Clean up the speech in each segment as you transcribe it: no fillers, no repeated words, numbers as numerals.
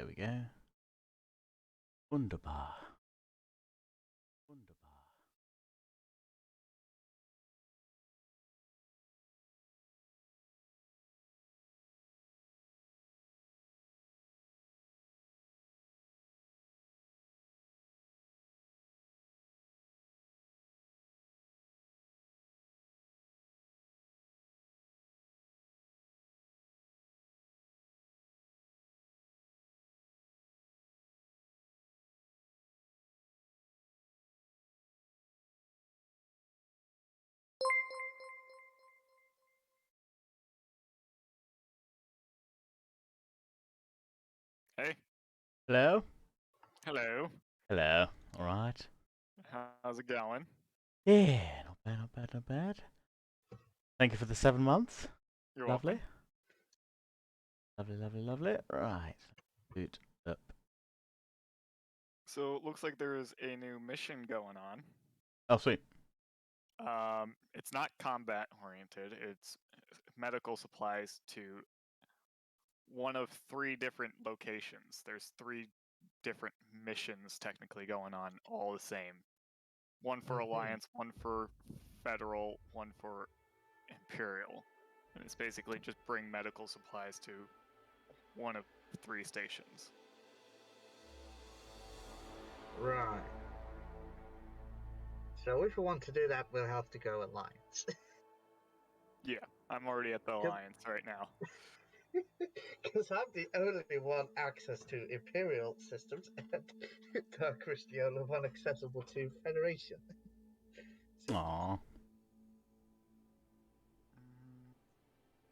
we go. Wunderbar. Wunderbar. Hey. Hello? Hello. Hello. Alright. How's it going? Yeah, not bad, not bad, not bad. Thank you for the 7 months. You're Lovely. welcome. Lovely, lovely, lovely. Right. Boot up. So it looks like there is a new mission going on. Oh, sweet. It's not combat oriented. It's medical supplies to one of 3 different locations. There's 3 different missions technically going on, all the same. One for Alliance, one for Federal, one for Imperial. And it's basically just bring medical supplies to one of 3 stations. Right. So if we want to do that, we'll have to go Alliance. Yeah, I'm already at the Alliance right now. Because I'm the only one access to Imperial systems, and Darkrish the only one accessible to Federation. Aww.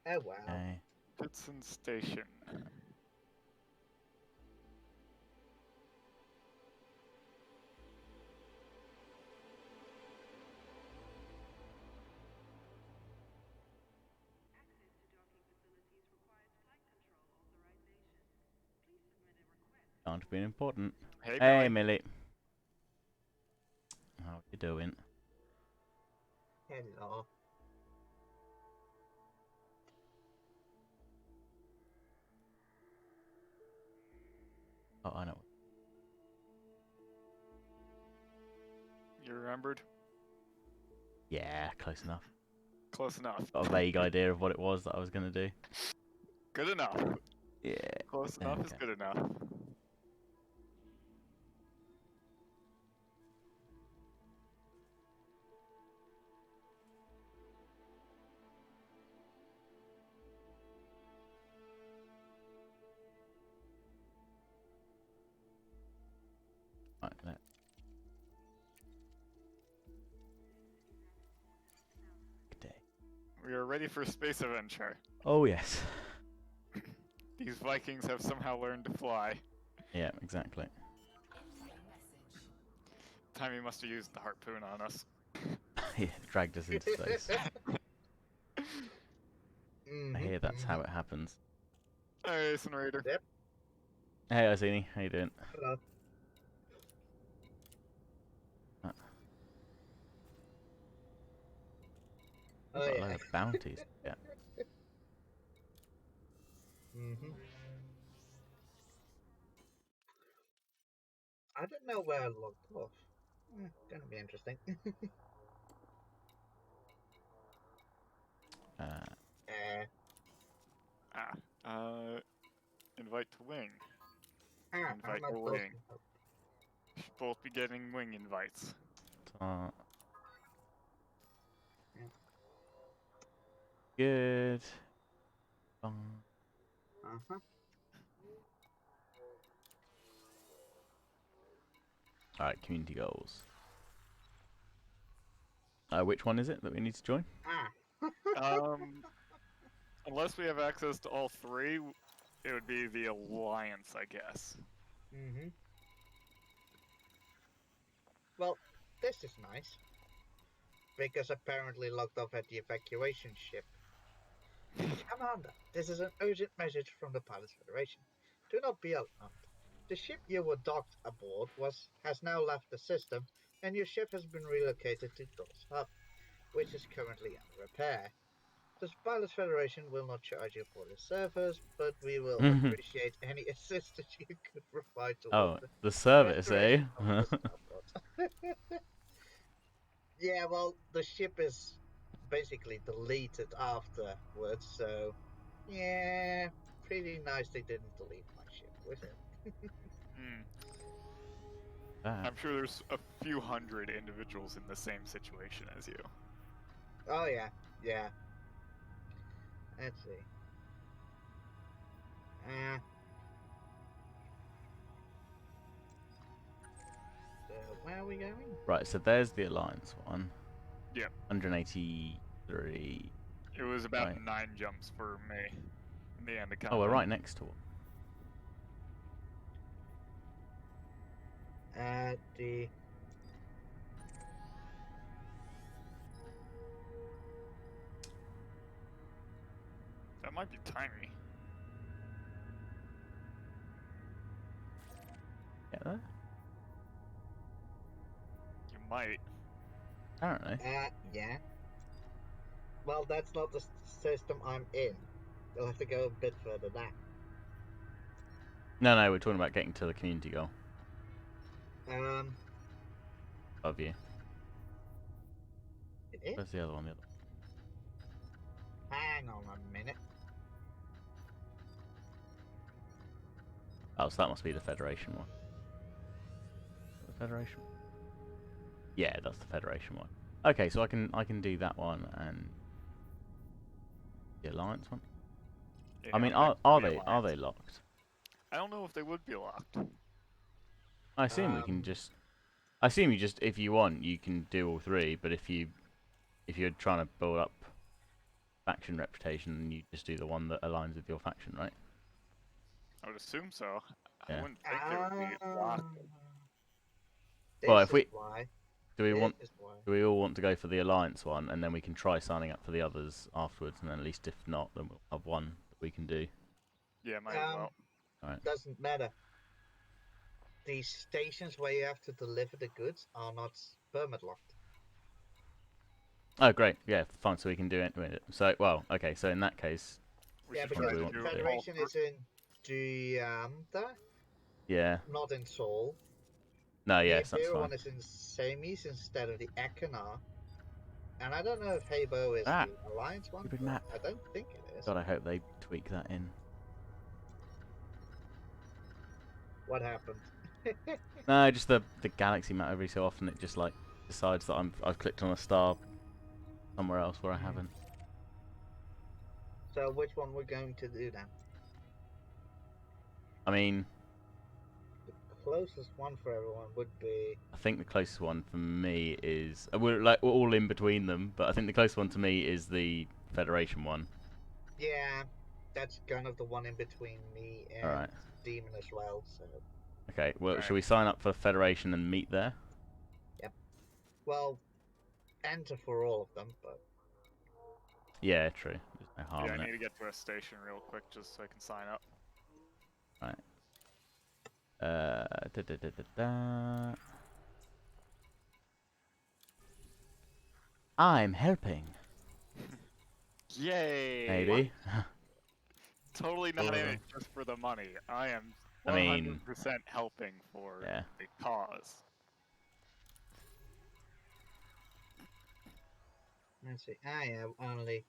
Oh wow. Okay. Pitson Station. Can't be important. Hey, Hey, Millie. Millie. How you doing? Hello. Oh, I know. You remembered? Yeah, close enough. Close enough. Got a vague idea of what it was that I was going to do. Good enough. Yeah. Close enough is good enough. Right, let. Good day. We are ready for space adventure. Oh, yes. These Vikings have somehow learned to fly. Yeah, exactly. Timmy must have used the harpoon on us. Yeah, dragged us into space. I hear that's how it happens. Hey, Raider. Yep. Hey, Ozini, how you doing? Hello. We've got a load of bounties. Yeah. I don't know where I logged off. Gonna be interesting. Invite to wing. I'm Invite not to close wing. enough. Should both be getting wing invites. Good. Alright, community goals. Which one is it that we need to join? Unless we have access to all 3, it would be the Alliance, I guess. Well, this is nice. Because apparently logged off at the evacuation ship. Commander, this is an urgent message from the Pilots Federation. Do not be alarmed. The ship you were docked aboard has now left the system, and your ship has been relocated to Dawes Hub, which is currently under repair. The Pilots Federation will not charge you for the service, but we will Mhm. appreciate any assistance you could provide towards Oh, the the service, eh? restoration of the squadron. Yeah, well, the ship is basically deleted afterwards, so yeah, pretty nice they didn't delete my ship, was it? Hmm. Ah, I'm sure there's a few hundred individuals in the same situation as you. Oh yeah, yeah. Let's see. So where are we going? right, so there's the Alliance one. Yep. 183. It was about Right. 9 jumps for me in the Anaconda. Oh, we're right next to it. The That might be tiny. Get there? You might. Apparently. yeah. Well, that's not the system I'm in. You'll have to go a bit further back. No, we're talking about getting to the community goal Um, above you. it is. Where's the other one? Hang on a minute. Oh, so that must be the Federation one. The Federation? Yeah, that's the Federation one. Okay, so I can do that one and the Alliance one. I mean, Yeah, are the they Alliance. locked? I don't know if they would be locked. I assume we can just. I assume you just, if you want, you can do all three. But if you're trying to build up faction reputation, then you just do the one that aligns with your faction, right? I would assume so. Yeah. I wouldn't think they would be locked. Well, This if we- is why. Do we This want? is why. Do we all want to go for the Alliance one, and then we can try signing up for the others afterwards, and then at least if not, then we'll have one that we can do. Yeah, might as well. Alright. Doesn't matter. These stations where you have to deliver the goods are not permit locked. Oh, great. Yeah, fine. So we can do it. So, well, okay. So in that case, We Yeah, should Which try one do because we to want the to do do? all Federation three. is in Diamta, yeah. not in Seoul. No, The yes, that's Imperial fine. one is in Semis instead of the Ekana. And I don't know if Habo is Ah, the Alliance one. stupid But map. I don't think it is. God, I hope they tweak that in. What happened? No, just the galaxy map. Every so often, it just like decides that I've clicked on a star somewhere else where I haven't. So which one we're going to do then? I mean, The closest one for everyone would be I think the closest one for me is we're all in between them, but I think the closest one to me is the Federation one. yeah. That's kind of the one in between me and Alright. Demon as well. So Okay. Well, Right. shall we sign up for Federation and meet there? well, enter for all of them, but Yeah, true. There's no harm Yeah, I in need it. to get to a station real quick just so I can sign up. Da, da, da, da, da. I'm helping. Yay! Maybe. Totally not in Totally. it just for the money. I am I 100% mean, helping for yeah. the cause. let's see. I have only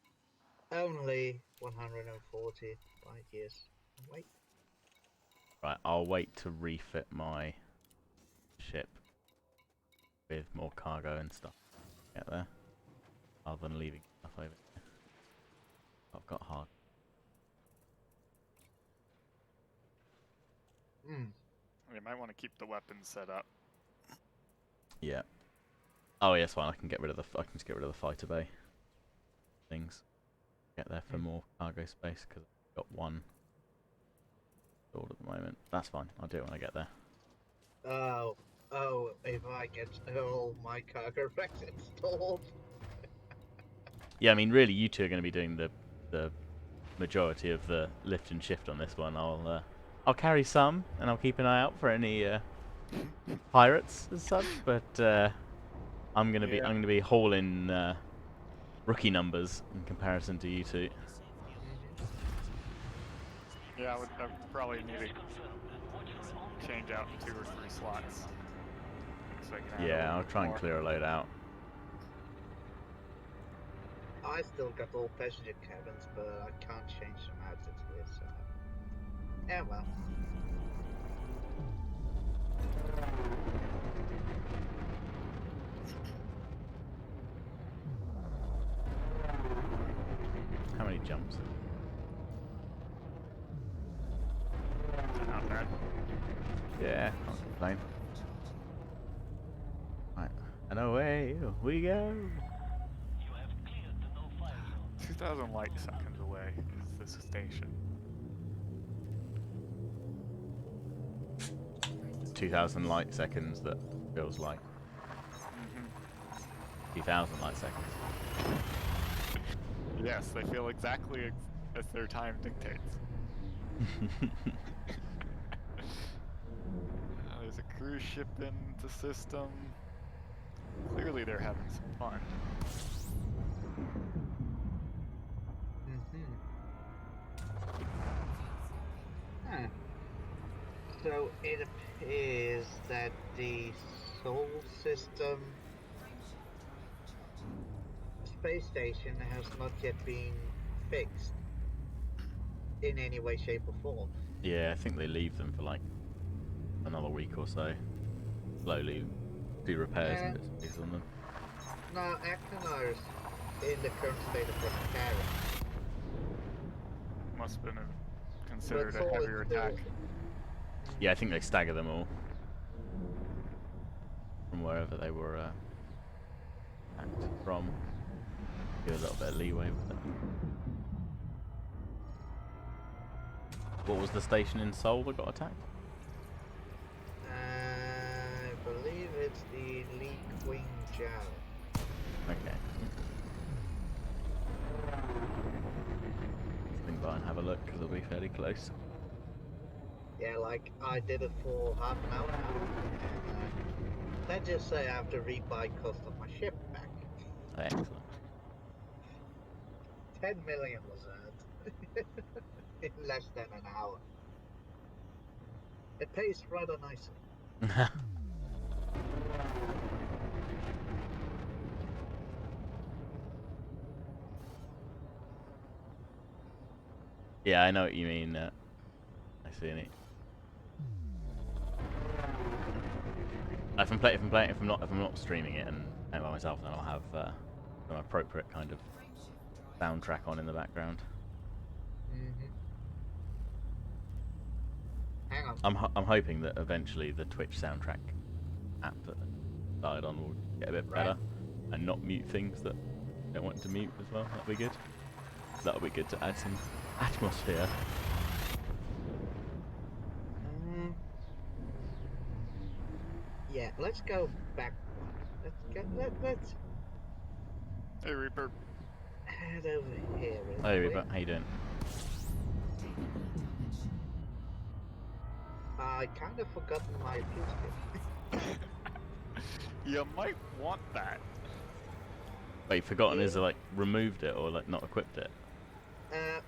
140 light years. Wait. Right, I'll wait to refit my ship with more cargo and stuff. Get there. Rather than leaving stuff over here. I've got hard. You might want to keep the weapons set up. Yeah. Oh yes, fine. I can get rid of the. I can just get rid of the fighter bay things. Get there for more cargo space because I've got one stored at the moment. That's fine. I'll do it when I get there. Oh, if I get all my cargo racks installed. Yeah, I mean, really, you two are going to be doing the majority of the lift and shift on this one. I'll carry some, and I'll keep an eye out for any pirates and such. But I'm gonna be hauling rookie numbers in comparison to you two. Yeah, I would probably need to change out 2 or 3 slots. So I can add a Yeah, little I'll bit try and more. clear a load out. I still got all passenger cabins, but I can't change them out as it is. So. Yeah, well. How many jumps? Not bad. Yeah, can't complain. Right, and away we go. 2,000 light seconds away is this station. 2,000 light seconds that feels like 2,000 light seconds. Yes, they feel exactly as their time dictates. There's a cruise ship in the system. Clearly they're having some fun. Huh. So it appears that the Sol system space station has not yet been fixed in any way, shape, or form. Yeah, I think they leave them for like another week or so. Slowly do repairs and bits and pieces on them. No, Achenor's in the current state of repairing. Must have been considered But a Sol is heavier still- attack. Yeah, I think they stagger them all from wherever they were attacked from. Give a little bit of leeway with it. What was the station in Seoul that got attacked? I believe it's the Lee Quing Jiao. Okay. Swing by and have a look because it'll be fairly close. Yeah, like I did it for half an hour now. And let's just say I have to rebuy cost of my ship back. Excellent. 10 million was earned in less than an hour. It pays rather nicely. Yeah, I know what you mean. I see it. If I'm not streaming it and playing by myself, then I'll have an appropriate kind of soundtrack on in the background. Hang on. I'm hoping that eventually the Twitch soundtrack app that I started on will get a bit better and not mute things that I don't want to mute as well. That'll be good. That'll be good to add some atmosphere. Yeah, let's go back one. Let's Hey, Reaper. head over here. Hey, Reaper, how you doing? I kind of forgotten my fuel stick. You might want that. Yeah. Wait, forgotten is like removed it or like not equipped it?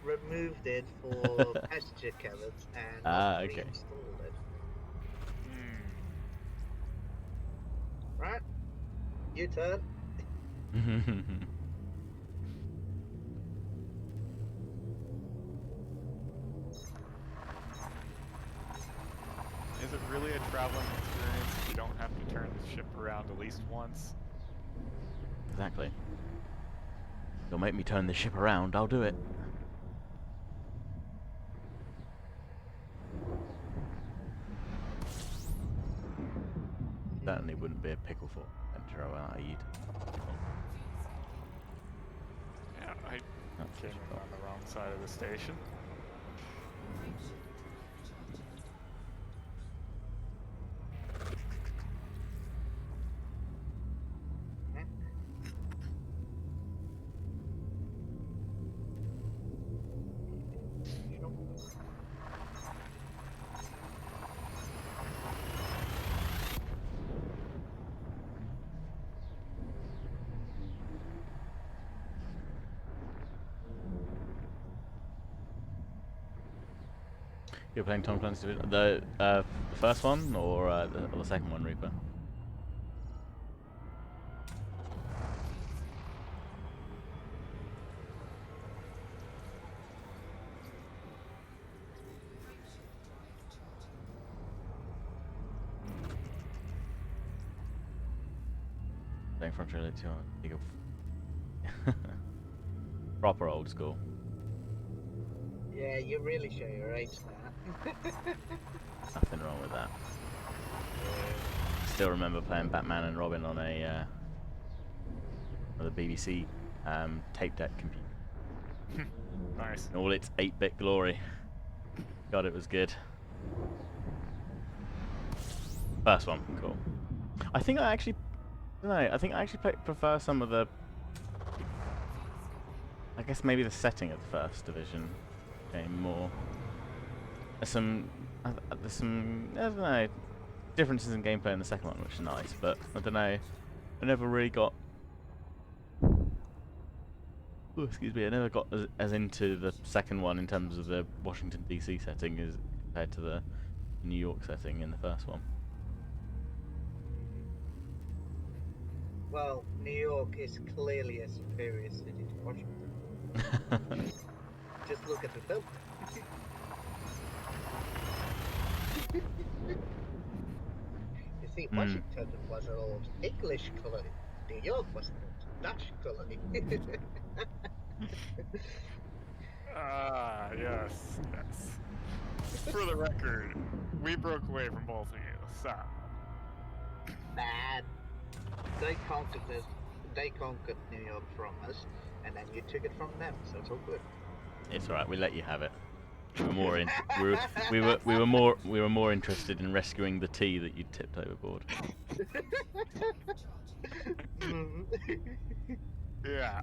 Removed it for passenger cabins and not Okay. reinstalled it. Right? U-turn. Is it really a traveling experience if you don't have to turn the ship around at least once? Exactly. You'll make me turn the ship around, I'll do it. Certainly wouldn't be a Pickleforce adventure without a U-turn. Yeah, I That's came for in sure. on the wrong side of the station. You're playing Tom Clancy's Division? The first one or the second one, Reaper? Playing from Trilogy on League of proper old school. Yeah, you really show your age there. Nothing wrong with that. Still remember playing Batman and Robin on the BBC tape deck computer. Nice. In all its 8-bit glory. God, it was good. First one, cool. I think I actually, I think I actually prefer some of the. I guess maybe the setting of the first Division game more. There's some I don't know, differences in gameplay in the second one, which is nice, but I don't know. I never really got. Oh, excuse me. I never got as into the second one in terms of the Washington DC setting as compared to the New York setting in the first one. Well, New York is clearly a superior city to Washington. Just look at the film. You see, Washington was an old English colony. New York was an old Dutch colony. Ah, yes, yes. For the record, we broke away from both of you, so. Man, they conquered New York from us, and then you took it from them. So it's all good. It's alright. We let you have it. We were more we were more interested in rescuing the tea that you tipped overboard. Yeah.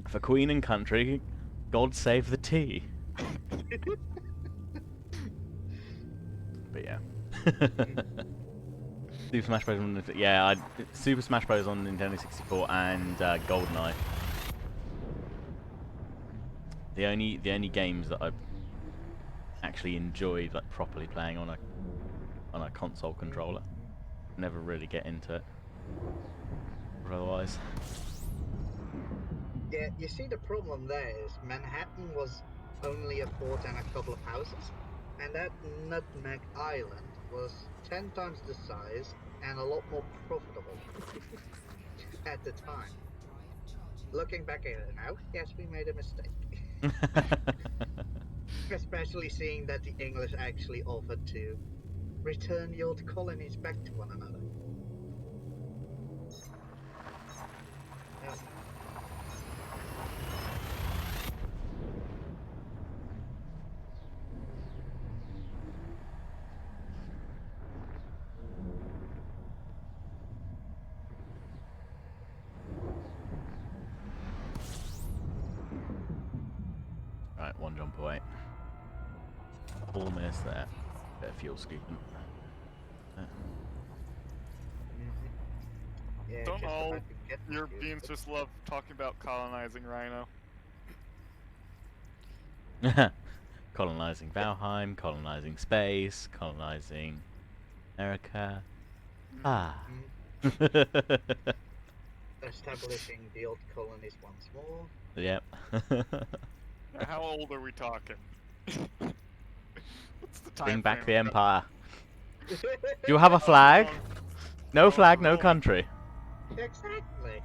For Queen and country, God save the tea. But yeah. Super Smash Bros. Super Smash Bros. On Nintendo 64 and GoldenEye. The only games that I've actually enjoyed like properly playing on a console controller. Never really get into it. Or otherwise. Yeah, you see, the problem there is Manhattan was only a fort and a couple of houses, and that Nutmeg Island was 10 times the size and a lot more profitable at the time. Looking back at it now, yes, we made a mistake. Especially seeing that the English actually offered to return the old colonies back to one another. Yeah. Right, one jump away. Almost there. Bit of fuel scooping. Yeah, Don't just all about to get the Europeans fuel. just love talking about colonizing Rhino? Colonizing Valheim, colonizing space, colonizing America. Ah. Establishing the old colonies once more. Yep. How old are we talking? What's the time Bring back the frame? empire. Do you have a flag? No flag, no country. Exactly.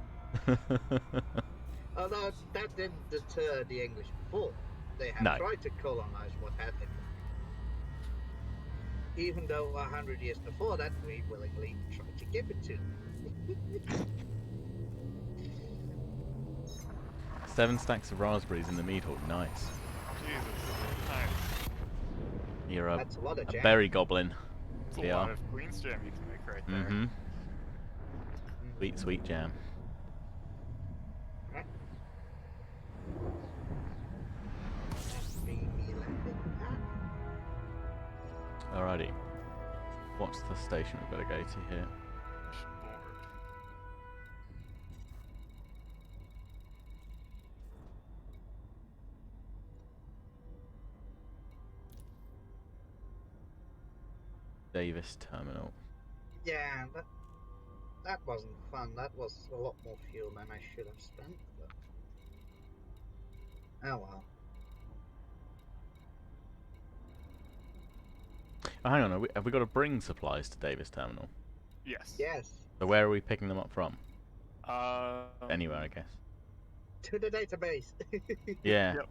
Although that didn't deter the English before. They have No. tried to colonize what had been left. Even though 100 years before that, we willingly tried to give it to them. 7 stacks of raspberries in the meat hook. Nice. Jesus. Nice. You're a That's a lot of jam. berry goblin. It's a lot of Queen's jam you can make right there. Mm-hmm. Sweet, sweet jam. Right. Happy landing pad. Alrighty. What's the station we've got to go to here? Davis Terminal. Yeah, that wasn't fun. That was a lot more fuel than I should have spent. But... oh well. Oh, hang on, have we got to bring supplies to Davis Terminal? Yes. Yes. So where are we picking them up from? Um, Anywhere, I guess. To the database. Yeah. Yep.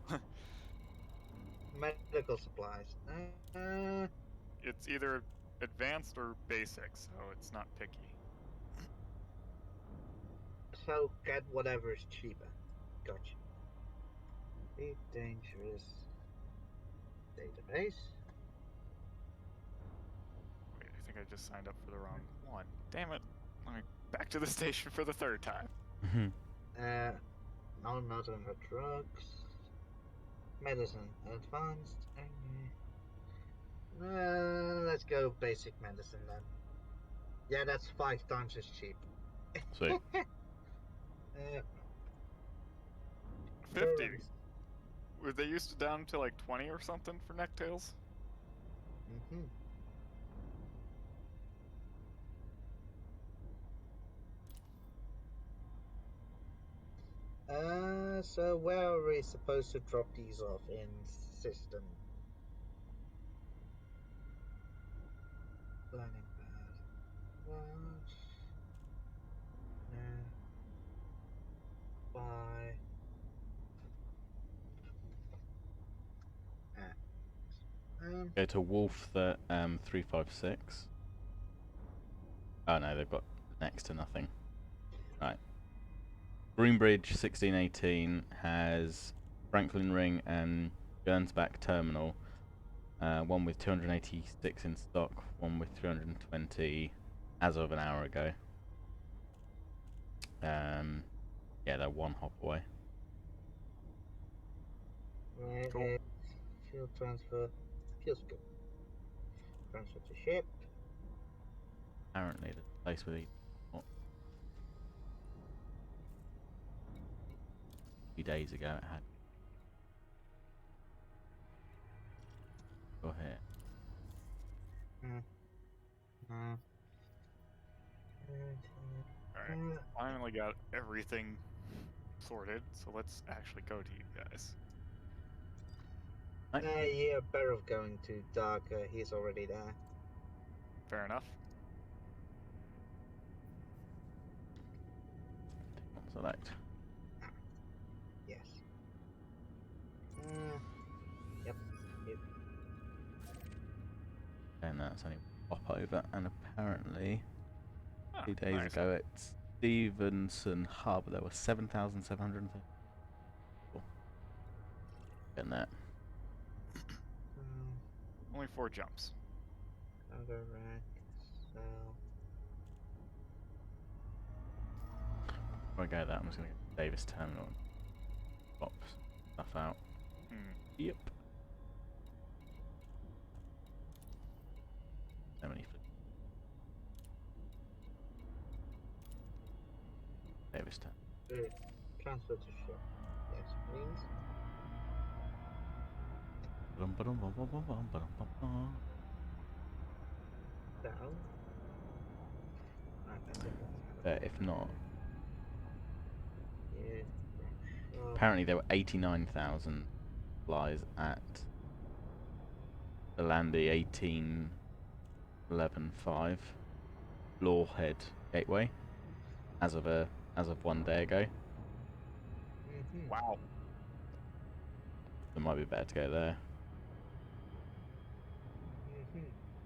Medical supplies. It's either advanced or basic, so it's not picky. So get whatever is cheaper. Gotcha. Be dangerous. Database. Wait, I think I just signed up for the wrong one. Damn it. Let me back to the station for the third time. No, not under drugs. Medicine. Advanced. Let's go basic medicine then. Yeah, that's 5 times as cheap. Sweet. 50. Were they used to down to like 20 or something for necktails? Mm-hmm. So where are we supposed to drop these off in system? Landing pad. What? By. Go to Wolf the 356. Oh no, they've got next to nothing. Right. Greenbridge 1618 has Franklin Ring and Gernsback Terminal. One with 286 in stock, one with 320 as of an hour ago. Yeah, they're one hop away. Cool. Fuel transfer. Feels good. Transfer to ship. Apparently, the place with a few days ago it had. Go here. Alright, finally got everything sorted, so let's actually go to you guys. Yeah, better of going to Doc. He's already there. Fair enough. Select. Yes. Yep. And that's only pop over, and apparently, Ah, 2 days nice. ago at Stevenson Hub there were 7,730. Getting that. Only 4 jumps. Cargo rack. Sell. Before I go there, I'm just gonna get Davis Terminal and pop stuff out. Yep. So many. Davis Terminal. Transfer to ship. Yes, please. Down. If not, Yeah. apparently there were 89,000 flies at the Landy 18.11.5 Lawhead Gateway as of 1 day ago. Wow. It might be better to go there.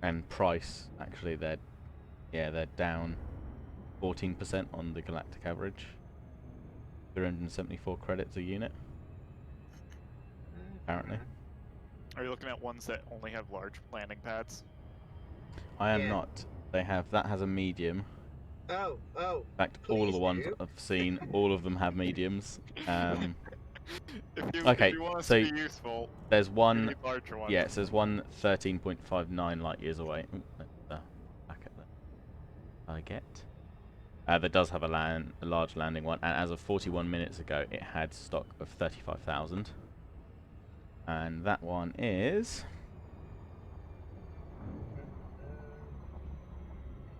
And price, actually, they're down 14% on the galactic average. 374 credits a unit, apparently. Are you looking at ones that only have large landing pads? I am Yeah. not. That has a medium. Oh. In fact, all of the ones do. I've seen, all of them have mediums. If Okay, you want us so to be useful, there's you one. need larger ones. Yes, there's one 13.59 light years away. Ooh, back at the target. That does have a large landing one, and as of 41 minutes ago, it had stock of 35,000. And that one is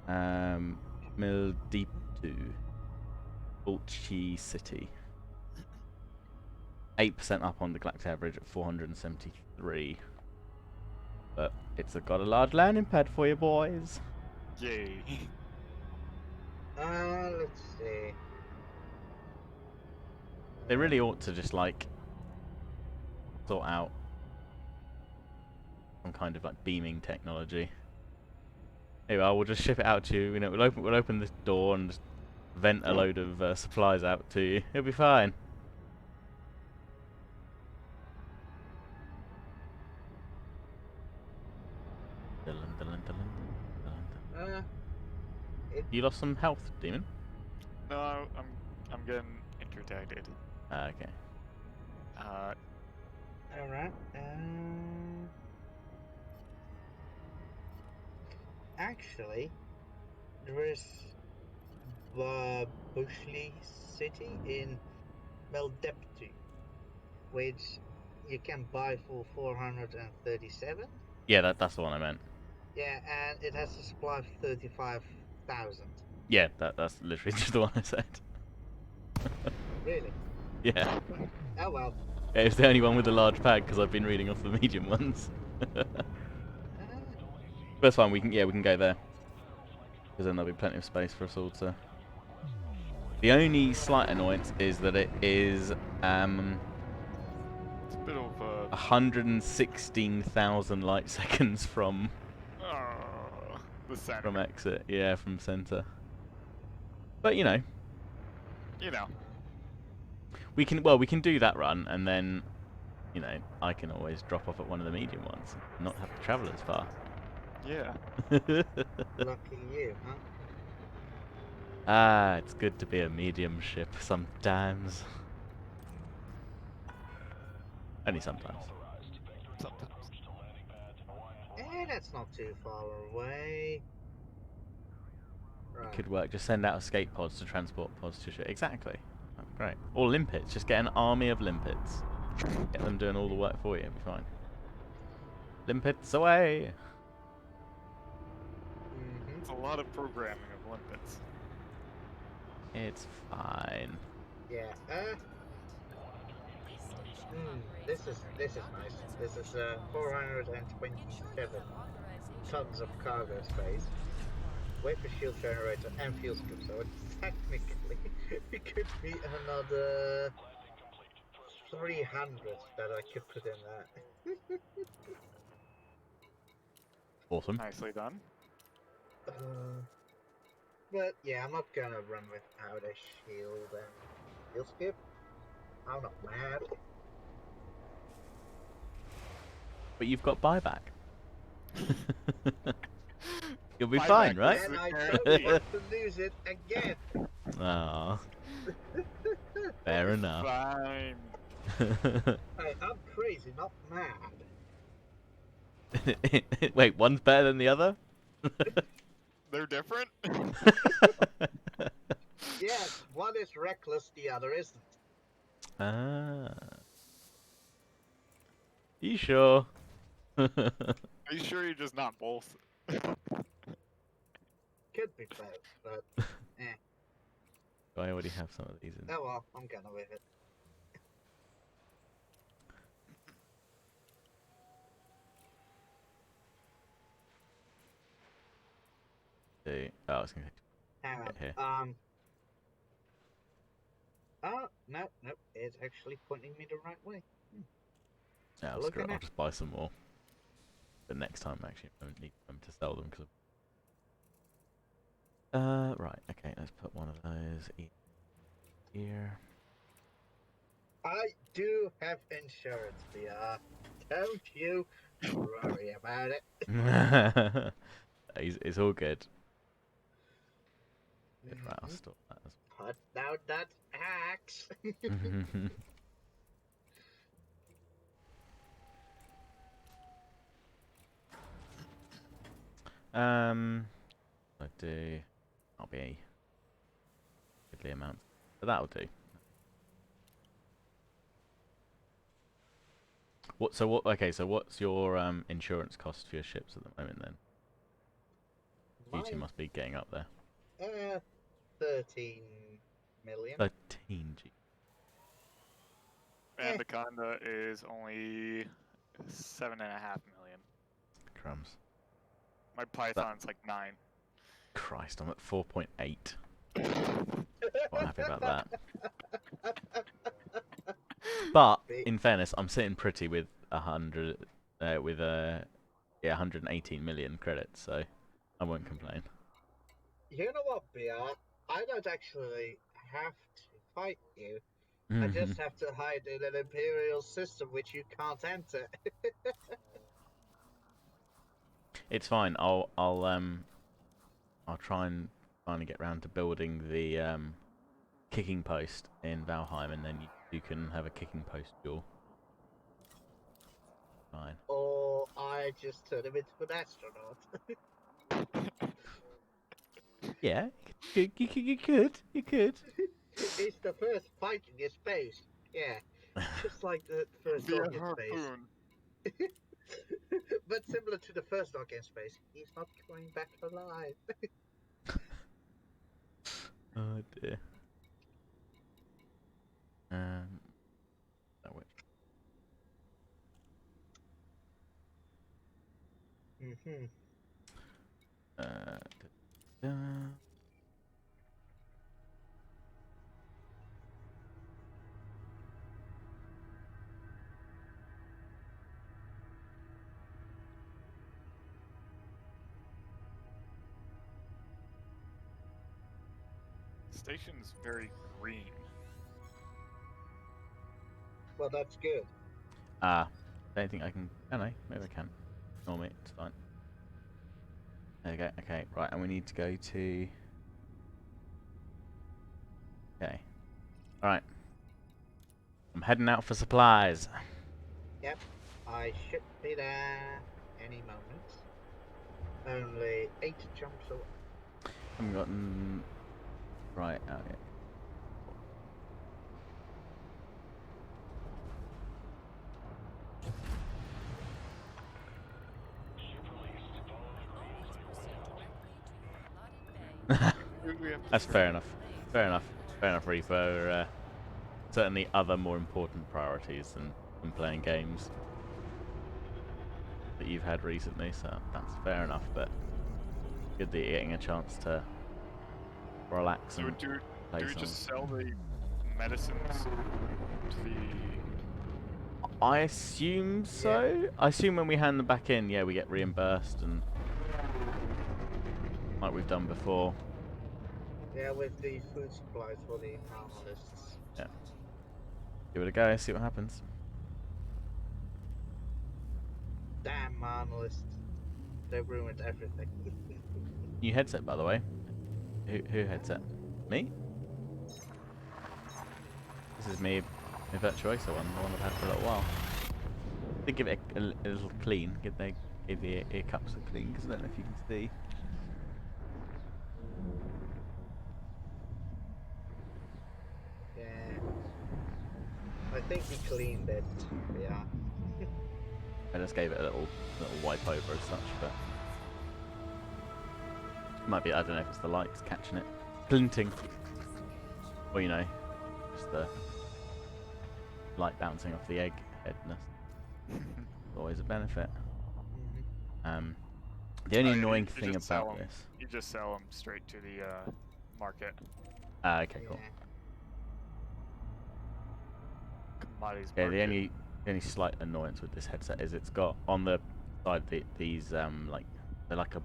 Mildipu, Bulchi City. 8% up on the galactic average at 473. But got a large landing pad for you boys. Yay. Let's see. They really ought to just like sort out some kind of like beaming technology. Anyway, we'll just ship it out to you. You know, we'll open this door and just vent a load of supplies out to you. It'll be fine. You lost some health, Demon? No, I'm getting interdicted. Okay. Alright. Actually, there is Bushli City in Meldeptu, which you can buy for 437. Yeah, that's the one I meant. Yeah, and it has a supply of 35,000. Yeah, that's literally just the one I said. Really? Yeah. Oh well. Yeah, it's the only one with the large pad because I've been reading off the medium ones. That's fine. We can go there because then there'll be plenty of space for us all to. The only slight annoyance is that it is It's a bit of 116,000 light seconds from the center. exit. Yeah, from center. But you know, we can do that run and then, you know, I can always drop off at one of the medium ones and not have to travel as far. Yeah. Lucky you, huh? Ah, it's good to be a medium ship sometimes. Only sometimes. Sometimes. That's not too far away. Right. It could work. Just send out escape pods to transport pods to ship. Exactly. Oh, great. Or limpets. Just get an army of limpets. Get them doing all the work for you. It'll be fine. Limpets away! It's a lot of programming of limpets. It's fine. Yeah. This is nice. This is 427 tons of cargo space with a shield generator and fuel scoop. So technically, it could be another 300 that I could put in that. Awesome. Nicely done. But yeah, I'm not gonna run without a shield and fuel skip. I'm not mad. But you've got buyback. You'll be Buyback fine, was right? And I guaranteed. don't want to lose it again. Ah, fair enough. Fine. Hey, I'm crazy, not mad. Wait, one's better than the other? They're different? Yes, one is reckless, the other isn't. Ah. You sure? Are you sure you're just not both? Could be both, but I already have some of these in. oh well, I'm gonna with it. Oh, it's gonna Hang get here. on. Oh, no, it's actually pointing me the right way. Yeah, Look screw it, at I'll that. just buy some more. But next time, actually, I don't need them to sell them because. Right. Okay, let's put one of those here. I do have insurance, VR. Don't you worry about it. It's all good. Right, I'll stop that as Put down that axe. I do. I'll be goodly amount, but that'll do. Okay, so what's your insurance cost for your ships at the moment then? You two Mine, must be getting up there. 13 million. 13 G. Eh. Anaconda is only 7.5 million. Crumbs. My Python's like 9. Christ, I'm at 4.8. Quite happy about that. But in fairness, I'm sitting pretty with 118 million credits, so I won't complain. You know what, BR? I don't actually have to fight you. I just have to hide in an Imperial system which you can't enter. It's fine. I'll try and finally get round to building the kicking post in Valheim, and then you can have a kicking post duel. Fine. Or I just turn him into an astronaut. Yeah, you could. It's the first Viking in space. Yeah, just like the first Via dog in space. harpoon. But similar to the first dog in space, he's not coming back alive. Oh dear. That which? Mm-hmm. Da. Station's very green. Well, that's good. Don't think I can. Can I? Maybe I can. Ignore me. It's fine. There we go. Okay, right, and we need to go to. Okay. Alright. I'm heading out for supplies. Yep, I should be there any moment. Only 8 jumps away. I've gotten. Right, okay. That's fair enough. Fair enough, Reaper. Certainly other more important priorities than playing games that you've had recently, so that's fair enough, but good that you're getting a chance to relax So and do play we some. just sell the medicines to the... I assume so. Yeah. I assume when we hand them back in, yeah, we get reimbursed and like we've done before. Yeah, with the food supplies for the analysts. Yeah. Give it a go, see what happens. Damn analysts. They ruined everything. New headset, by the way. Who headset? Me? This is me, my Virtuoso one, the one I've had for a little while. Did give it a little clean. Give the ear cups a clean, because I don't know if you can see. Yeah. I think he cleaned it. Yeah. I just gave it a little wipe over as such, but it might be, I don't know if it's the lights catching it. Glinting. Or, you know, just the light bouncing off the egg headness. Always a benefit. The only annoying thing about this... You just sell them straight to the market. okay, cool. Yeah. Commodities Yeah, market. the only slight annoyance with this headset is it's got on the side these like they're got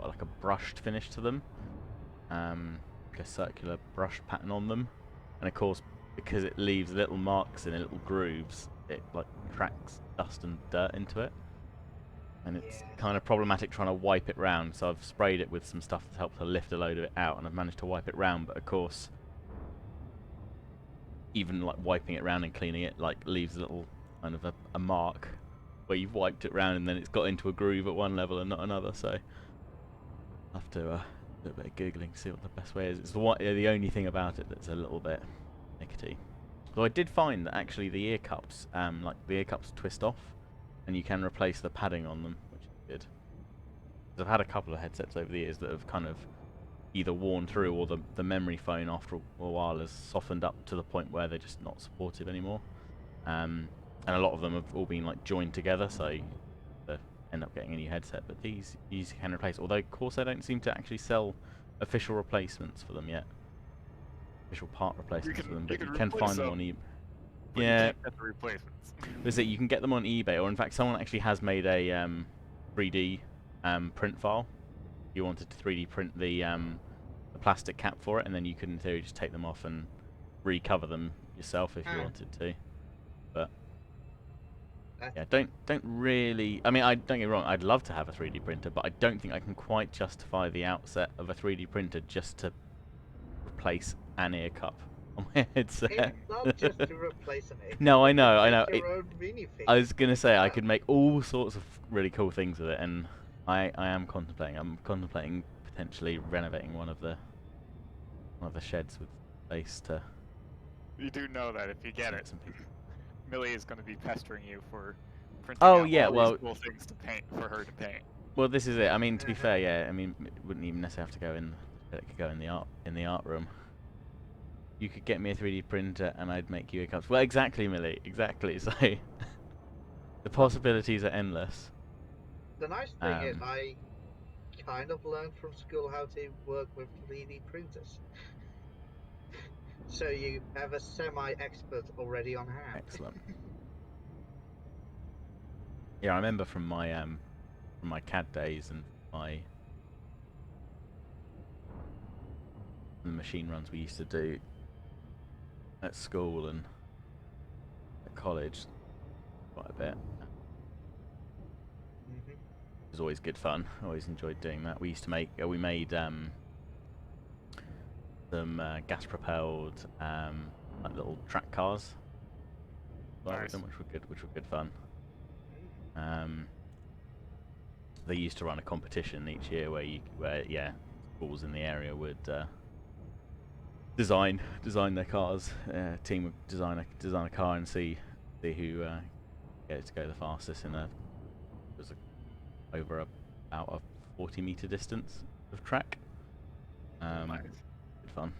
like a brushed finish to them, like a circular brush pattern on them, and of course because it leaves little marks in little grooves, it like tracks dust and dirt into it, and it's kind of problematic trying to wipe it round. So I've sprayed it with some stuff to help to lift a load of it out, and I've managed to wipe it round, but of course, even like wiping it round and cleaning it like leaves a little kind of a mark where you've wiped it round and then it's got into a groove at one level and not another, so I'll have to do a bit of googling to see what the best way is. It's the only thing about it that's a little bit nickety. So I did find that actually the ear cups twist off and you can replace the padding on them, which is good. I've had a couple of headsets over the years that have kind of either worn through or the memory foam after a while has softened up to the point where they're just not supportive anymore. And a lot of them have all been like joined together, so you end up getting a new headset. But these you can replace, although of course they don't seem to actually sell official replacements for them yet. Official part replacements for them, but you can find them on eBay. But Yeah, you can't get the replacements. is it? You can get them on eBay, or in fact, someone actually has made a 3D print file. You wanted to 3D print the plastic cap for it, and then you could in theory just take them off and recover them yourself if you wanted to. But yeah, don't really. I mean, I don't get me wrong. I'd love to have a 3D printer, but I don't think I can quite justify the outset of a 3D printer just to replace an ear cup on my headset. It's not just to replace an egg. No, I know, I know. Your own minifig. I was gonna say I could make all sorts of really cool things with it, and I am contemplating. I'm contemplating potentially renovating one of the sheds with space to. You do know that if you get it, Millie is going to be pestering you for printing Oh, out yeah, all well, these cool things to paint for her to paint. Well, this is it. I mean, to be fair, yeah. I mean, it wouldn't even necessarily have to go in. It could go in the art room. You could get me a 3D printer, and I'd make you a cup. Well, exactly, Millie. Exactly. So the possibilities are endless. The nice thing is, I kind of learned from school how to work with 3D printers. So you have a semi-expert already on hand. Excellent. Yeah, I remember from my CAD days and the machine runs we used to do at school and at college quite a bit. It was always good fun. I always enjoyed doing that. We used to make we made some gas propelled like little track cars. Nice. Which were good fun. They used to run a competition each year where schools in the area would design their cars. Team would design a car and see who gets to go the fastest in over about a 40-meter distance of track. Nice. Good fun.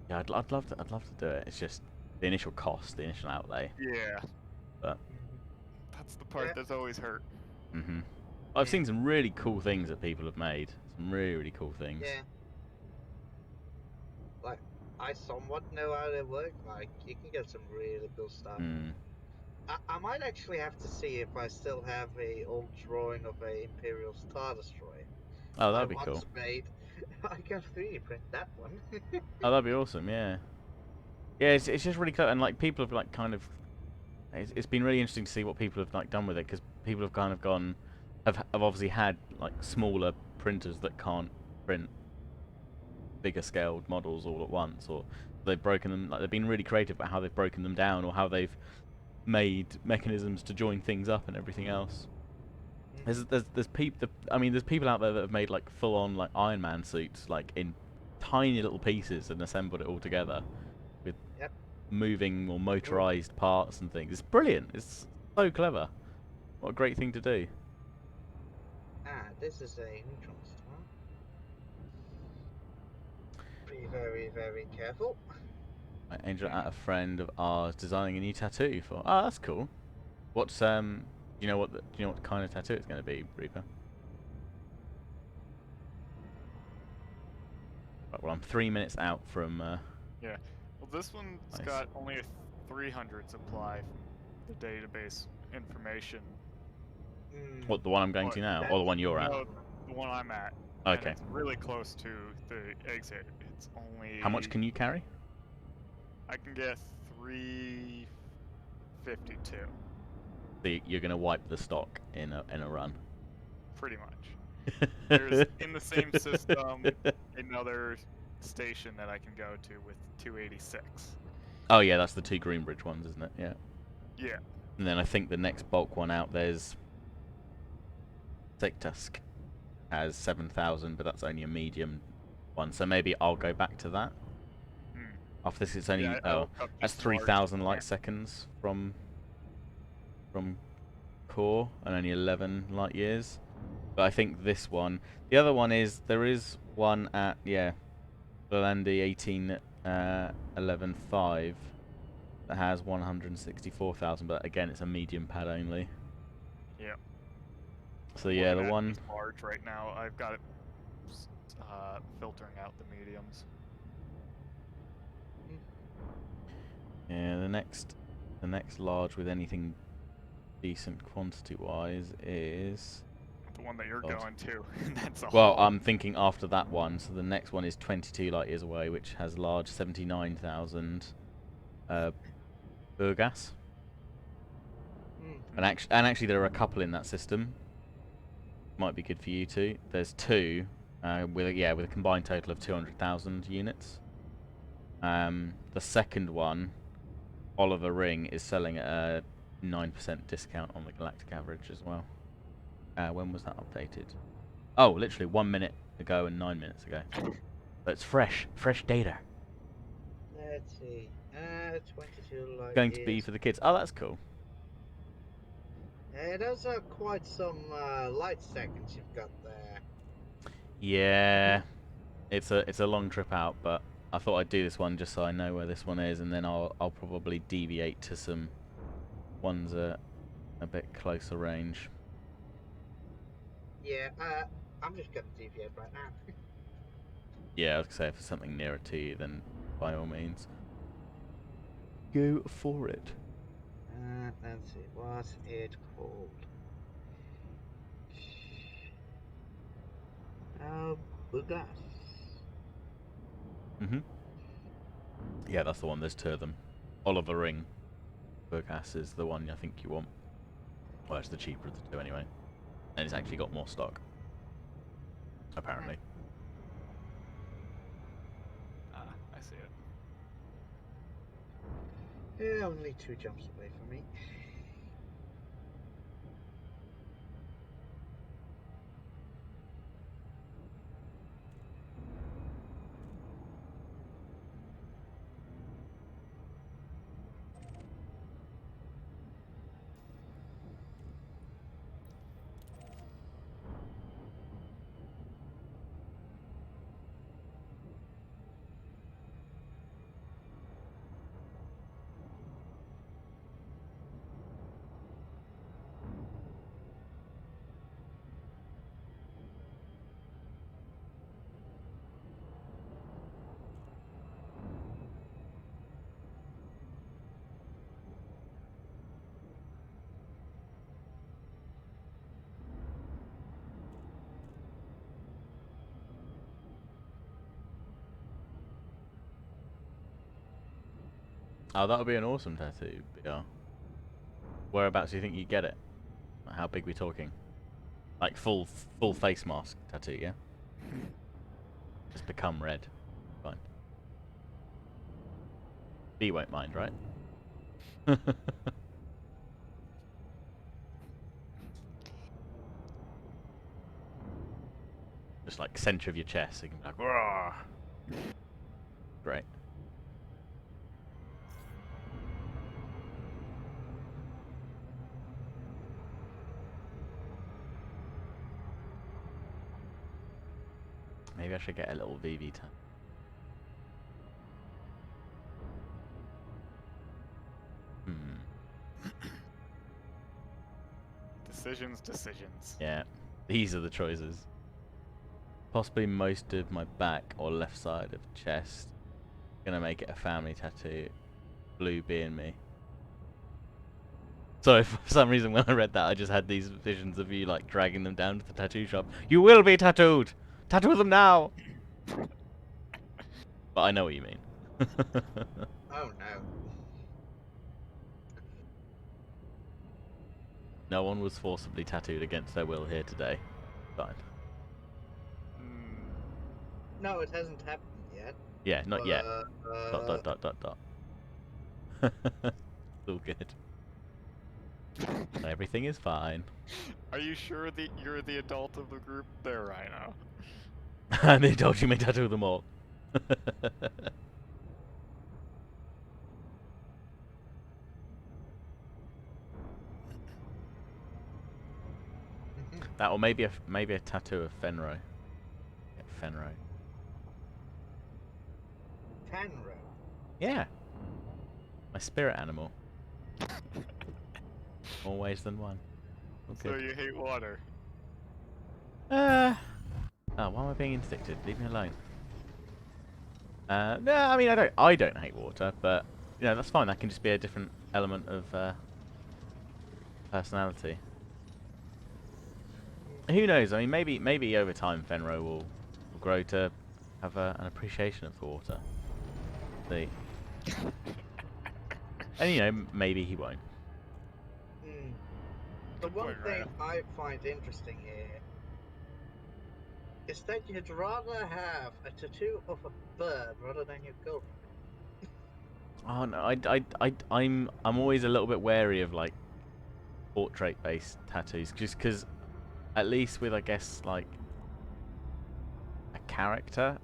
Yeah, I'd love to do it. It's just the initial cost, the initial outlay. Yeah. But that's the part that's always hurt. I've seen some really cool things that people have made. Some really cool things. Yeah. Like, I somewhat know how they work. Like, you can get some really cool stuff. I might actually have to see if I still have a old drawing of a Imperial Star Destroyer. Oh, that'd be cool. Made. I can 3D print that one. Oh, that'd be awesome. Yeah. Yeah, it's just really clever, and like people have like kind of. It's been really interesting to see what people have like done with it, because people have kind of gone, have obviously had like smaller printers that can't print bigger scaled models all at once, or they've broken them. Like they've been really creative about how they've broken them down, or how they've made mechanisms to join things up and everything else. There's people out there that have made like full on like Iron Man suits, like in tiny little pieces, and assembled it all together with moving or motorized parts and things. It's brilliant. It's so clever. What a great thing to do. This is a neutron star. Be very, very careful. Angel at a friend of ours designing a new tattoo for. Oh, that's cool. What's do you know what kind of tattoo it's going to be, Reaper? Right, well, I'm 3 minutes out from. Yeah. Well, this one's got only a 300 supply from the database information. What, the one I'm going to now, or the one you're at? No, the one I'm at. Okay. And it's really close to the exit. It's only. How much can you carry? I can get 352. So you're gonna wipe the stock in a run. Pretty much. There's in the same system another station that I can go to with 286. Oh yeah, that's the 2 Greenbridge ones, isn't it? Yeah. Yeah. And then I think the next bulk one out there's Tusk has 7,000, but that's only a medium one. So maybe I'll go back to that. After this, it's only that's 3,000 light seconds from core and only 11 light years. But I think this one, the other one is there is one at Blandi 1811.5 that has 164,000, but again it's a medium pad only. Yeah. So yeah, the Looking at one these large right now. I've got it filtering out the mediums. yeah the next large with anything decent quantity wise is The one that you're God. going to. That's a Well, whole. I'm thinking after that one, so the next one is 22 light years away, which has large 79,000 Burgas. And actually there are a couple in that system. Might be good for you too. There's two with a combined total of 200,000 units. The second one, Oliver Ring, is selling at a 9% discount on the galactic average as well. When was that updated? Oh, literally 1 minute ago and 9 minutes ago. So it's fresh data. Let's see. 22 light Going years. to be for the kids. Oh, that's cool. Those are quite some light seconds you've got there. Yeah, it's a long trip out, but I thought I'd do this one just so I know where this one is, and then I'll probably deviate to some ones at a bit closer range. Yeah, I'm just gonna deviate right now. Yeah, I was gonna say if it's something nearer to you, then by all means, go for it. Let's see, what's it called? Bugas. Yeah, that's the one. There's two of them. Oliver Ring, Burgas is the one I think you want. Well, it's the cheaper of the two anyway, and it's actually got more stock. Apparently. I see it. Yeah, only 2 jumps away from me. Oh, that would be an awesome tattoo, BR. Whereabouts do you think you get it? How big we talking? Like full face mask tattoo, yeah? Just become red. Fine. B won't mind, right? Just like center of your chest, so you can be like, "Roar!" Great. Maybe I should get a little VV tag. Decisions. Yeah, these are the choices. Possibly most of my back or left side of chest. Gonna make it a family tattoo. Blue being me. So for some reason when I read that, I just had these visions of you like dragging them down to the tattoo shop. You will be tattooed! Tattoo them now! But I know what you mean. Oh no. No one was forcibly tattooed against their will here today. Fine. No, it hasn't happened yet. Yeah, not yet. Dot. It's all good. Everything is fine. Are you sure that you're the adult of the group there right now? And they told you me tattoo them all. That, or maybe a tattoo of Fenro. Get Fenro. Fenro. Yeah. My spirit animal. More ways than one. So Okay. you hate water. Oh, why am I being interdicted? Leave me alone. No, I mean I don't hate water, but you know that's fine. That can just be a different element of personality. Who knows? I mean, maybe over time Fenro will grow to have an appreciation of the water. See, and you know maybe he won't. The Good one point, thing Rhino. I find interesting here is that you'd rather have a tattoo of a bird rather than your girlfriend. Oh no, I'm always a little bit wary of like portrait-based tattoos, just because at least with I guess like a character,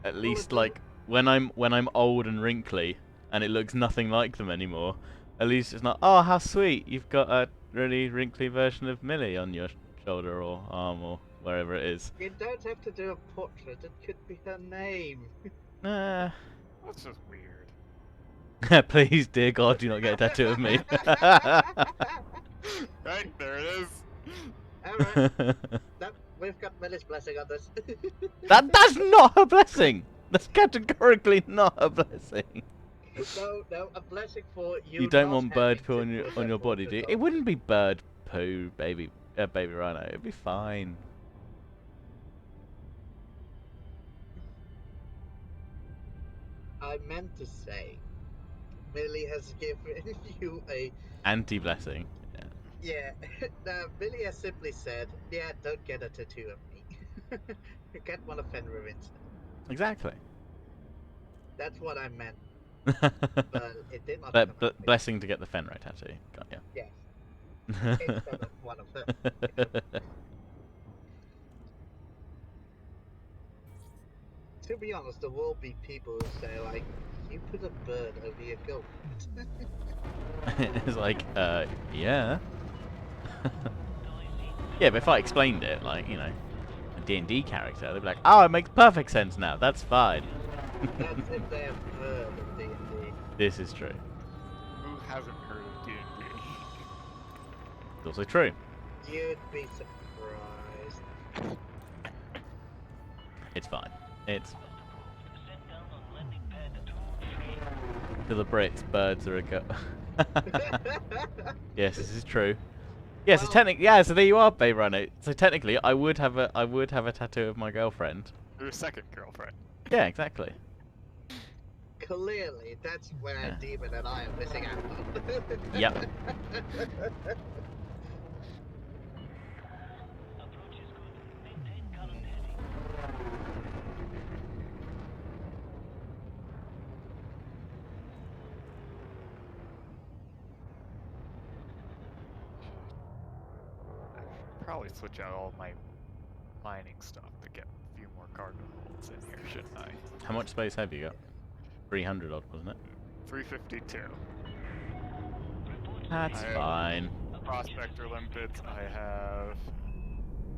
at least like when I'm old and wrinkly and it looks nothing like them anymore, at least it's not, oh how sweet, you've got a really wrinkly version of Millie on your shoulder or arm or wherever it is. You don't have to do a portrait, it could be her name. Nah. That's just weird. Please, dear God, do not get a tattoo of me. Right, there it is. Alright, we've got Millie's blessing on this. That's not her blessing. That's categorically not a blessing. No, a blessing for you. You don't not want bird having poo to put on a your body, do you? portrait It on. wouldn't be bird poo, baby rhino. It'd be fine. I meant to say, Millie has given you a. Anti-blessing. Yeah, no, Millie has simply said, yeah, don't get a tattoo of me. Get one of Fenrir instead. Exactly. That's what I meant, but it did not come out. Blessing to get the Fenrir tattoo. Got ya. Yes, instead of one of them. You know. To be honest, there will be people who say, like, you put a bird over your girlfriend. It's like, yeah. Yeah, but if I explained it, like, you know, a D&D character, they'd be like, oh, it makes perfect sense now. That's fine. That's if they have heard of D&D. This is true. Who hasn't heard of D&D? It's also true. You'd be surprised. It's fine. It's fine. To the Brits, birds are a go. Yes, this is true. Yeah, so Well- technically, yeah, so there you are, Babe Runner. So technically, I would have a tattoo of my girlfriend. Your second girlfriend. Yeah, exactly. Clearly, that's where Yeah. Demon and I are missing out on. Yep. Probably switch out all my mining stuff to get a few more cargo holds in here, shouldn't I? How much space have you got? 300 odd, wasn't it? 352. That's I have fine. Prospector limpets. I have.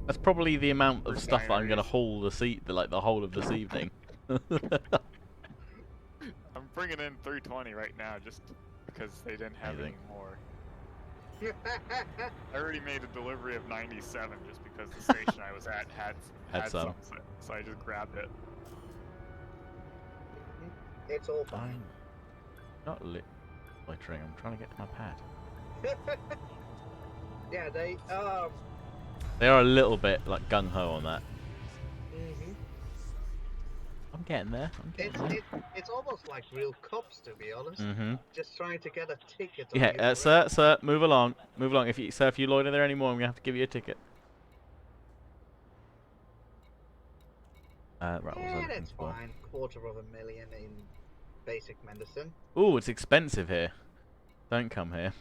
That's probably the amount of stuff that I'm gonna Refineries. haul the whole of this evening. I'm bringing in 320 right now just because they didn't have Amazing. any more. I already made a delivery of 97 just because the station I was at had some. so I just grabbed it. It's all fine. I'm not loitering. I'm trying to get to my pad. Yeah, they They are a little bit like gung ho on that. mhm. I'm getting there. It's almost like real cops, to be honest. Mhm. Just trying to get a ticket. On Yeah, you sir, move along. Move along. If you loiter there anymore, I'm gonna have to give you a ticket. Right, what was I Yeah, looking that's for? fine. $250,000 in basic medicine. Ooh, it's expensive here. Don't come here.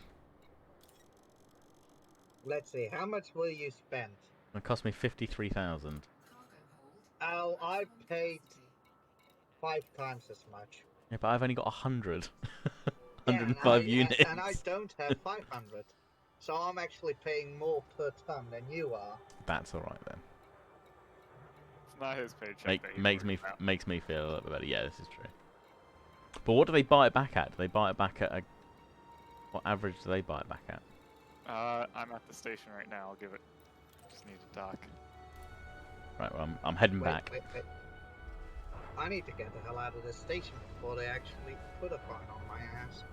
Let's see, how much will you spend? It cost me 53,000. Oh, I paid 5 times as much. Yeah, but I've only got 100. Yeah, 105 and units. and I don't have 500. So I'm actually paying more per ton than you are. That's all right then. It's not his paycheck that he's Makes worried me about. makes me feel a little bit better. Yeah, this is true. But what do they buy it back at? Do they buy it back at a... What average do they buy it back at? I'm at the station right now. I'll give it. Just need to dock. Right, well, I'm heading Wait, back. wait, wait. I need to get the hell out of this station before they actually put a fine on my ass.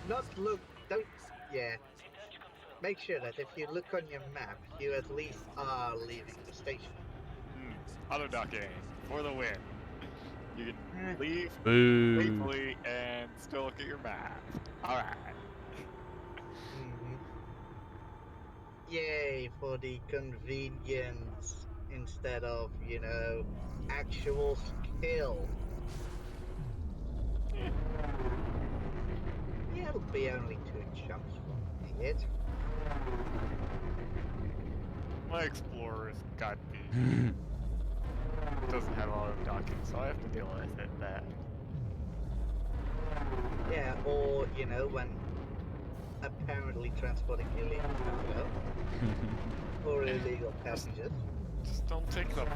Not look, don't, yeah. Make sure that if you look on your map, you at least are leaving the station. Auto docking for the win. You can leave Boo. safely and still look at your map. Alright. Mm-hmm. Yay for the convenience instead of, you know, actual skill. Yeah, it'll be only 2 chunks for me, it. My Explorer's got the doesn't have auto docking, so I have to deal with it bad. Yeah, or, you know, when apparently transporting illegal cargo or illegal passengers. Just don't take them.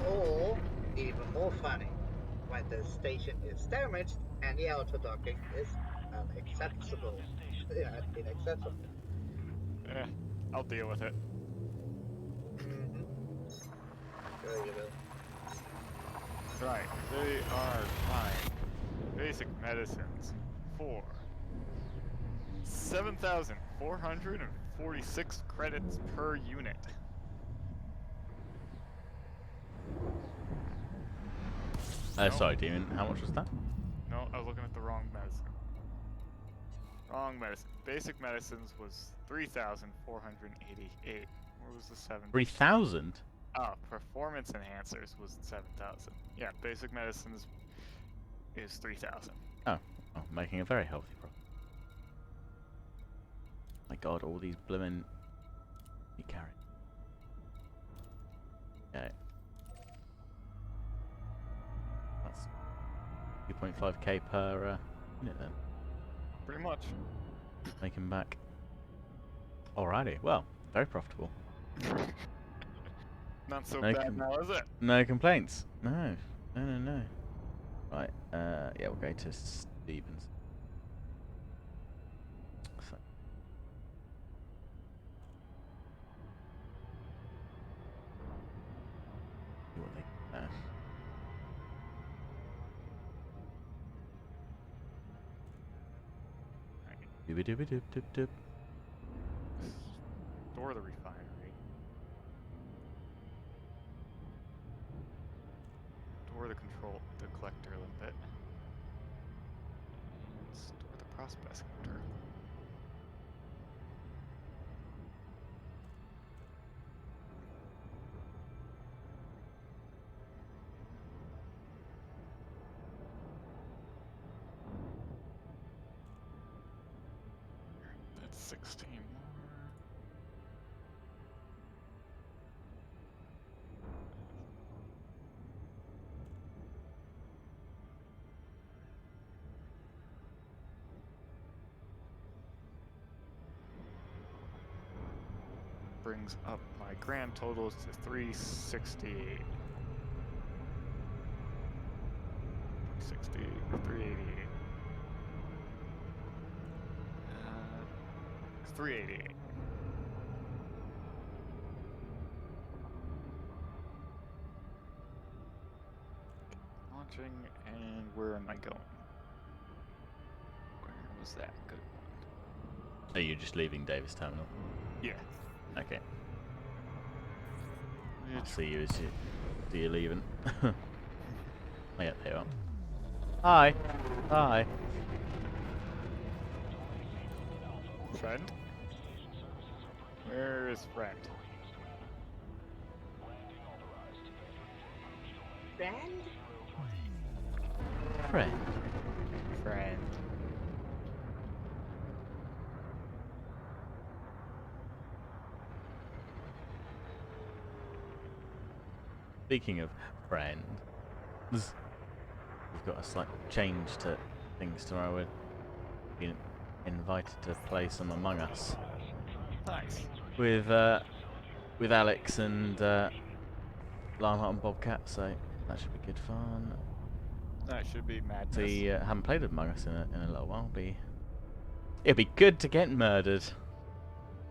Or, even more funny, when the station is damaged and the auto docking is unacceptable. Inaccessible. Eh, I'll deal with it. Mm-hmm. Sure you will. Right, they are buying basic medicines for 7,446 credits per unit. Sorry, Demon. How much was that? No, I was looking at the wrong medicine. Wrong medicine. Basic medicines was 3,488. Where was the 7? 3,000? Oh, performance enhancers was 7,000. Yeah, basic medicines is 3,000. Oh, making a very healthy profit. My God, all these blimmin' meat carrot. Okay. That's 2.5k per unit then. Pretty much. Making back. Alrighty, well, very profitable. Not so No bad now, is it? No complaints. No. No. Right, yeah, we'll go to Stevens. So. See what they can Dooby-dooby-doop-doop-doop. Store the refinery. Store the collector a little bit. Store the prospector. That's 16 more. Brings up my grand totals to 368. 388. 388. Launching, and where am I going? Where was that good one? Are you just leaving Davis Terminal? Yeah. Okay. I'll see you as you're leaving. Oh yeah, there you are. Hi. Hi. Friend? Where is friend? Friend? Friend. Friend. Speaking of friend, we've got a slight change to things tomorrow with been invited to play some Among Us Nice. with Alex and Lionheart and Bobcat, so that should be good fun. That should be madness. See, haven't played with Among Us in a little while. It'd be good to get murdered.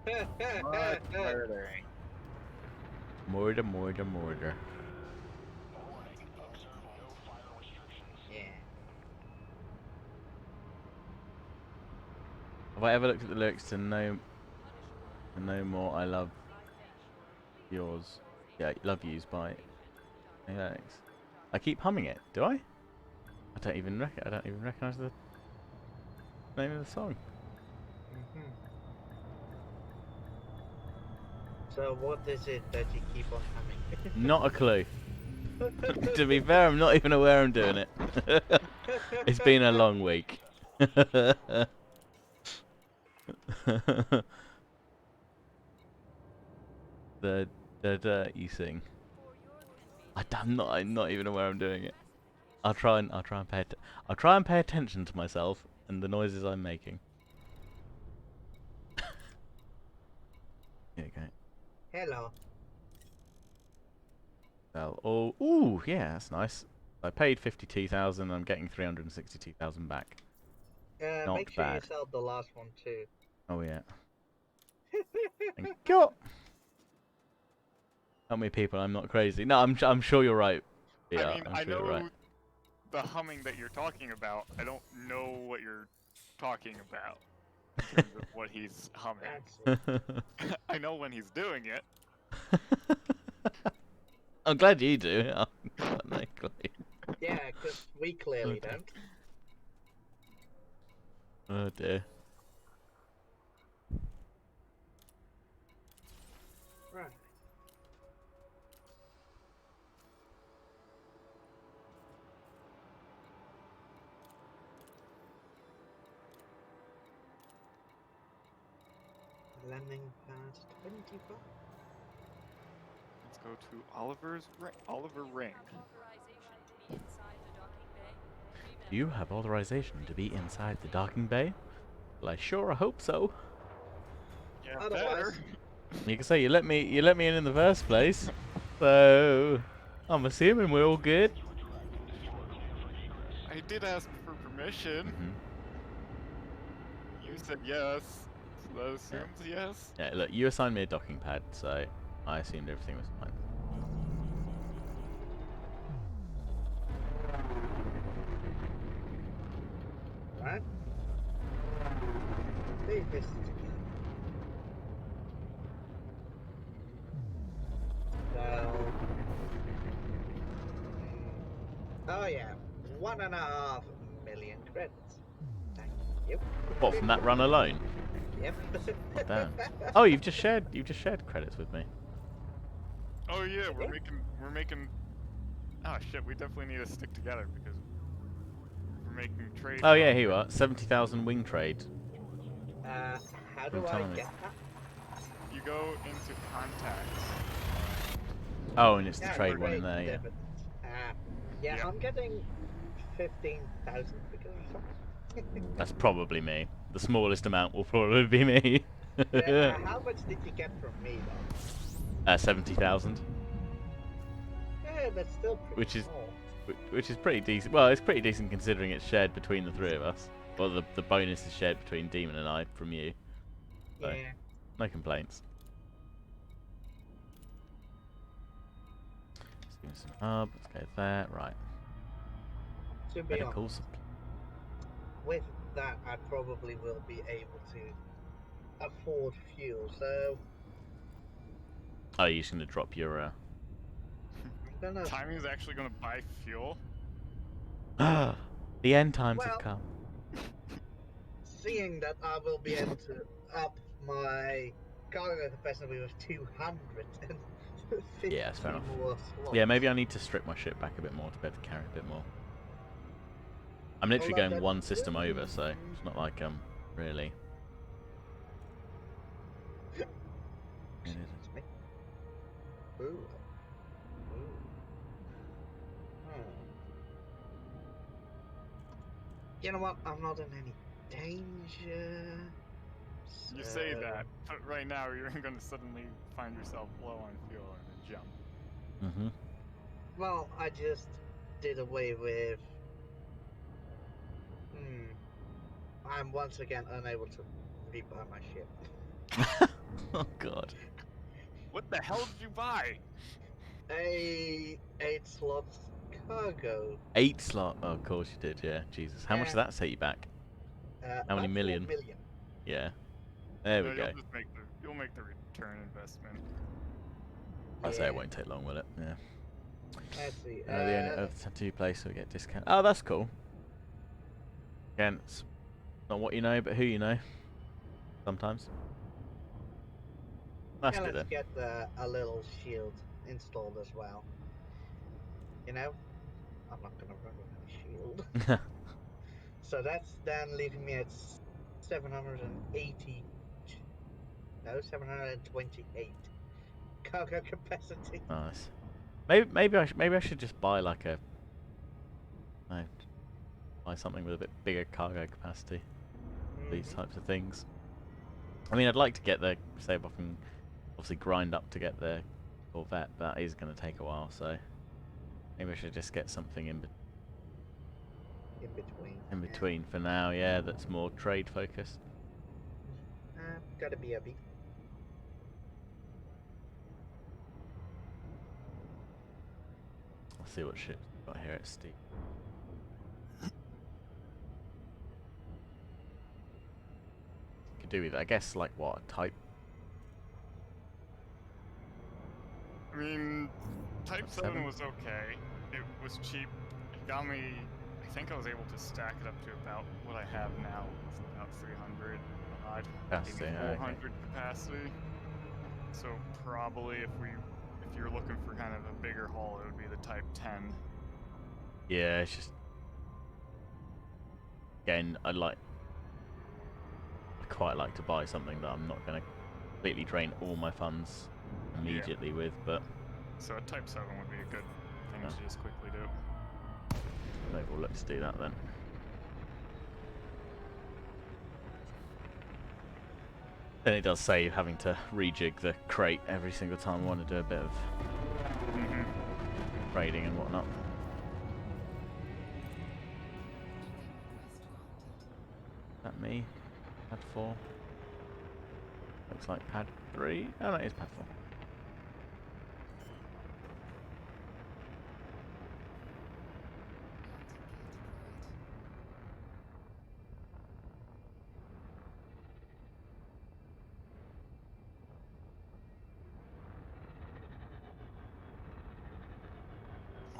Much murdering. Murder, murder, murder. Yeah. Have I ever looked at the lyrics to No More I Love Yours? Yeah, Love Yous by Alex. I keep humming it. Do I? I don't even recognize the name of the song. Mhm. So what is it that you keep on humming? Not a clue. To be fair, I'm not even aware I'm doing it. It's been a long week. the dirt you sing. I'm not even aware I'm doing it. I'll try and pay attention to myself and the noises I'm making. Here we go. Hello. Well, oh, ooh, yeah, that's nice. I paid 52,000. I'm getting 362,000 back. Not Make sure you bad. sell the last one too. Oh yeah. Thank God. Help me, people. I'm not crazy. No, I'm sure you're right. Yeah, I mean, I'm I sure know you're right. the humming that you're talking about. I don't know what you're talking about in terms of what he's humming. That's it. I know when he's doing it. I'm glad you do. Yeah, because we clearly don't. Oh dear. Right. Landing past 25. Let's go to Oliver Ring. Do you have authorization to be inside the docking bay? Well, I sure hope so. Yeah, Otherwise- better. You can say you let me in the first place, so I'm assuming we're all good. I did ask for permission. Mm-hmm. You said yes. So that assumes yes. Yeah, look, you assigned me a docking pad, so I assumed everything was fine. Right? Leave this together. So. Oh yeah, 1.5 million credits. Thank you. What, from that run alone? Yep. Damn. Oh, you've just shared credits with me. Oh yeah, Okay. we're making. Oh shit, we definitely need to stick together because we're making trades. Oh yeah, here you are. 70,000 wing trade. How From do I Tommy. get that? You go into contacts. Oh, and it's the Yeah, trade one in there, yeah. dividends. Yeah, Yep. I'm getting 15,000 because of something. That's probably me. The smallest amount will probably be me. How much did you get from me though? 70,000, Yeah, that's still pretty which is small. which is pretty decent. Well, it's pretty decent considering it's shared between the three of us. Well, the bonus is shared between Demon and I from you. So, Yeah. no complaints. Let's give me some hub. Let's go there. Right. To be Medical honest, supply. with that, I probably will be able to afford fuel. So Oh, you're just gonna drop your. I'm gonna. Timing's actually gonna buy fuel. The end times have Well, come. seeing that I will be able to up my cargo capacity with 250 Yeah, that's fair enough. more slots. Yeah, maybe I need to strip my ship back a bit more to be able to carry a bit more. I'm literally Well, going that- one system over, so it's not like really. Excuse me. Ooh. Ooh. Hmm. You know what? I'm not in any danger. You say So- that, but right now you're going to suddenly find yourself low on fuel and jump. Mm-hmm. Well, I just did away with. I'm once again unable to rebuy my ship. Oh god. What the hell did you buy? A 8-slot cargo. 8 slot. Oh, of course you did. Yeah. Jesus. How much did Yeah. that set you back? How About many 4 million? million. Yeah. There we No, go. you'll make the return investment. I say it Yeah. won't take long, will it? Yeah. Let's see. The only other tattoo place we get discount. Oh, that's cool. Again, it's not what you know, but who you know. Sometimes. That's yeah, good let's then. get a little shield installed as well. You know, I'm not gonna run with any shield. So that's then leaving me at 780. No, 728 cargo capacity. Nice. Maybe I should just buy like a no, buy something with a bit bigger cargo capacity. These Mhm. types of things. I mean, I'd like to get the say if I can obviously grind up to get the Corvette, but that is going to take a while. So maybe I should just get something In between. in Yeah. between for now. Yeah, that's more trade focused. Gotta be a bit. I'll see what ships we've got here at Steve. Could do with I guess like what a type. I mean, Type What, 7 7? was okay. It was cheap. It got me. I think I was able to stack it up to about what I have now. It's about 300 odd. Gave Capacity, me okay. 400 capacity. So probably if you're looking for kind of a bigger haul, it would be the Type 10. Yeah, it's just again I quite like to buy something that I'm not going to completely drain all my funds immediately with, but So a Type 7 would be a good thing Yeah. to just quickly do. maybe we'll look to do that then. Then it does save having to rejig the crate every single time I want to do a bit of trading and whatnot. Is that me? Pad 4? Looks like pad 3. Oh no, it is pad 4.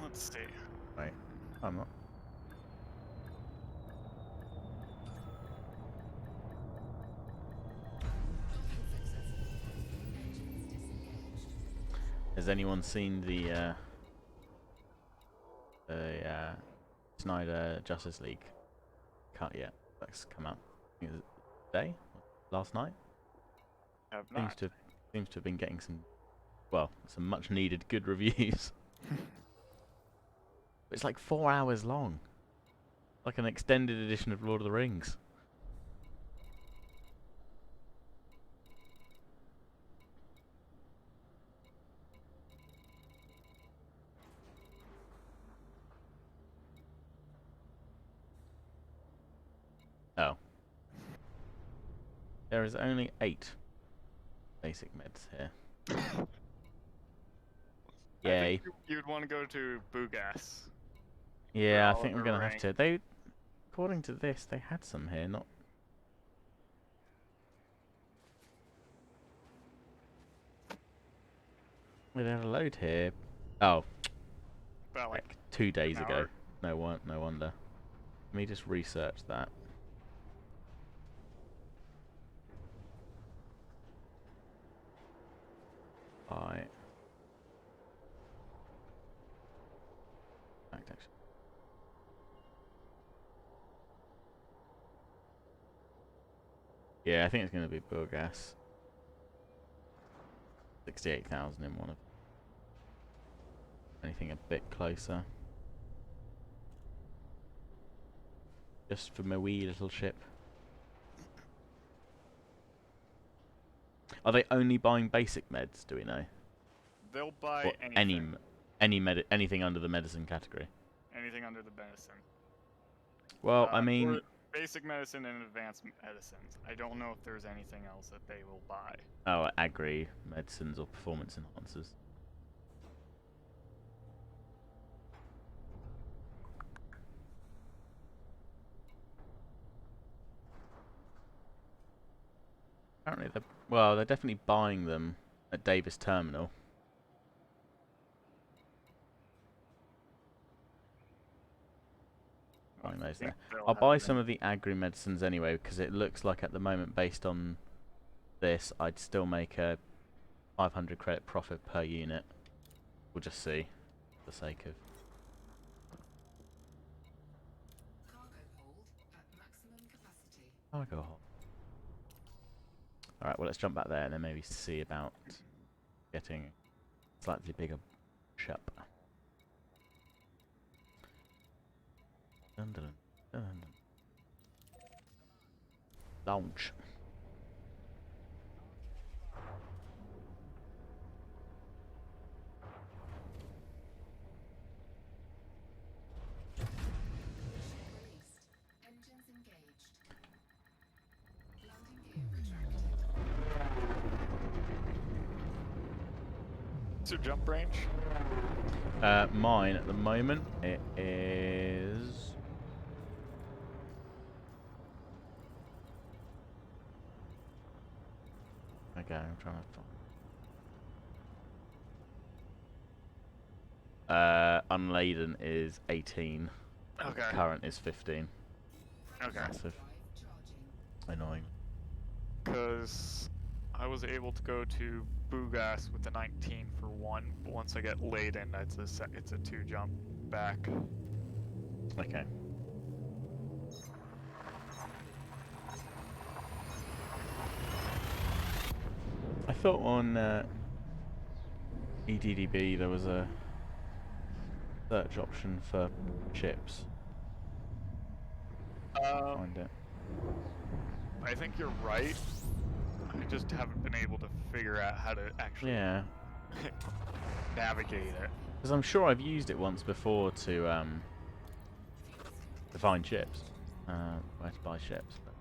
Let's see. Right. I'm not. Has anyone seen the Snyder Justice League cut yet? That's come out. I think it was today? Last night? Have Seems not. to have been getting some much needed good reviews. It's like 4 hours long. Like an extended edition of Lord of the Rings. Oh. There is only 8 basic meds here. I Yay. think you'd want to go to Bugas. Yeah, I all think of we're the gonna have rank. to. They, according to this, they had some here, not. We had a load here. Oh, About like like 2 days an ago. hour. No wonder. Let me just research that. By. Fact, actually. Yeah, I think it's going to be Burgas. 68,000 in one of. Anything a bit closer. Just for my wee little ship. Are they only buying basic meds? Do we know? They'll buy Or anything. anything under the medicine category? Anything under the medicine. Well, I Or mean, basic medicine and advanced medicines. I don't know if there's anything else that they will buy. oh, agri medicines or performance enhancers. Apparently, they're definitely buying them at Davis Terminal. Buying those there. I'll buy some of the agri medicines anyway because it looks like at the moment, based on this, I'd still make a 500 credit profit per unit. We'll just see, for the sake of. Cargo hold. Alright, well, let's jump back there and then maybe see about getting a slightly bigger shop. Dun, dun, dun, dun. Launch. What's your jump range? Mine at the moment, it is. Okay, I'm trying to find. Unladen is 18. Okay. Current is 15. Okay. Massive. Annoying. Because I was able to go to Bugas with the 19 for 1, but once I get laden, it's a 2 jump back. Okay. I thought on EDDB there was a search option for ships. Find it. I think you're right. I just haven't been able to figure out how to actually navigate it. Because I'm sure I've used it once before to find ships. Where to buy ships. But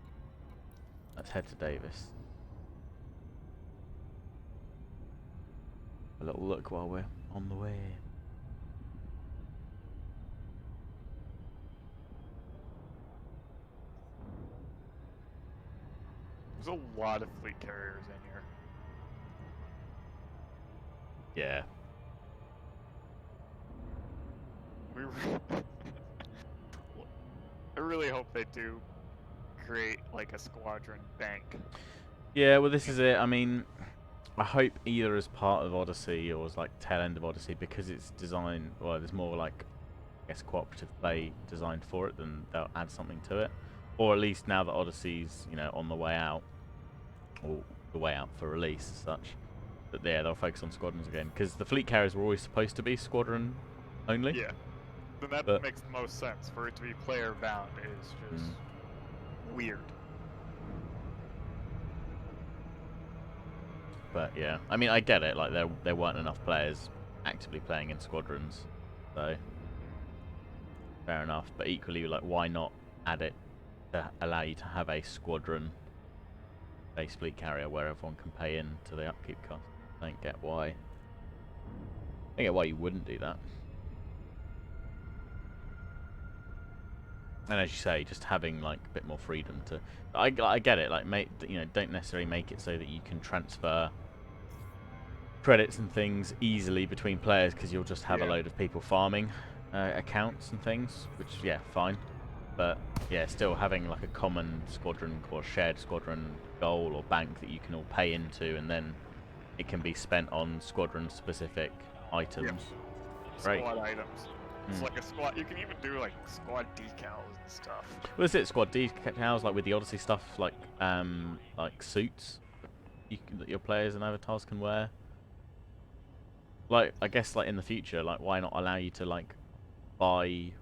let's head to Davis. A little look while we're on the way. There's a lot of fleet carriers in here. Yeah. I really hope they do create like a squadron bank. Yeah, well this is it. I mean, I hope either as part of Odyssey or as like tail end of Odyssey, because it's designed, well, there's more like, I guess, cooperative play designed for it, then they'll add something to it. Or at least now that Odyssey's, you know, on the way out, or the way out for release as such, that they'll focus on squadrons again. Because the fleet carriers were always supposed to be squadron only. Yeah. Then that makes the most sense. For it to be player bound is just weird. But yeah, I mean, I get it. Like there weren't enough players actively playing in squadrons, so fair enough. But equally, like, why not add it to allow you to have a squadron-based fleet carrier where everyone can pay in to the upkeep cost? I don't get why. I don't get why you wouldn't do that. And as you say, just having like a bit more freedom to, I get it. Like, don't necessarily make it so that you can transfer credits and things easily between players, because you'll just have a load of people farming accounts and things, which, yeah, fine. But yeah, still having like a common squadron or shared squadron goal or bank that you can all pay into, and then it can be spent on squadron specific items. Yep. Right. Squad items. It's like a squad. You can even do like squad decals and stuff. Well, is it squad decals, like with the Odyssey stuff, like suits that your players and avatars can wear? Like, I guess, like in the future, like, why not allow you to like buy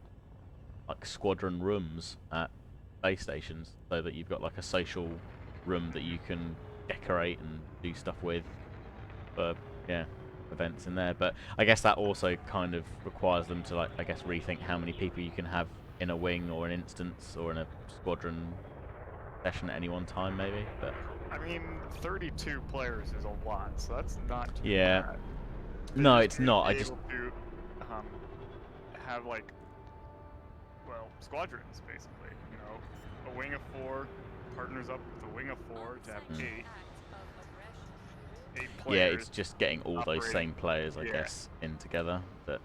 like squadron rooms at base stations, so that you've got like a social room that you can decorate and do stuff with for events in there. But I guess that also kind of requires them to like rethink how many people you can have in a wing or an instance or in a squadron session at any one time, maybe. But I mean, 32 players is a lot, so that's not too yeah, bad. no, They it's need to not. be I just able to have like, well, squadrons basically. You know, a wing of 4 partners up with a wing of 4 to have 8 players. yeah, it's just getting all those operating. same players, I Yeah. guess, in together that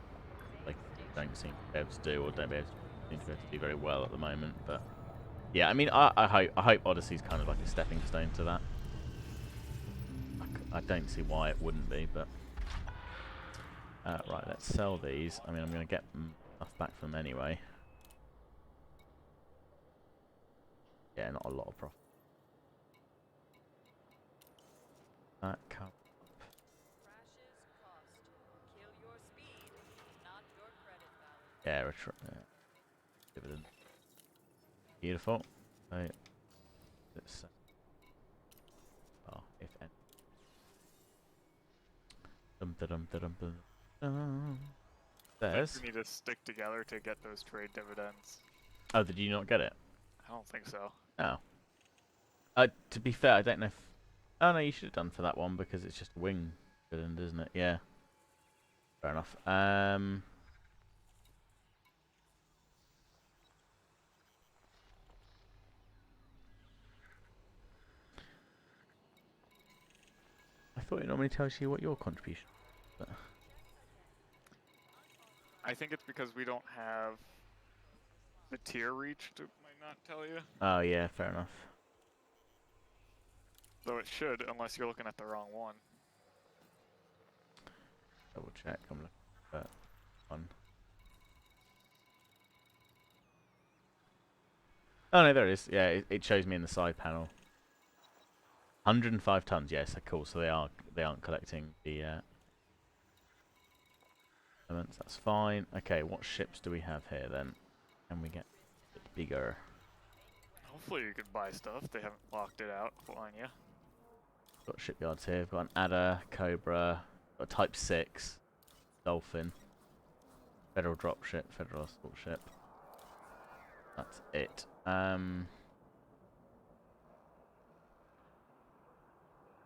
like don't seem to be able to do or don't seem to be able to do very well at the moment. But yeah, I mean, I hope Odyssey's kind of like a stepping stone to that. I don't see why it wouldn't be, but right, let's sell these. I mean, I'm going to get stuff back from them anyway. Yeah, not a lot of profit. That come up. Yeah, dividend. Beautiful. So, let's oh, if any. There's. We need to stick together to get those trade dividends. Oh, did you not get it? I don't think so. Oh. To be fair, I don't know if. Oh no, you should have done for that one because it's just a wing dividend, isn't it? Yeah. Fair enough. I thought it normally tells you what your contribution. But I think it's because we don't have the tier reached. It might not tell you. oh yeah, fair enough. Though it should, unless you're looking at the wrong one. Double check. I'm looking at that one. Oh no, there it is. Yeah, it shows me in the side panel. 105 tons. Yes, yeah, so cool. So they aren't collecting the elements. That's fine. Okay, what ships do we have here then? Can we get a bit bigger? Hopefully you can buy stuff. They haven't locked it out on you. Got shipyards here. We've got an Adder, Cobra, got a Type 6, Dolphin, Federal Dropship, Federal Assault Ship. That's it.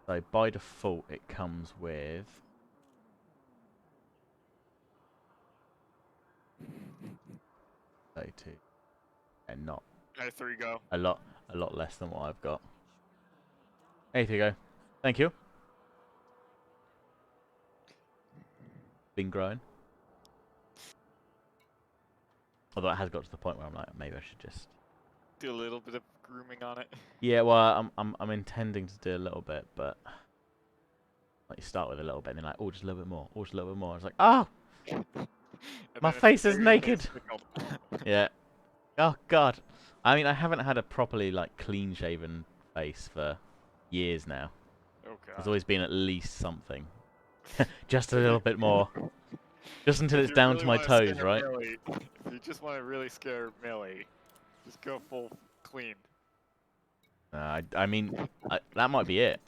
So by default it comes with 32. And not Okay, 3 go. a lot less than what I've got. 83 go. Thank you. Been growing. Although it has got to the point where I'm like, maybe I should just Do a little bit of grooming on it. yeah, well, I'm intending to do a little bit, but like you start with a little bit, and then like, oh, just a little bit more, oh, just a little bit more. It's like, oh, my face is naked. Yeah. Oh God. I mean, I haven't had a properly like clean-shaven face for years now. Okay. There's always been at least something. Just a little bit more. Just until it's down to my toes, right? If you just want to really scare Millie, just go full clean. I mean, that might be it.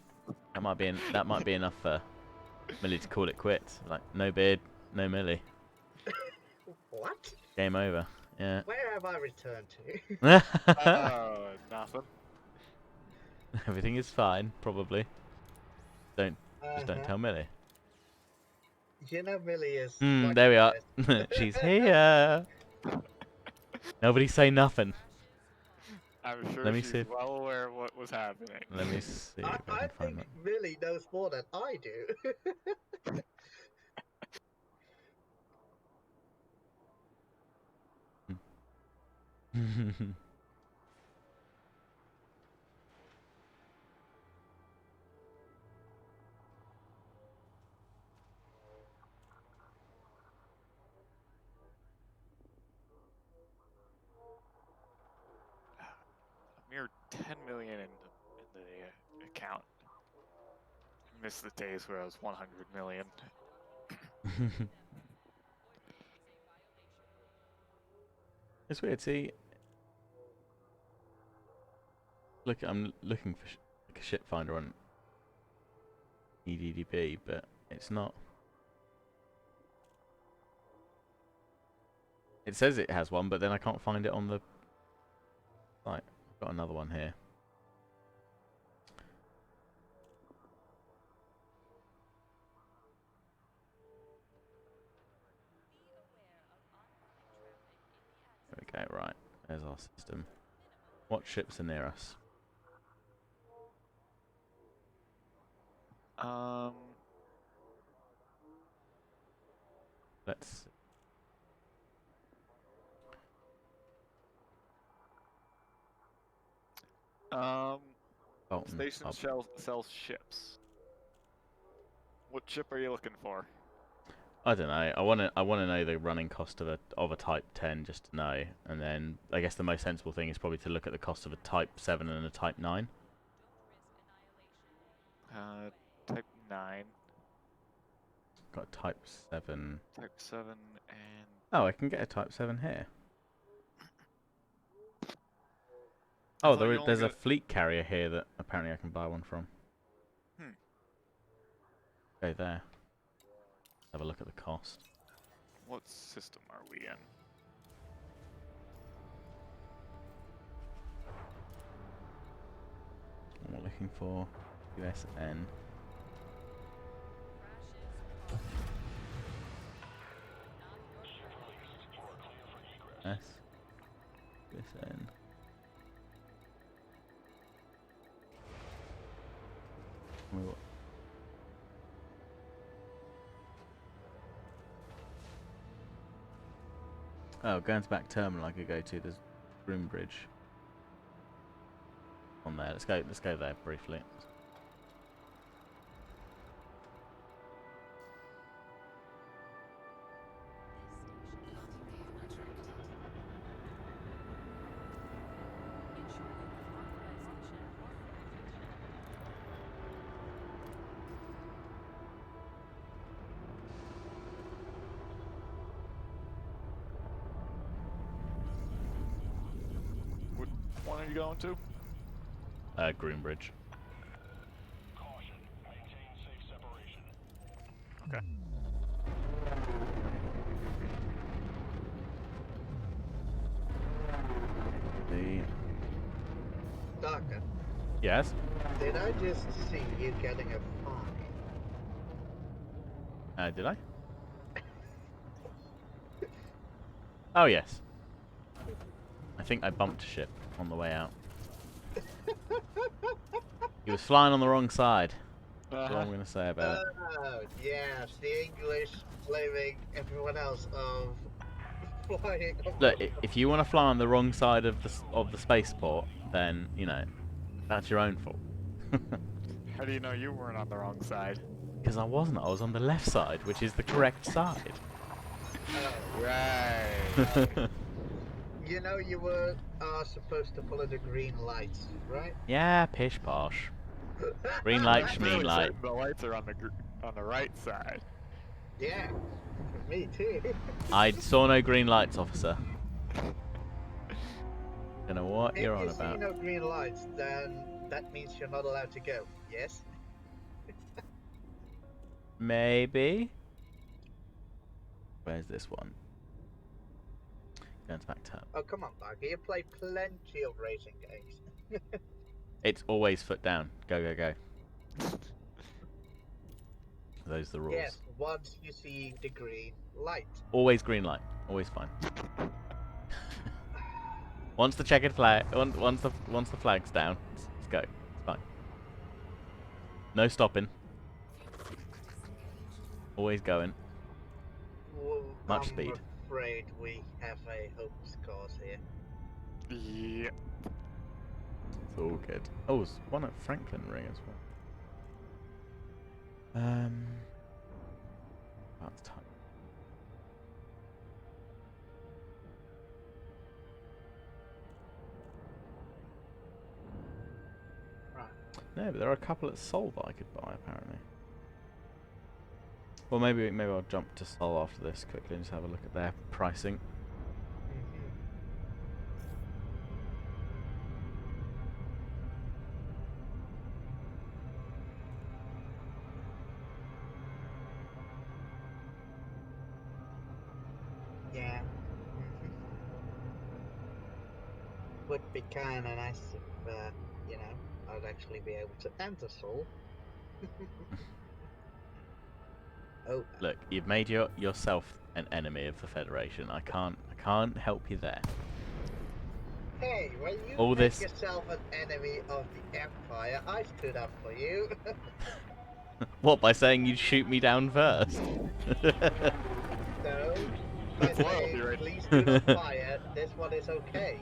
That might be enough for Millie to call it quits. Like, no beard, no Millie. What? Game over. Yeah. Where have I returned to? Nothing. Everything is fine, probably. Just don't tell Millie. You know Millie is. There we are. She's here. Nobody say nothing. I'm sure Let me she's see. well aware of what was happening. Let me see if I I can find think Millie knows more than I do. that. A mere 10 million in the account. I miss the days where I was 100 million. It's weird. See, look, I'm looking for like a ship finder on EDDB, but it's not. It says it has one, but then I can't find it on the site. I've got another one here. There we go, right. There's our system. What ships are near us? Let's. Bolton Station Hub. sells ships. What ship are you looking for? I don't know. I want to know the running cost of a Type 10 just to know, and then I guess the most sensible thing is probably to look at the cost of a Type 7 and a Type 9. Type 9. Got a Type 7. Type 7 and... Oh, I can get a Type 7 here. Oh, there's a fleet carrier here that apparently I can buy one from. Go there. Have a look at the cost. What system are we in? What we're looking for USN. S. USN. Oh, going to back terminal I could go to. There's Groombridge on there. Let's go there briefly. What one are you going to? Groombridge. Caution. Maintain safe separation. Okay. Doctor, Yes. did I just see you getting a fine? Did I? Oh yes. I think I bumped a ship on the way out. He was flying on the wrong side. That's all I'm going to say about it. Oh, yes, the English blaming everyone else of flying. Look, if you want to fly on the wrong side of the spaceport, then you know that's your own fault. How do you know you weren't on the wrong side? Because I wasn't. I was on the left side, which is the correct side. Right. You know you were supposed to follow the green lights, right? Yeah, pish posh. Green light, schmeen light. The lights are on the right side. Yeah, me too. I saw no green lights, officer. Don't know what you're on If you about. see no green lights, then that means you're not allowed to go. Yes. Maybe. Where's this one? Going to back tab. Oh come on, Barker. You play plenty of racing games. It's always foot down. Go, go, go. Those are the rules. Yes, once you see the green light. Always green light. Always fine. Once the checkered flag, once the flag's down, let's go. It's fine. No stopping. Always going. Well, Much speed. I'm afraid we have a hopeless cause here. Yep. It's all good. Oh, there's one at Franklin Ring as well. About time. Right. No, but there are a couple at Seoul that I could buy apparently. Well, maybe I'll jump to Seoul after this quickly and just have a look at their pricing. would be kind of nice if, you know, I'd actually be able to enter Sol. Oh, Look, you've made yourself an enemy of the Federation. I can't help you there. hey, when you All make this- yourself an enemy of the Empire, I stood up for you. What, by saying you'd shoot me down first? No, by That's loyalty, saying, right? please do not fire, this one is okay.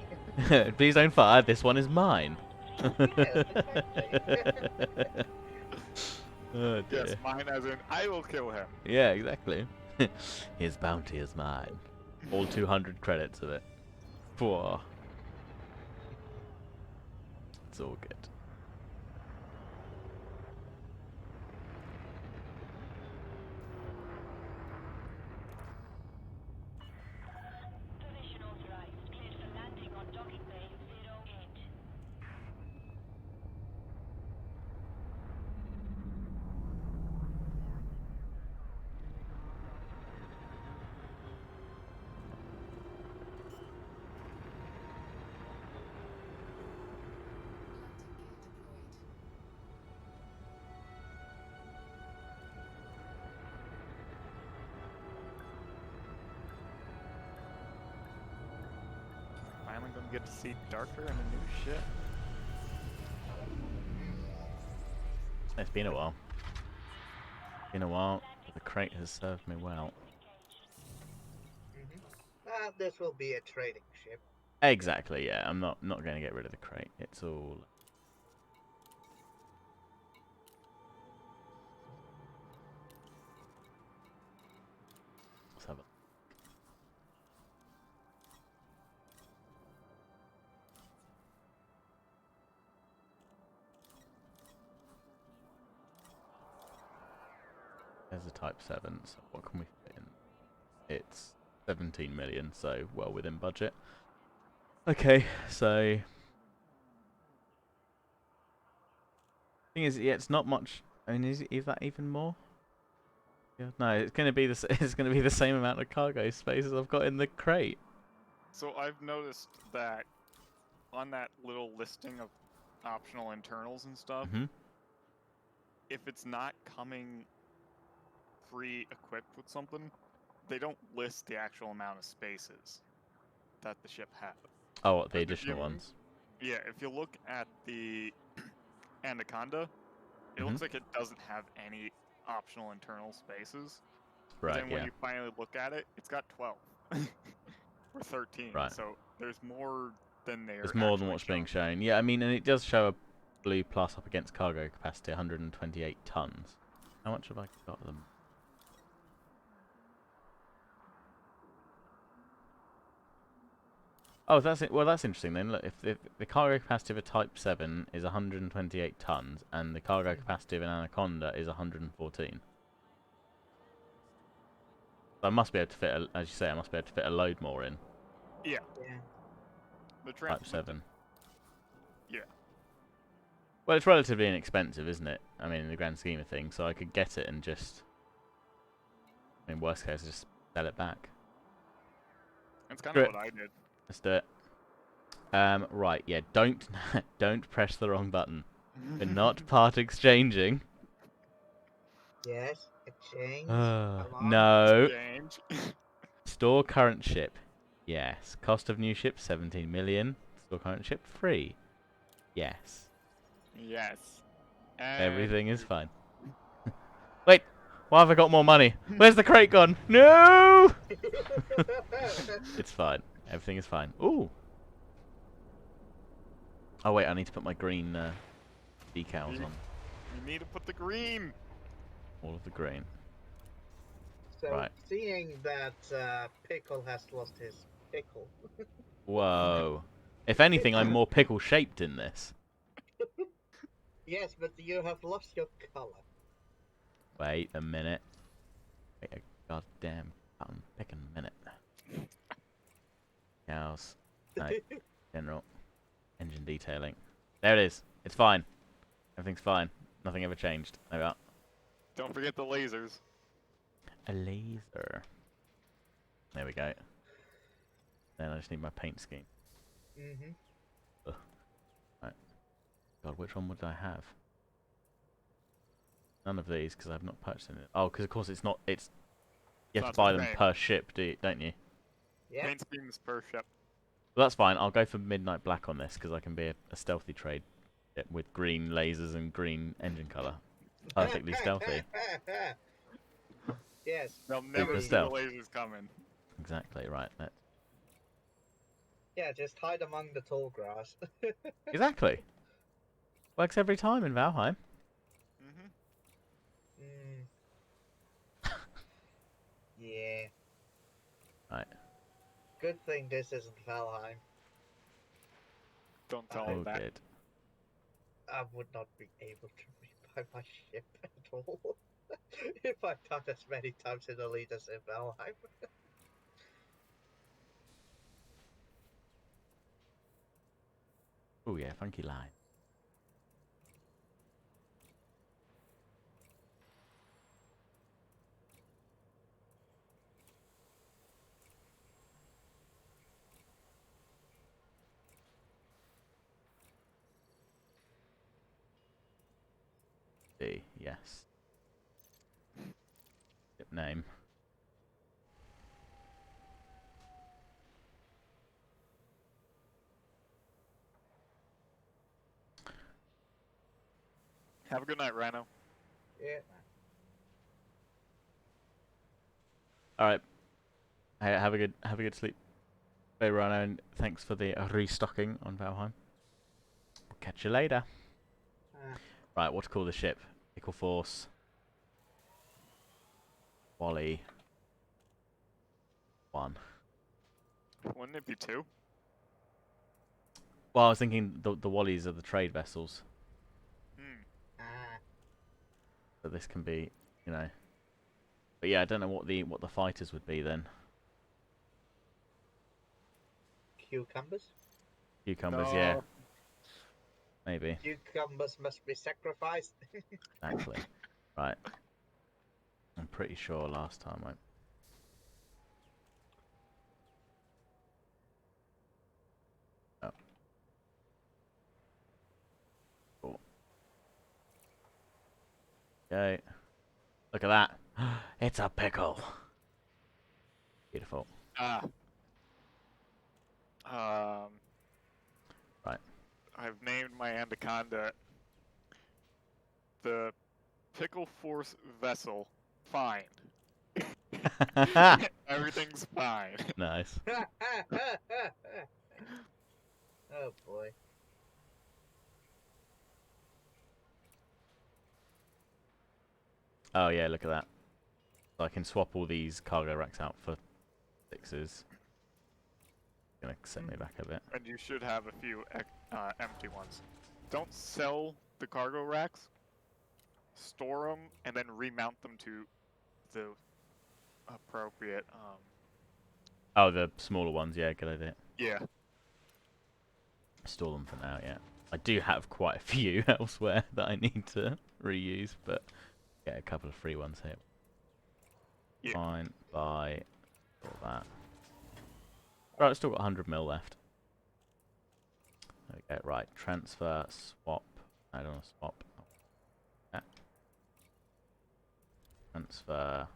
Please don't fire, this one is mine. Yes, exactly. Oh dear. Yes, mine as in I will kill him. Yeah, exactly. His bounty is mine. All 200 credits of it. Whoa. It's all good. Position authorized. Cleared for landing on docking bay 08. Finally gonna get to see darker and a new ship. It's been a while. Been a while. But the crate has served me well. This will be a trading ship. Exactly, yeah. I'm not going to get rid of the crate. It's all... Let's have a... There's a Type 7, so what can we fit in? It's 17 million, so well within budget. Okay, so... Thing is, yeah, it's not much... I mean, is that even more? Yeah, no, it's gonna be it's gonna be the same amount of cargo space as I've got in the crate. So I've noticed that on that little listing of optional internals and stuff, Hmm. if it's not coming pre-equipped with something, they don't list the actual amount of spaces that the ship has. Oh, what, the Like, if additional you- ones? Yeah, if you look at the Anaconda, it looks like it doesn't have any optional internal spaces. But Right, then when yeah. you finally look at it, it's got 12 or 13. Right. So there's more than they're There's more than actually what's being showing. shown. Yeah, I mean, and it does show a blue plus up against cargo capacity, 128 tons. How much have I got of them? Oh, that's it. Well, that's interesting then. Look, if the cargo capacity of a Type 7 is 128 tons, and the cargo capacity of an Anaconda is 114. So I must be able to fit, as you say, I must be able to fit a load more in Yeah, Yeah. the Type 7. Yeah. Well, it's relatively inexpensive, isn't it? I mean, in the grand scheme of things, so I could get it and just, I mean, worst case, just sell it back. That's kind Screw of it. what I did. Let's do it. Right, yeah, don't don't press the wrong button. We're not part exchanging. Yes, exchange. Come on. No. Change. Store current ship. Yes. Cost of new ship 17 million. Store current ship free. Yes. Yes. And Everything is fine. Wait, why have I got more money? Where's the crate gone? No! It's fine. Everything is fine. Ooh. Oh wait, I need to put my green decals You- on. You need to put the green. All of the green. So, Right. seeing that Pickle has lost his pickle. Whoa. If anything, I'm more pickle shaped in this. Yes, but you have lost your color. Wait a minute. Wait a goddamn button picking minute. Cows. No. General. Engine detailing. There it is. It's fine. Everything's fine. Nothing ever changed. There we are. Don't forget the lasers. A laser. There we go. Then I just need my paint scheme. Mm-hmm. God, which one would I have? None of these, because I've not purchased any. Oh, because of course it's not. It's you have Not to buy the them same. per ship, don't you? Yeah. Paint schemes per ship. Well, that's fine. I'll go for Midnight Black on this because I can be a stealthy trade ship with green lasers and green engine color. Perfectly stealthy. Yes. They'll never Super see stealth. the lasers coming. Exactly right. Yeah, just hide among the tall grass. Exactly. Works every time in Valheim. Mm-hmm. Mm. Yeah. Right. Good thing this isn't Valheim. Don't tell Oh, them that. Good. I would not be able to rebuy my ship at all if I died as many times in Elite as in Valheim. Oh yeah, funky line. D, yes. Ship name. Have a good night, Rhino. Yeah. All right. Hey, have a good sleep. Hey, Rhino, and thanks for the restocking on Valheim. We'll catch you later. Right, what to call the ship? Pickleforce. Wally. 1. Wouldn't it be 2? Well, I was thinking the Wallies are the trade vessels, Hmm. so this can be, you know. But yeah, I don't know what the fighters would be then. Cucumbers? Cucumbers, No. yeah, maybe. Cucumbers must be sacrificed. Exactly. Right. I'm pretty sure last time I. Oh. Cool. Okay. Look at that. It's a pickle. Beautiful. Ah. Um. Right. I've named my anaconda the Pickleforce vessel. Fine. Everything's fine. Nice. Oh boy. Oh yeah, look at that. So I can swap all these cargo racks out for 6s. Gonna set me back a bit. And you should have a few empty ones. Don't sell the cargo racks. Store them and then remount them to the appropriate. Oh, the smaller ones, yeah, good idea. Yeah. Store them for now, yeah. I do have quite a few elsewhere that I need to reuse, but get a couple of free ones here. Yeah. Fine, buy all that. Right, I've still got 100 mil left. There we go, right, transfer, swap. I don't want to swap. Yeah. Transfer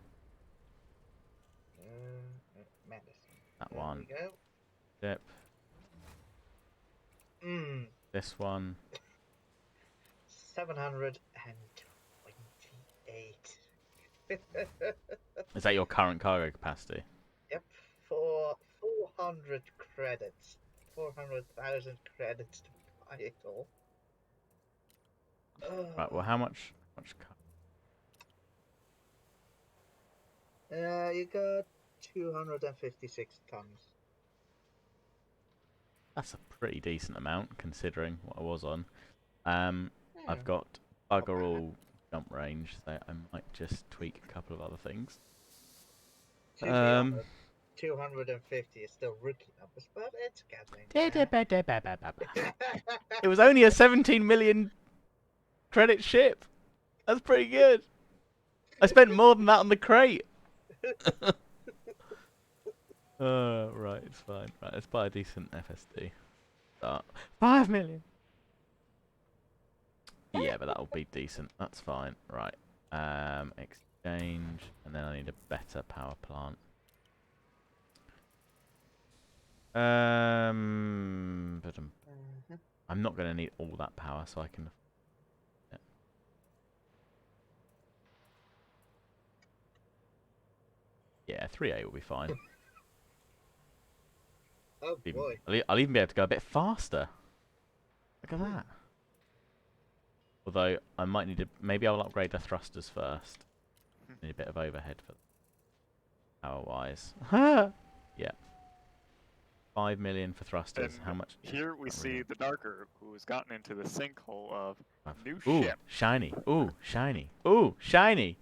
Medicine. that There one. we go. Dip. Mm, This one. 728. Is that your current cargo capacity? Yep, for 400 credits. 400,000 credits to buy it all. Right, well, how much You got 256 tons. That's a pretty decent amount considering what I was on. I've Yeah, got not bugger bad. all jump range, so I might just tweak a couple of other things. To be honest, 250 is still rookie numbers, but it's getting there. It was only a 17 million credit ship. That's pretty good. I spent more than that on the crate. Right, it's fine. Right, let's buy a decent FSD. Start. 5 million. Yeah, but that'll be decent. That's fine. Right. Exchange, and then I need a better power plant. But I'm not going to need all that power, so I can. Yeah, 3A will be fine. Oh boy. I'll even be able to go a bit faster. Look at that. Although I might need to, maybe I'll upgrade the thrusters first. Need a bit of overhead for power-wise. Yeah. 5 million for thrusters. And How much? here we Not see really. the Darker, who has gotten into the sinkhole of new Ooh, ship. shiny. Ooh, shiny. Ooh, shiny.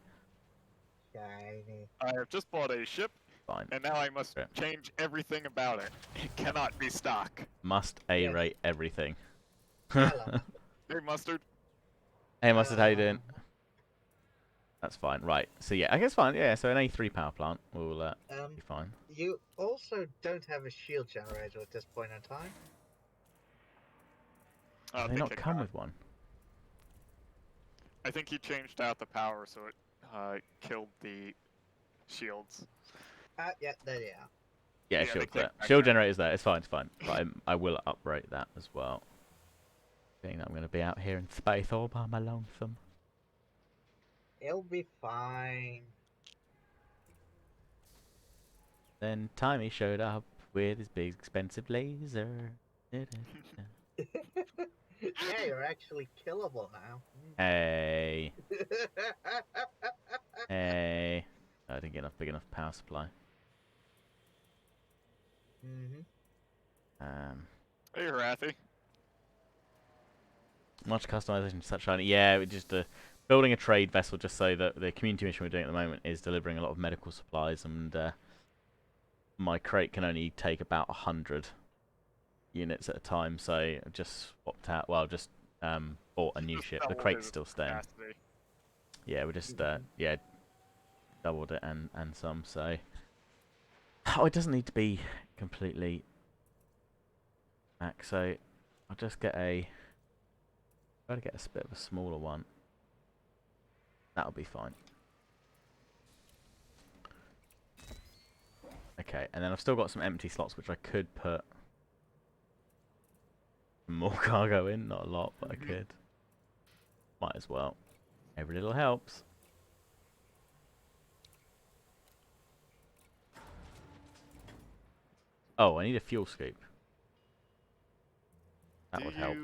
Shiny. I have just bought a ship, Fine. and now I must Yeah. change everything about it. It cannot be stock. Must A-rate everything. Hello. Hey, Mustard. Hey, Mustard, how you doing? That's fine. Right. So yeah, I guess fine. Yeah. So an A3 power plant will be fine. You also don't have a shield generator at this point in time. Do they not come with one? I think he changed out the power so it killed the shields. Yeah, there you are. Yeah, Yeah, they shield's came there. back Shield down. generator's there. It's fine. It's fine. But I will upgrade that as well. Being that I'm going to be out here in space all by my lonesome. It'll be fine. Then Timey showed up with his big expensive laser. Yeah, you're actually killable now. Hey. Hey. I didn't get enough big enough power supply. Hey, Rathy. Much customization, such shiny. Yeah, it just building a trade vessel just so that the community mission we're doing at the moment is delivering a lot of medical supplies, and my crate can only take about 100 units at a time. So I've just swapped out. Well, just bought a new ship. The crate's still staying. Capacity. Yeah, we just yeah doubled it and some. So oh, it doesn't need to be completely max. So I'll just get a. Try to get a bit of a smaller one. That'll be fine. Okay, and then I've still got some empty slots which I could put more cargo in. Not a lot, but I could. Might as well. Every little helps. Oh, I need a fuel scoop. That would help.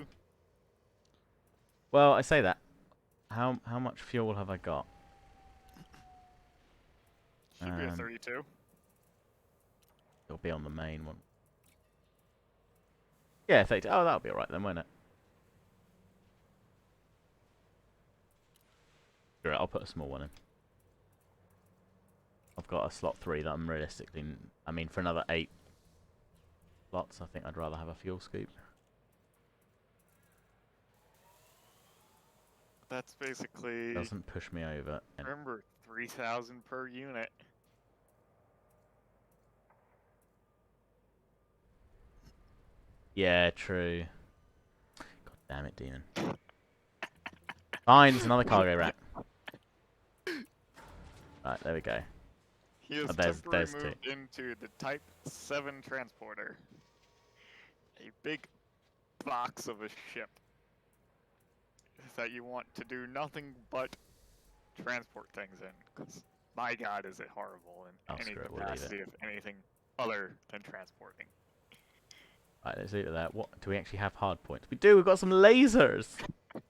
Well, I say that. How much fuel have I got? Should be a 32. It'll be on the main one. Yeah, 32. Oh, that'll be alright then, won't it? Sure, I'll put a small one in. I've got a slot 3 that I'm realistically... I mean, for another 8 slots, I think I'd rather have a fuel scoop. That's basically... Doesn't push me over. Remember, 3,000 per unit. Yeah, true. God damn it, demon. Fine, it's another cargo rack. Right, there we go. He has there's temporarily two. moved into the Type 7 transporter. A big box of a ship that you want to do nothing but transport things in. Because my god, is it horrible in any Screw it, we'll leave capacity of anything other than transporting. Right, let's leave it there. What do we actually have hard points? We do. We've got some lasers. You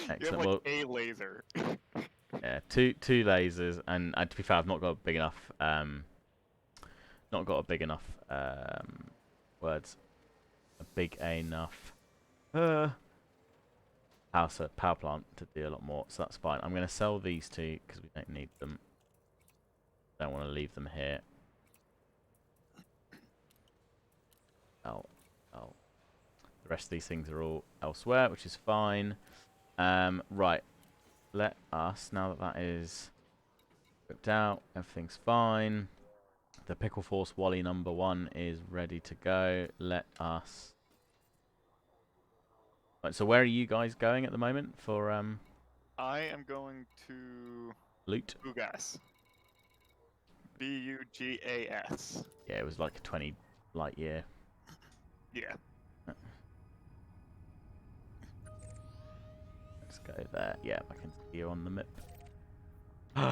have Excellent. like Well, a laser. yeah, two lasers, and to be fair, I've not got a big enough. Not got a big enough. Words. A big enough. Power plant to do a lot more, so that's fine. I'm going to sell these two because we don't need them. Don't want to leave them here. The rest of these things are all elsewhere, which is fine. Right. Let us, now that that is ripped out, everything's fine. The Pickleforce Wally #1 is ready to go. Let us... Right, so where are you guys going at the moment for I am going to loot? Bugas. Bugas. Yeah, it was like a 20 light year. Yeah. Let's go there. Yeah, I can see you on the map.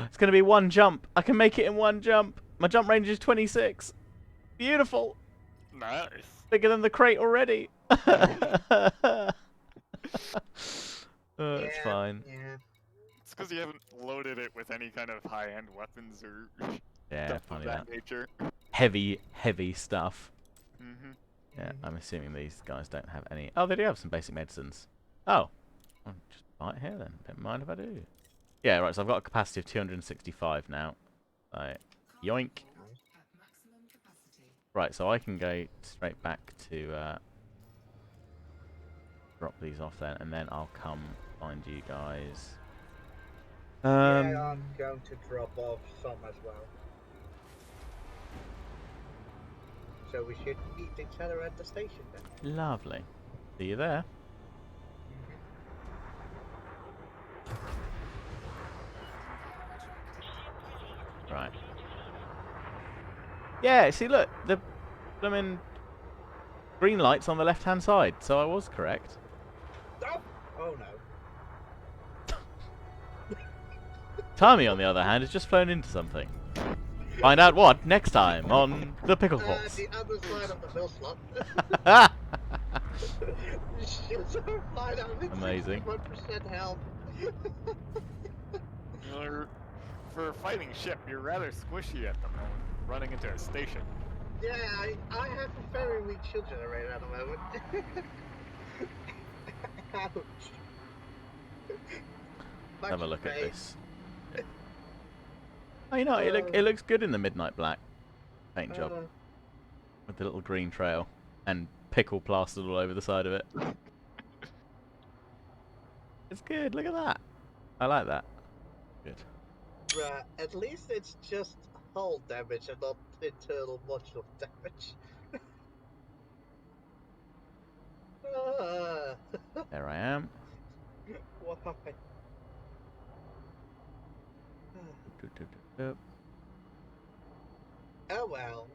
It's going to be one jump. I can make it in one jump. My jump range is 26. Beautiful. Nice. Bigger than the crate already. It's fine. Yeah. It's because you haven't loaded it with any kind of high-end weapons or Yeah, stuff of funny that that. nature. Heavy stuff. Mm-hmm. Yeah, I'm assuming these guys don't have any. Oh, they do have some basic medicines. Oh, I'll just buy it here then. Don't mind if I do. Yeah, right. So I've got a capacity of 265 now. Right, yoink. Right, so I can go straight back to drop these off then, and then I'll come find you guys. Yeah, I'm going to drop off some as well. So we should meet each other at the station then. Lovely. See you there. Right. Yeah, see, look, the blooming green light's on the left-hand side, so I was correct. Oh no. Tommy, on the other hand, has just flown into something. Find out what next time on the Pickleforce. The other side of the mill slot. Ships are flying out with Amazing. 61% health. For a fighting ship, you're rather squishy at the moment, running into a station. Yeah, I have a very weak shield generator at the moment. Ouch. Have a look at Much this. Oh, you know, it looks good in the midnight black paint job with the little green trail and pickle plastered all over the side of it. It's good. Look at that. I like that. Good. At least it's just hull damage and not internal module damage. There I am. Why? Oh well.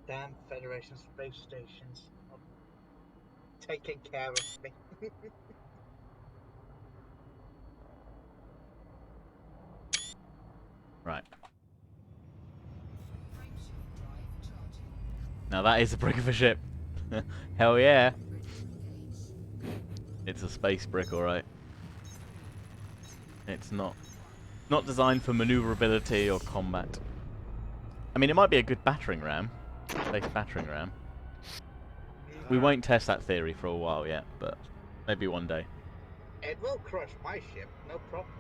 Damn Federation space stations not taking care of me. Right. Now that is a brick of a ship. Hell yeah. It's a space brick, alright. It's not designed for maneuverability or combat. I mean, it might be a good battering ram. Space battering ram. We won't test that theory for a while yet, but maybe one day. It will crush my ship, no problem.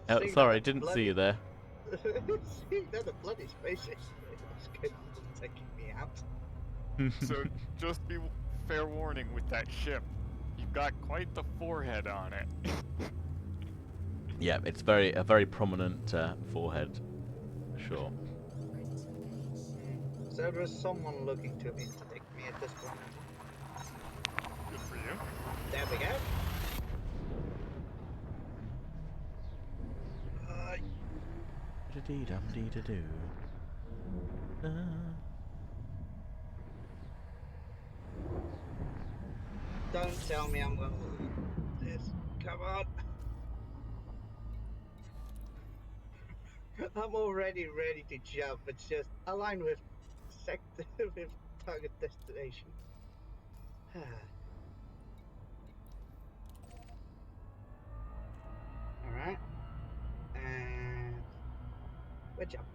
Oh, Seeing sorry, that didn't bloody- see you there. Seeing that the bloody space station is capable of taking me out. So just be fair warning with that ship. You've got quite the forehead on it. Yeah, it's a very prominent forehead, for sure. So there's someone looking to interdict me at this point. Good for you. There we go. Da-dee-dum-dee-da-doo. Don't tell me I'm going to do this. Come on. I'm already ready to jump. It's just align with sector with target destination. Alright. And we jump.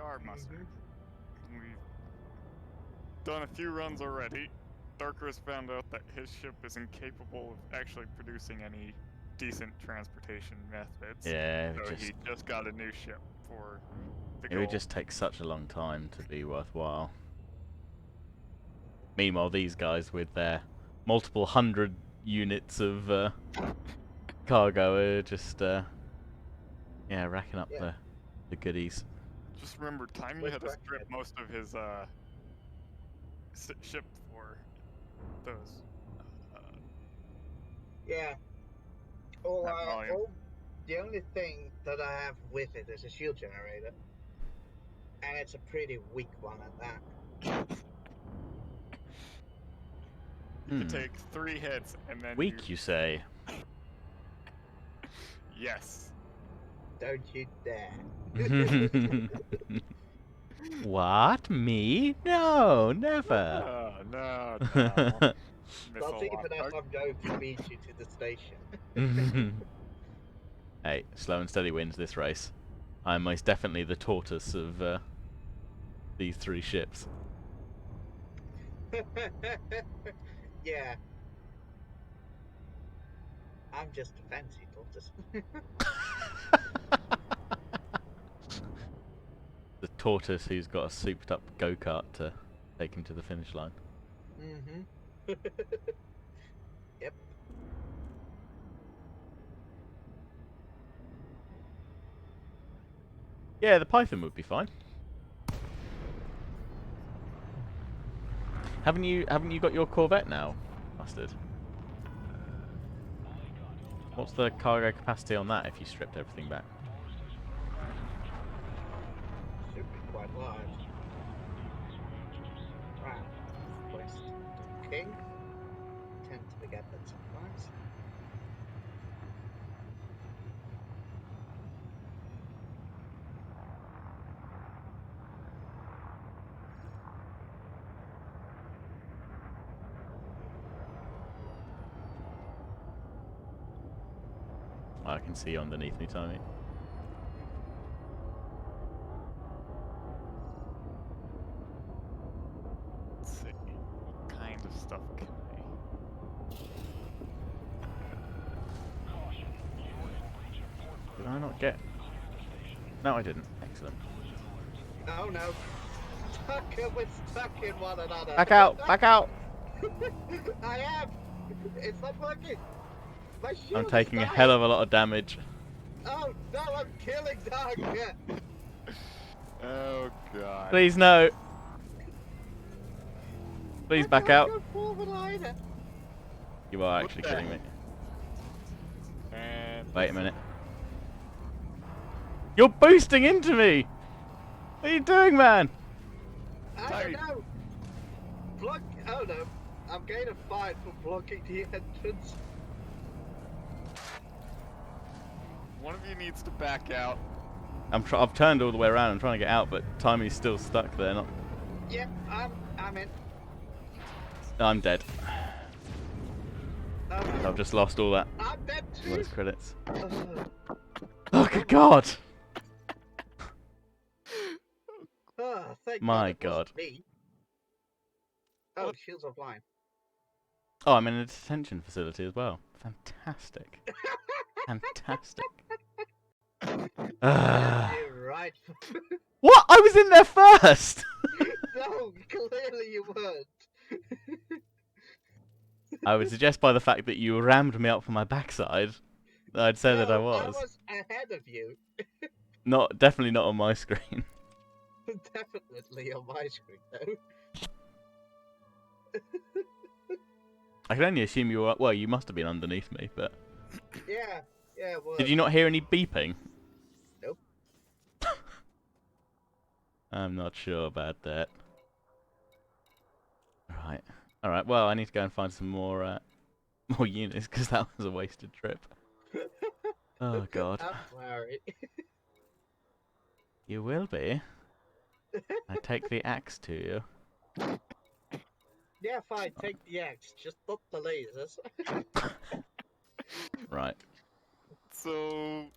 are, Mustard. Mhm. We've done a few runs already. Darker has found out that his ship is incapable of actually producing any decent transportation methods. Yeah, So he just got a new ship for the it goal. would just take such a long time to be worthwhile. Meanwhile, these guys with their multiple hundred units of cargo are just yeah, racking up Yeah. the goodies. Just remember, Timey With had to strip bracket. most of his ship for those. Yeah. That volume. The only thing that I have with it is a shield generator. And it's a pretty weak one at that. You could take 3 hits and then Weak, you say? Yes. Don't you dare. What? Me? No, never. No. Not Missile even lock. if I'm going to beat you to the station. Hey, slow and steady wins this race. I'm most definitely the tortoise of these 3 ships. Yeah. I'm just a fancy tortoise. The tortoise who's got a souped up go-kart to take him to the finish line. Mm-hmm. Yep. Yeah, the Python would be fine. Haven't you got your Corvette now, Mustard? What's the cargo capacity on that if you stripped everything back? Should be quite large. Right. West King. Tend to forget that sometimes. I can see you underneath me, Tony. Let's see. What kind of stuff can Did I not get... No, I didn't. Excellent. Oh no. We're stuck in one another. Back out! Back out! I am! It's not working! My I'm shield taking is a dying. hell of a lot of damage. Oh no, I'm killing Darker! Oh god. Please no! Please I back can't out. go forward either. You are What actually the kidding me. And Wait a minute. You're boosting into me! What are you doing, man? I Sorry. don't know. Block. Oh no. I'm getting a fine for blocking the entrance. one of you needs to back out. I've turned all the way around. I'm trying to get out, but Timey's still stuck there. Not. Yep, I'm in. I'm dead. Okay. I've just lost all that. I'm dead too. Those credits. Ugh. Oh, good God! Thank My God. It wasn't God. me. Oh, What? shields offline. Oh, I'm in a detention facility as well. Fantastic. Fantastic. You're right. What? I was in there first! No, clearly you weren't. I would suggest by the fact that you rammed me up from my backside, that I'd say that I No, was. I was ahead of you. Definitely not on my screen. Definitely on my screen, though. I can only assume you were. Well, you must have been underneath me, but. Yeah, it was. Did you not hear any beeping? Nope. I'm not sure about that. Alright. Alright, well, I need to go and find some more units, because that was a wasted trip. Oh, God. I'm sorry. You will be. I take the axe to you. Yeah, fine, take the axe, just not the lasers. Right. So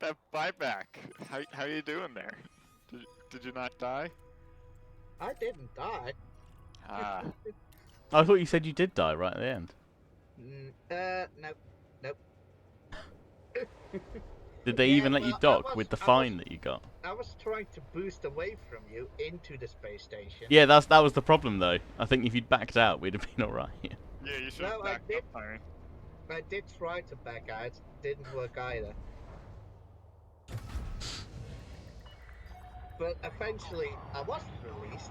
that buyback. How you doing there? Did you not die? I didn't die. Ah, I thought you said you did die right at the end. Nope. Nope. Did they Yeah, even let you well, dock with the fine that you got? I was trying to boost away from you into the space station. Yeah, that was the problem though. I think if you'd backed out, we'd have been alright. yeah. You should have No, I backed did. up, Tony. I did try to back out. Didn't work either. But eventually, I wasn't released,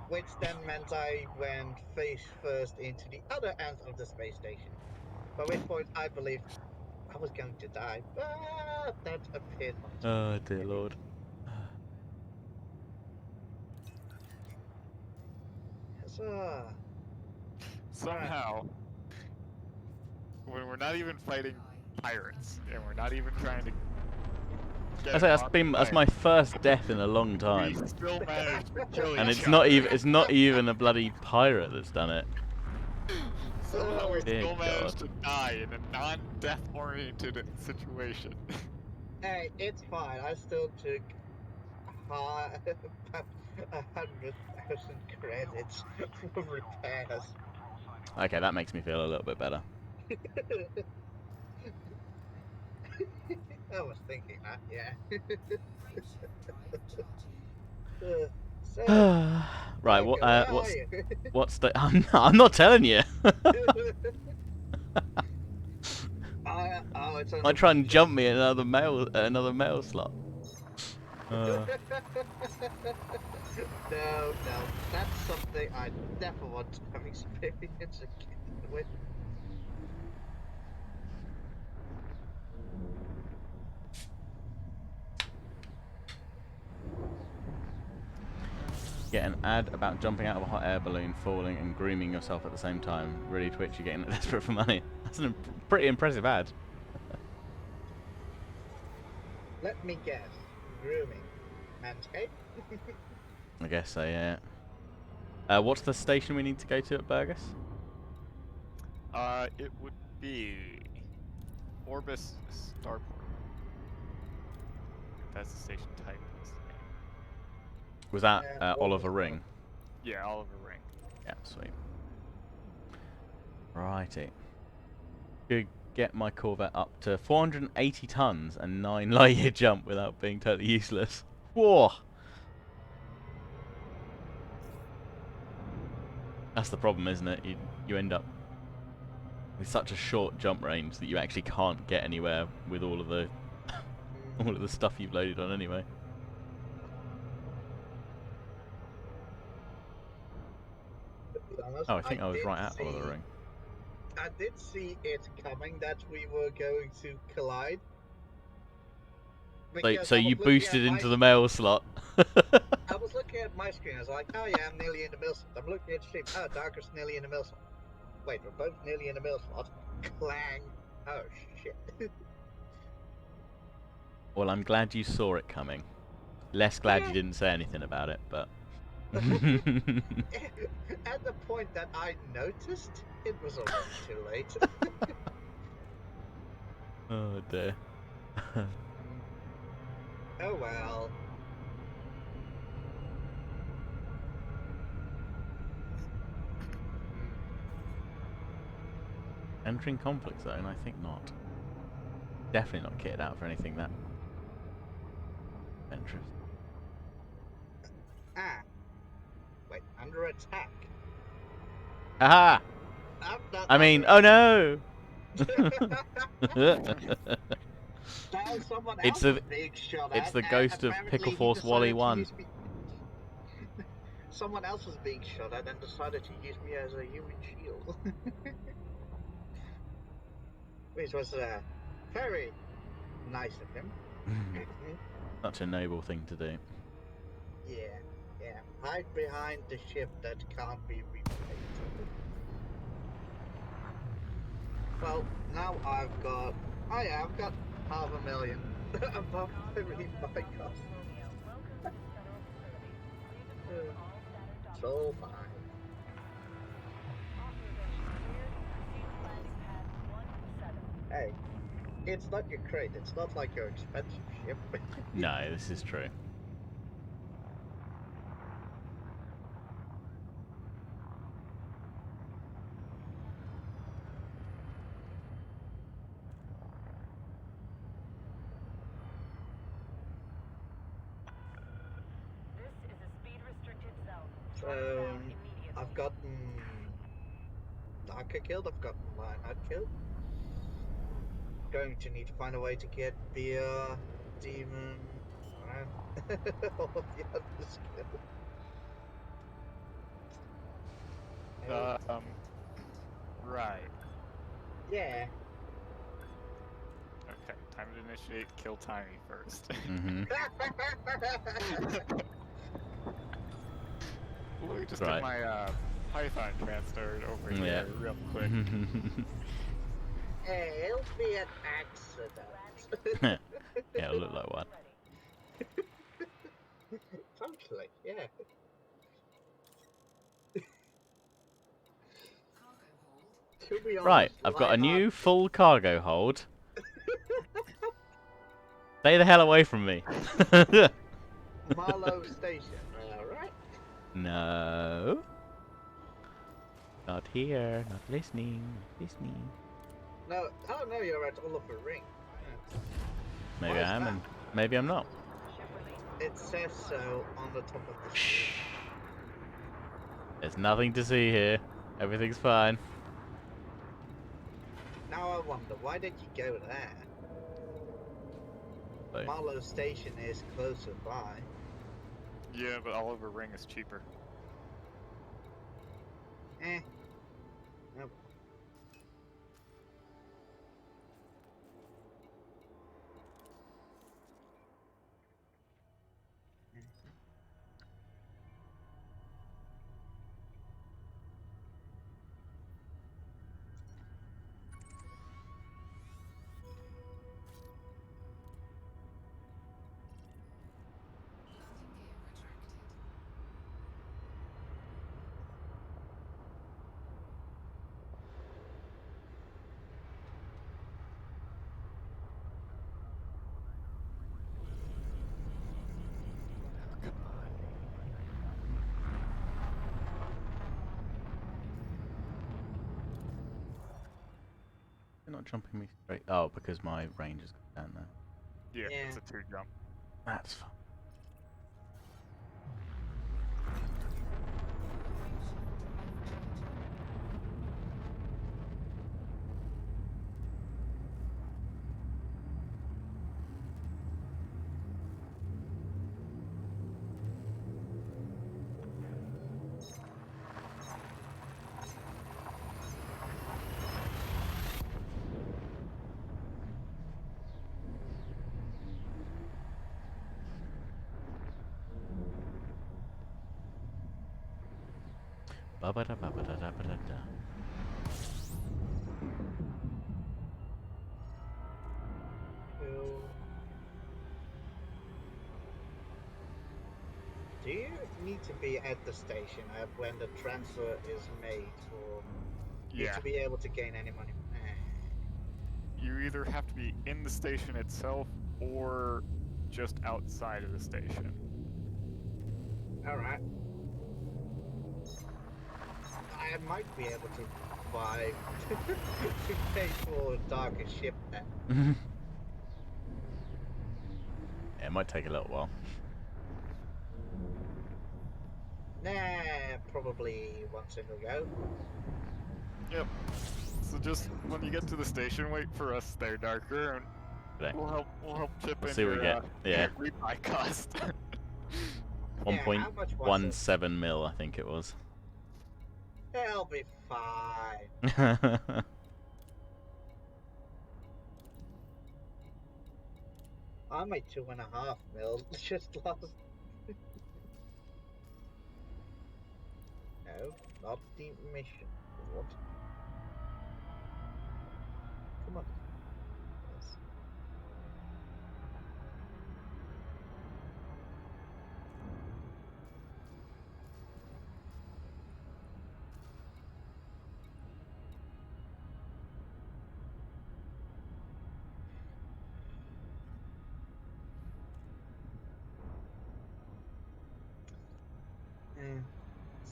which then meant I went face first into the other end of the space station. By which point, I believed I was going to die, but that appeared not to Oh be. dear lord. So, Somehow, when we're not even fighting pirates and we're not even trying to get I say him on that's the my plane, first death in a long we time, still managed to kill and each it's other. not even a bloody pirate that's done it. Somehow we Dear still managed God. to die in a non-death oriented situation. hey, it's fine. I still took 100,000 credits for repairs. Okay, that makes me feel a little bit better. I was thinking that, yeah. So, Right, Marco, where are what's you? what's the? I'm not telling you. Oh, it's only Might try and just- jump me at another mail slot. No, that's something I never want to have experience again with. Get an ad about jumping out of a hot air balloon, falling, and grooming yourself at the same time. Really twitchy, getting desperate for money. That's a pretty impressive ad. Let me guess. Grooming. Manscaped? I guess so, yeah. What's the station we need to go to at Burgess? It would be Orbis Starport. That's the station type. Was that Yeah, Oliver Orbis Ring? Yeah, Oliver Ring. Yeah, sweet. Righty. Could get my Corvette up to 480 tons and 9 light year jump without being totally useless. Whoa! That's the problem, isn't it? You end up with such a short jump range that you actually can't get anywhere with all of the stuff you've loaded on anyway. To be honest, Oh, I think I was did right at see- Oliver Ring. I did see it coming that we were going to collide. So Because so I was you looking at boosted my into the mail slot. I was looking at my screen. I was like, oh yeah, I'm nearly in the mill slot. I'm looking at the stream. Oh, Darker's nearly in the mill slot. Wait, we're both nearly in the mill slot. Clang. Oh shit. Well, I'm glad you saw it coming. Less glad Yeah. you didn't say anything about it, but... At the point that I noticed, it was already too late. Oh dear. Oh well. Entering conflict zone? I think not. Definitely not kitted out for anything that adventurous. Ah. Wait, under attack. Aha! I'm not I mean, under oh no! Now someone It's else the- is being shot it's at, the and ghost of apparently he Pickleforce Wally decided to 1. use me- Someone else was being shot at and decided to use me as a human shield. Which was very nice of him. Such a noble thing to do. Yeah. Hide behind the ship that can't be replaced. Well, now I've got... Oh yeah, I've got 500,000 above the rebuy cost. It's all fine. Hey, it's not your crate. It's not like your expensive ship. No, this is true. This is a speed restricted zone. So Slow it down immediately. I've gotten Darker killed. I've gotten Lionheart killed. Going to need to find a way to get the demon. All of the others killed. Right. Yeah. Okay, time to initiate kill Tiny first. Mm-hmm. Let me just Right. get my Python transferred over Yeah. here real quick. Hey, it'll be an accident. Yeah, it'll look like one. Totally, yeah. To be Right, honest, I've got a new Lionheart- full cargo hold. Stay the hell away from me. Marlow Station, alright? No. Not here. Not listening. Not listening. No, oh no, you're at Oliver Ring. Maybe Why I is am, that? and maybe I'm not. It says so on the top of the screen. There's nothing to see here. Everything's fine. Now I wonder, why did you go there? So, Marlow Station is closer by. Yeah, but Oliver Ring is cheaper. Eh. Nope. you're not jumping me straight. Oh, because my range has gone down now. Yeah, Yeah. it's a 2 jump. That's fine. Ba-ba-da-ba-ba-da-da-ba-da-da. Cool. Do you need to be at the station when the transfer is made for you Yeah, to be able to gain any money? you either have to be in the station itself or just outside of the station. Alright. I might be able to buy to pay for a darker ship then. Yeah, it might take a little while. Nah, probably one single go. Yep. So just when you get to the station, wait for us there, Darker, and Okay. we'll help chip We'll in see what your we get. Yeah. rebuy cost. Yeah, how much was it? 1.17 mil, I think it was. It'll be fine. I made 2.5 mil just last. No, not the mission. What? Come on. Yes.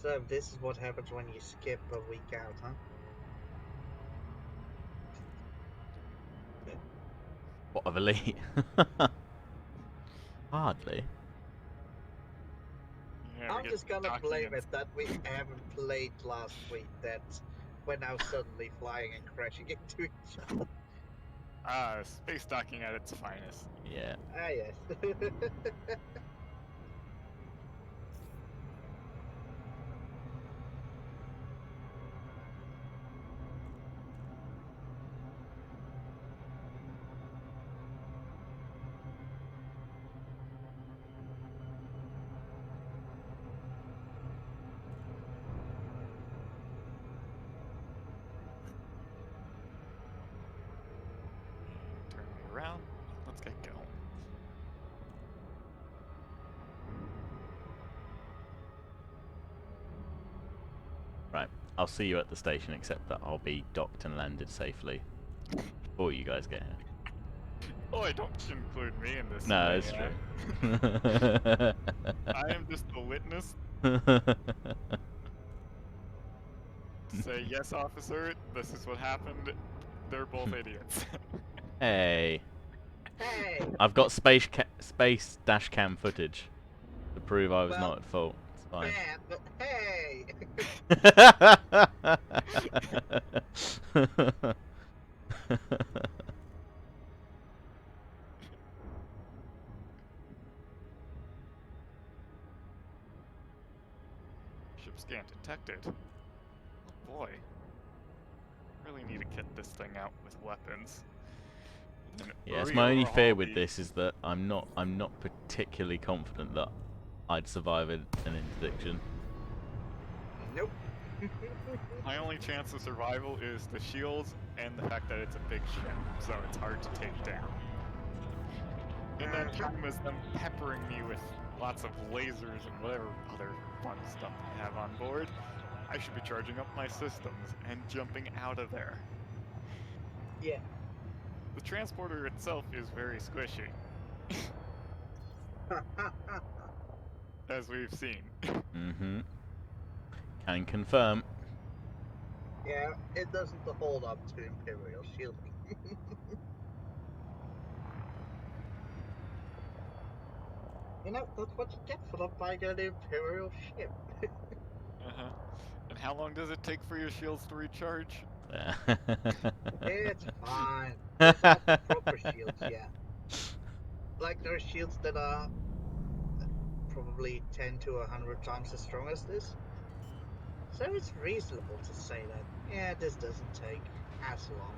So this is what happens when you skip a week out, huh? What of elite? Hardly. Yeah, we I'm get just gonna docking blame and it that we haven't played last week. That we're now suddenly flying and crashing into each other. space docking at its finest. Yeah. Ah, yes. Turn me around. Let's get going. Right. I'll see you at the station, except that I'll be docked and landed safely before you guys get here. Boy, don't include me in this. No, it's maniac. true. I am just a witness to say, yes, officer, this is what happened. They're both idiots. Hey, Hey, I've got space dash cam footage to prove I was Well, not at fault. It's fine. bad, but hey. Ship scan detected. Oh boy. Really need to kit this thing out with weapons. And Yes, my only fear overhaul with the- this is that I'm not particularly confident that I'd survive an interdiction. Nope. My only chance of survival is the shields and the fact that it's a big ship, so it's hard to take down. And then Kim is them peppering me with lots of lasers and whatever other fun stuff I have on board. I should be charging up my systems and jumping out of there. Yeah. The transporter itself is very squishy, as we've seen. Mm-hmm. Can confirm. Yeah, it doesn't hold up to Imperial shielding. You know, that's what you get for not buying an Imperial ship. Uh-huh. And how long does it take for your shields to recharge? It's fine. These are the proper shields, yeah. Like those shields that are probably 10 to 100 times as strong as this. So it's reasonable to say that, yeah, this doesn't take as long.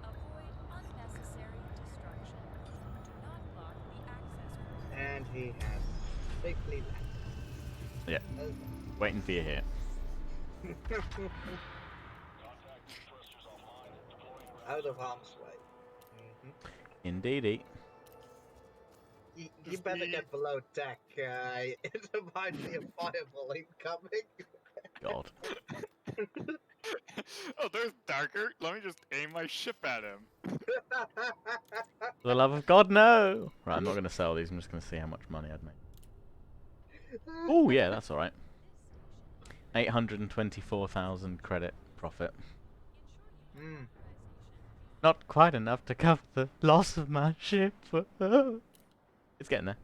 Avoid unnecessary destruction. Do not block the access road. And he has safely Yeah. Waiting for you here. landed. Contact thrusters online. Deploying Out of harm's way. Indeedy. You Just better be- get below deck. It might be a fireball incoming. God. Oh, there's Darker. Let me just aim my ship at him. For the love of God, no! Right, I'm not going to sell these. I'm just going to see how much money I'd make. Oh, yeah, that's alright. 824,000 credit profit. Hmm. Not quite enough to cover the loss of my ship. It's getting there.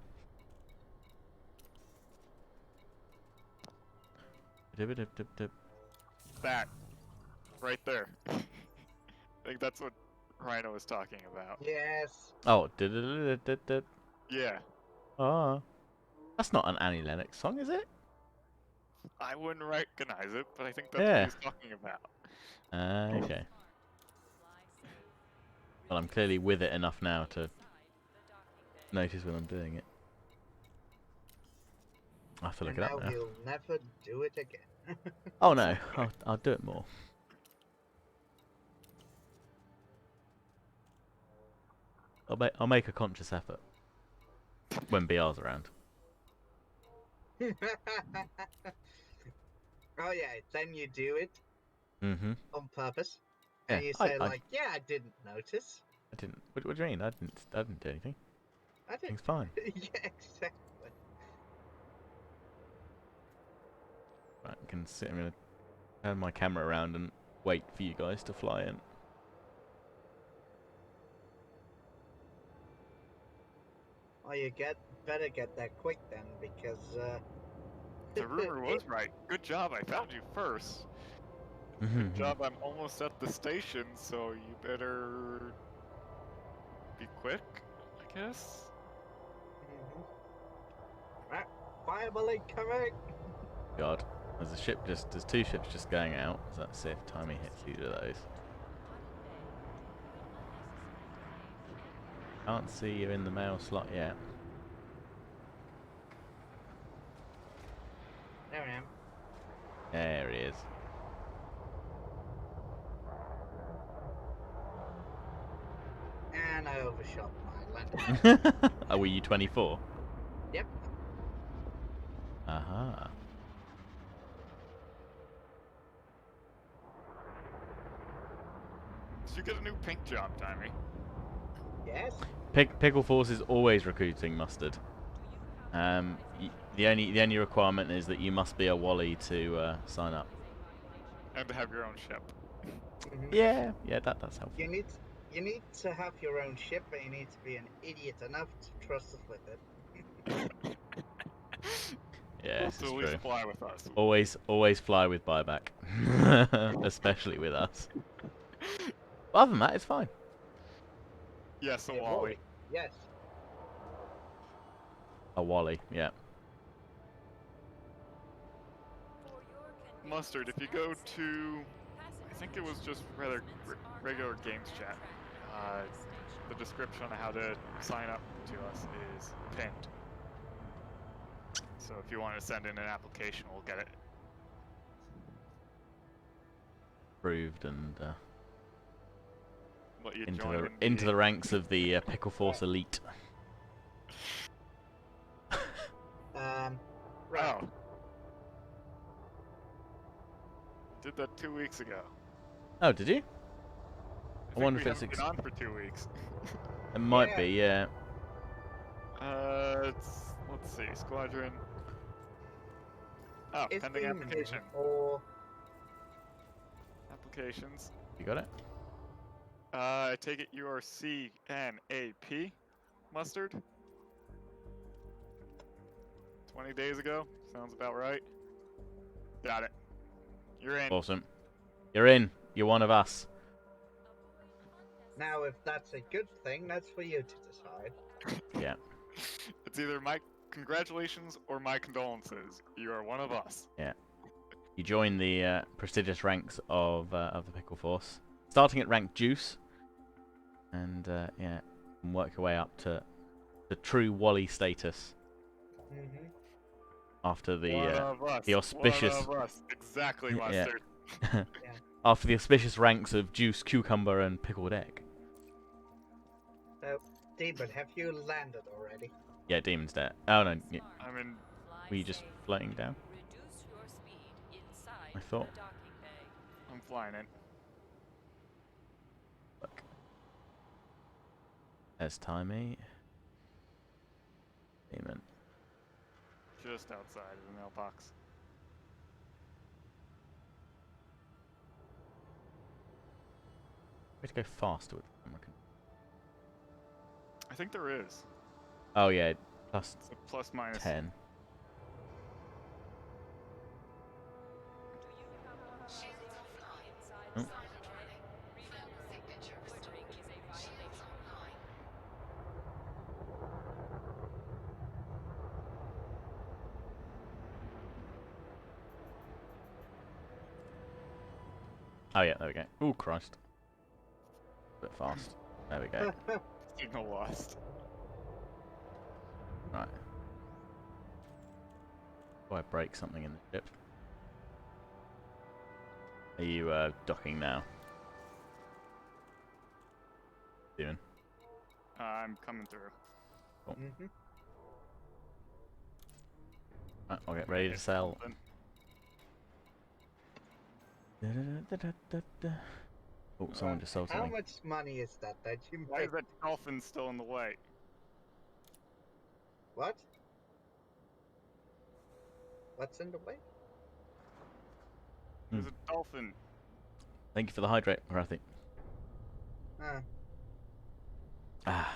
Dip. That. Right there. I think that's what Rhino was talking about. Yes. Oh, Yeah. oh. That's not an Annie Lennox song, is it? I wouldn't recognize it, but I think that's what Yeah. he was talking about. Okay. Well, I'm clearly with it enough now to notice when I'm doing it. I have to look And it now up now. he'll never do it again. Oh no, I'll do it more. I'll make a conscious effort when BR's around. Oh yeah, then you do it Mm-hmm. on purpose. And Yeah, you say like, yeah, I didn't notice. I didn't. What do you mean? I didn't do anything. I didn't. Everything's fine. Yeah, exactly. Right, I can sit. I'm gonna turn my camera around and wait for you guys to fly in. Well, you better get there quick then, because The rumor was right. Good job, I found you first. Good job, I'm almost at the station, so you better be quick, I guess. Right, fireball incoming. God, there's two ships just going out. So let's see if Timey hits either of those. Can't see you in the mail slot yet. There I am. There he is. And I overshot my landing. Oh, were you 24? Yep. Aha. Did you get a new paint job, Timey? Yes. Pickleforce is always recruiting Mustard. The only requirement is that you must be a Wally to sign up. And to have your own ship. Yeah, that's helpful. You need to have your own ship, and you need to be an idiot enough to trust us with it. Yeah, this So is at least true. fly with us. Always fly with buyback, especially with us. But other than that, it's fine. Yes, a Yeah, Wally. Yes. A Wally, yeah. Mustard, if you go to, I think it was just regular games chat, the description on how to sign up to us is pinned. So if you want to send in an application, we'll get it. Approved and Let you into join the ranks of the Pickleforce elite. Right. Oh. Did that 2 weeks ago. Oh, did you? I wonder think if we it's haven't been on for 2 weeks. It might Yeah. be, yeah. Let's see, squadron. Oh, It's pending demon application. or Applications. You got it? I take it you are CNAP, Mustard? 20 days ago? Sounds about right. Got it. You're in. Awesome. You're in. You're one of us. now, if that's a good thing, that's for you to decide. Yeah. It's either my congratulations or my condolences. You are one of us. Yeah. You join the prestigious ranks of the Pickleforce, starting at rank Juice, and yeah, and work your way up to the true Wally status Mm-hmm. after One of us. the auspicious One of us. Exactly, Yeah. Mustard. after the auspicious ranks of Juice, Cucumber, and Pickled Egg. So, Demon, have you landed already? Yeah, Demon's dead. Oh no, I'm in. were you just floating down? I thought. I'm flying in. Look. There's Timey. Demon. Just outside of the mailbox. Way to go faster with the camera. I think there is. Oh yeah, plus It's a plus minus. 10. Oh. Oh yeah, there we go. Ooh, Christ. A bit fast. There we go. Signal lost. Right. Oh, I break something in the ship. Are you docking now? Demon. I'm coming through. Mm-hmm. Right, I'll get ready to It's sell. something. Da-da-da-da-da-da. Oh, someone just sold How something. much money is that you Why make? is that dolphin still in the way? What? What's in the way? There's a dolphin. Thank you for the hydrate, Rathi. Ah,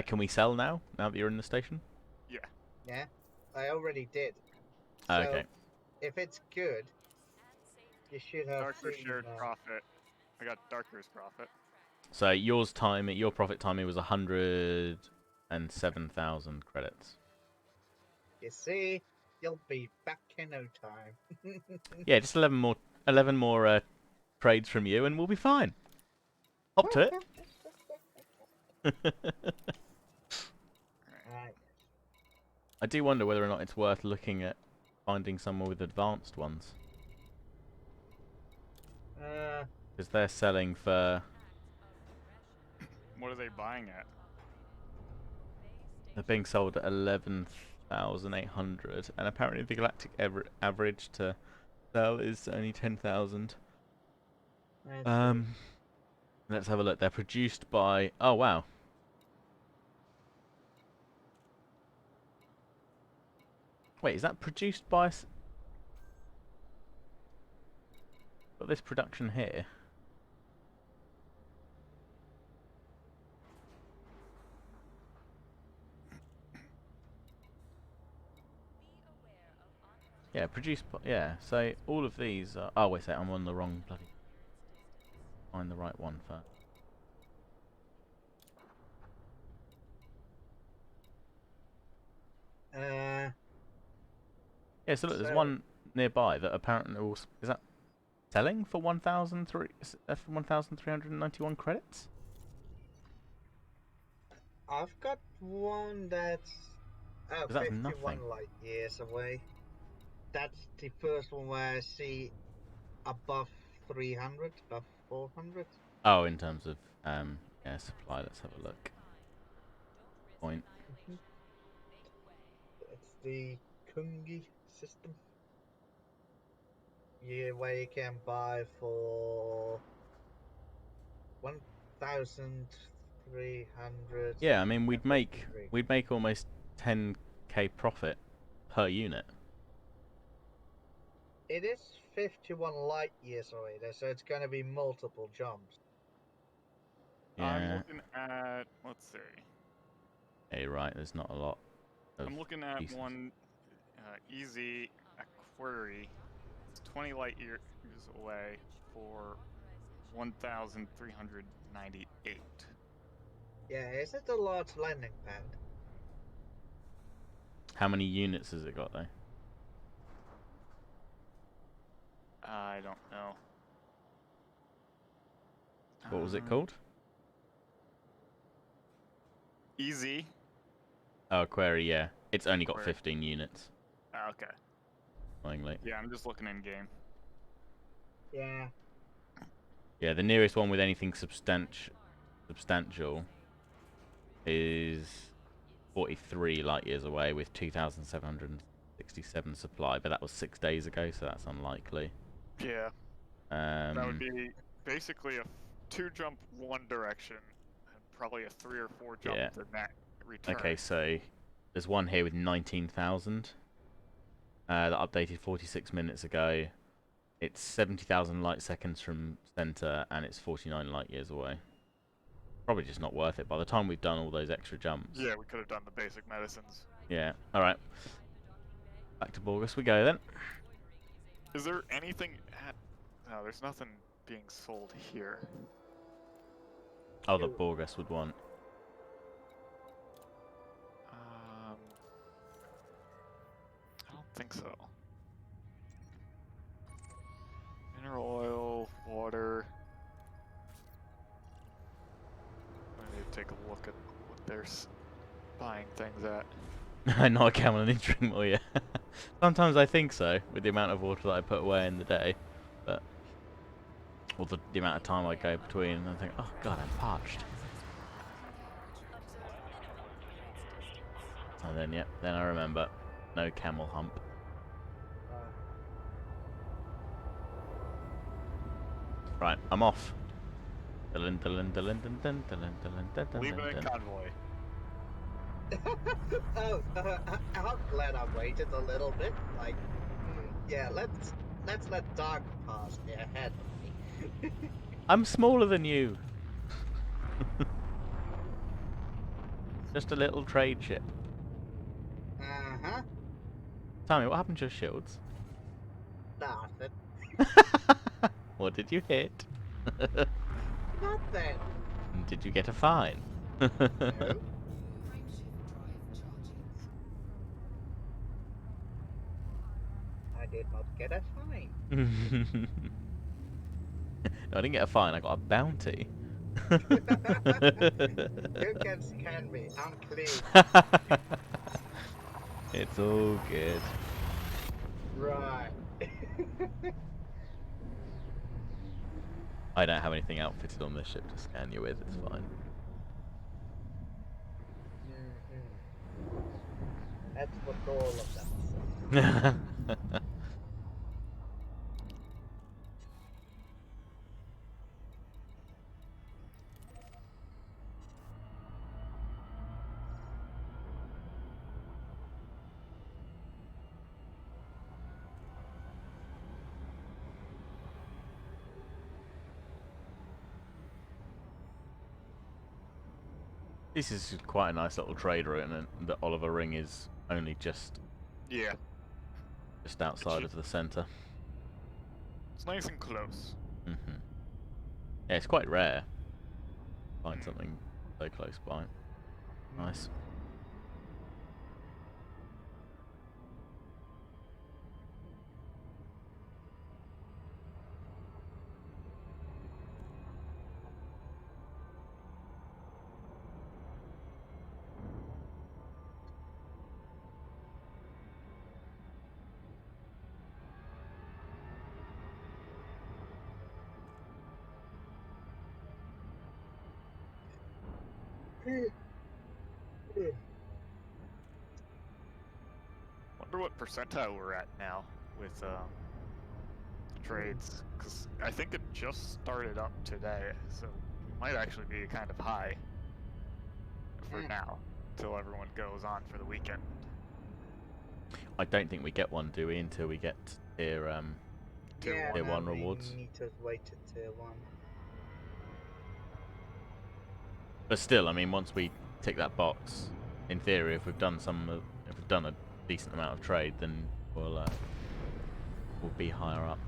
Can we sell now? Now that you're in the station? Yeah. yeah. I already did. So, Okay. if it's good, you should have Darker seen. shared profit. I got Darker's profit. So your profit timing was 107,000 credits. You see, you'll be back in no time. Yeah, just 11 more trades from you, and we'll be fine. Up to it. Right. I do wonder whether or not it's worth looking at finding someone with advanced ones, because they're selling for. What are they buying at? They're being sold at 11,800, and apparently the galactic average to sell is only 10,000. Let's have a look. They're produced by. Oh wow. Wait, is that produced by? Got this production here. Yeah, produced by. Yeah, so all of these are. Oh wait a sec, I'm on the wrong bloody. Find the right one first. Yeah, so look, there's one nearby that apparently also, is that selling for 1,391 credits? I've got one that's 'Cause that's 51 nothing. light years away. That's the first one where I see above 300, above 400. Oh, in terms of yeah, supply. Let's have a look. Point. It's the Kungi system. Yeah, where you can buy for 1,300. Yeah, I mean we'd make almost 10k profit per unit. It is 51 light years away there, so it's going to be multiple jumps. I'm Yeah. looking at. Let's see. Hey, right. There's not a lot. I'm looking at pieces. one easy query. It's 20 light years away for 1,398. Yeah, is it a large landing pad? How many units has it got though? I don't know. What was it called? Easy. Oh, query. Yeah, it's only got Query. 15 units. Okay. Annoyingly. Yeah, I'm just looking in game. Yeah. Yeah, the nearest one with anything substantial is 43 light years away with 2,767 supply, but that was 6 days ago, so that's unlikely. Yeah. That would be basically a 2 jump one direction, and probably a 3 or 4 jump Yeah. to that return. Okay, so there's one here with 19,000. That updated 46 minutes ago. It's 70,000 light seconds from center, and it's 49 light years away. Probably just not worth it. By the time we've done all those extra jumps. Yeah, we could have done the basic medicines. Yeah. All right. Back to Borgus we go then. Is there anything at... No, there's nothing being sold here. Oh, that Borgus would want. I don't think so. Mineral oil, water. I need to take a look at what they're buying things at. Not a camel and drink more, yeah. Sometimes I think so, with the amount of water that I put away in the day, but or the amount of time I go between, and I think, oh god, I'm parched. And then, yep, then I remember, no camel hump. Right, I'm off. Dun, dun, dun, dun, dun, dun, dun, dun, dun, dun, Leave dun, it in dun. convoy. Oh, I'm glad I waited a little bit. Like, yeah, let's let Doc pass ahead of me. I'm smaller than you. Just a little trade ship. Uh-huh. Tell me, what happened to your shields? Nothing. What did you hit? Nothing. Did you get a fine? No. I did not get a fine. No, I didn't get a fine, I got a bounty. You can scan me. I'm clean. It's all good. Right. I don't have anything outfitted on this ship to scan you with, it's fine. That's what all of them say. This is quite a nice little trade route, and the Oliver Ring is only just Yeah, outside should- of the centre. it's nice and close. Yeah, it's quite rare. Find Mm. something so close by. Nice. Wonder what percentile we're at now with trades, because I think it just started up today, so it might actually be kind of high for now, until everyone goes on for the weekend. I don't think we get one, do we, until we get tier Yeah, Tier now 1 we rewards. need to wait to tier 1. But still, I mean, once we tick that box, in theory, if we've done a decent amount of trade, then we'll be higher up.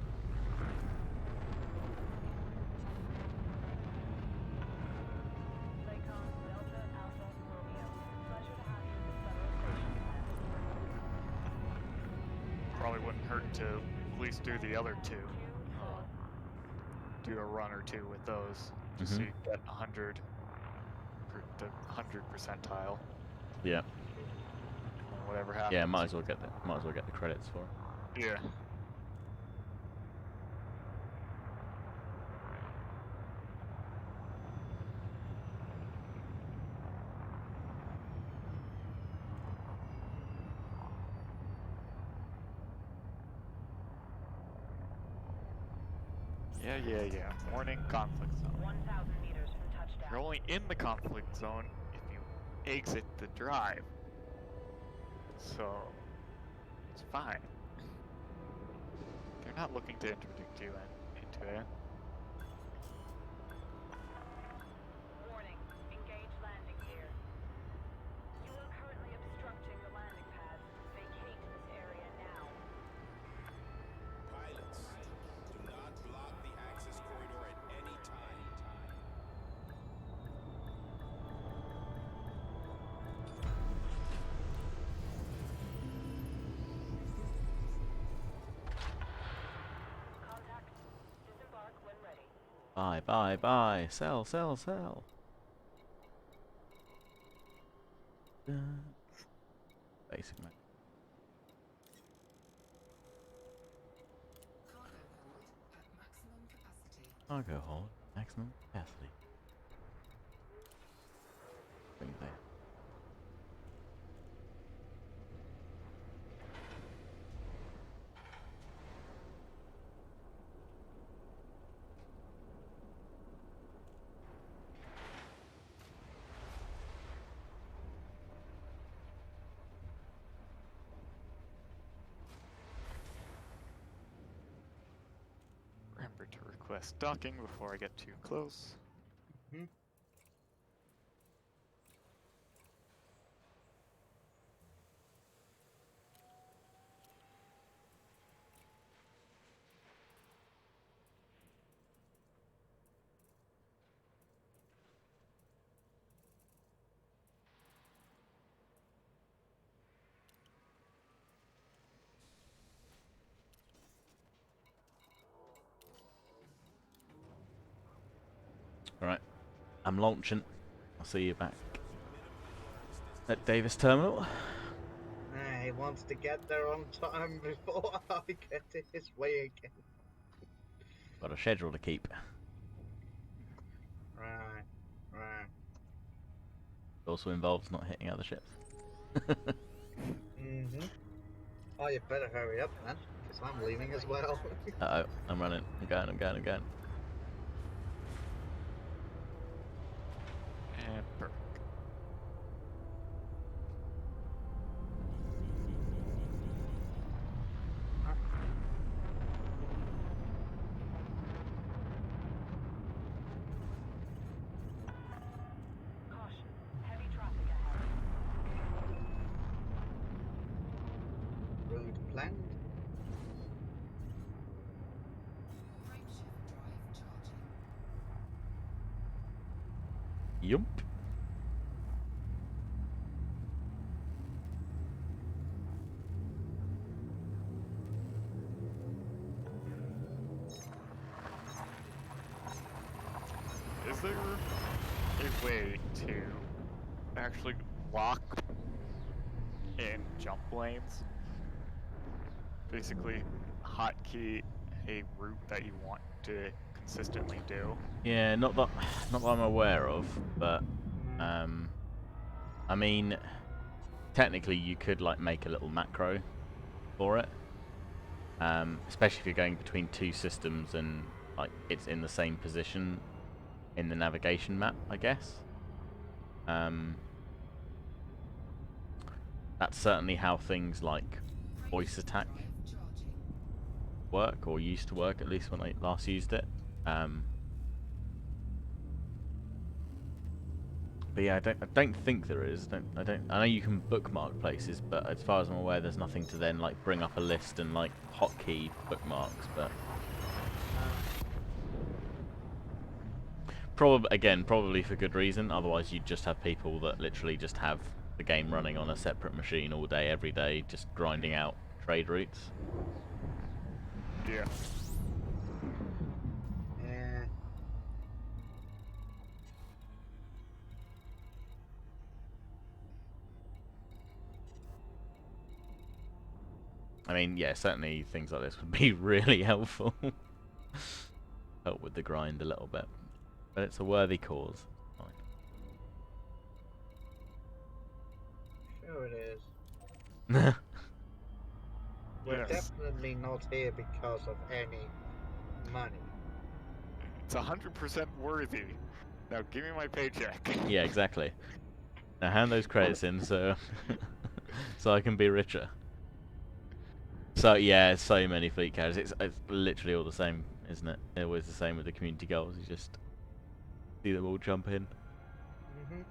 Lakon, Delta, Alpha, Romeo. Pleasure to have you at the Federal Station, Commander. Probably wouldn't hurt to at least do the other two. Do a run or two with those, just so you get 100 for the 100 percentile. Yeah. And whatever happens. Yeah, might as well get the credits for it. Yeah. Yeah. Warning, conflict zone. 1,000 meters from touchdown. You're only in the conflict zone if you exit the drive. So, it's fine. They're not looking to interdict you into it. Warning, engage landing gear. You are currently obstructing the landing pads. Vacate this area now. Pilots, do not block the access corridor at any time. Contact. Disembark when ready. Buy. Sell. Basic man. Cargo hold at maximum capacity. Cargo hold, maximum capacity. Bring there. request docking before I get too close. Mhm. Alright, I'm launching. I'll see you back at Davis Terminal. He wants to get there on time before I get in his way again. Got a schedule to keep. Right, right. It also involves not hitting other ships. Mm-hmm. Oh, you better hurry up, man, because I'm leaving as well. Uh-oh, I'm running. I'm going. And perfect. Caution. Heavy traffic ahead. Route planned. Yup. Is there a way to actually lock in jump lanes? Basically, hotkey a route that you want to consistently do. Yeah, not that I'm aware of, but I mean, technically you could like make a little macro for it, especially if you're going between two systems and like it's in the same position in the navigation map, I guess. That's certainly how things like voice attack work, or used to work, at least when I last used it. But yeah, I don't think there is. I know you can bookmark places, but as far as I'm aware, there's nothing to then like bring up a list and like hotkey bookmarks. But probably for good reason. Otherwise, you'd just have people that literally just have the game running on a separate machine all day, every day, just grinding out trade routes. Yeah. Yeah. I mean, yeah, certainly things like this would be really helpful. Help with the grind a little bit. But it's a worthy cause. Sure it is. Fine. We're Yes. definitely not here because of any money. It's 100% worthy. Now give me my paycheck. Yeah, exactly. Now hand those credits in so so I can be richer. So yeah, so many fleet carriers. It's literally all the same, isn't it? It's always the same with the community goals. You just see them all jump in. Mm-hmm.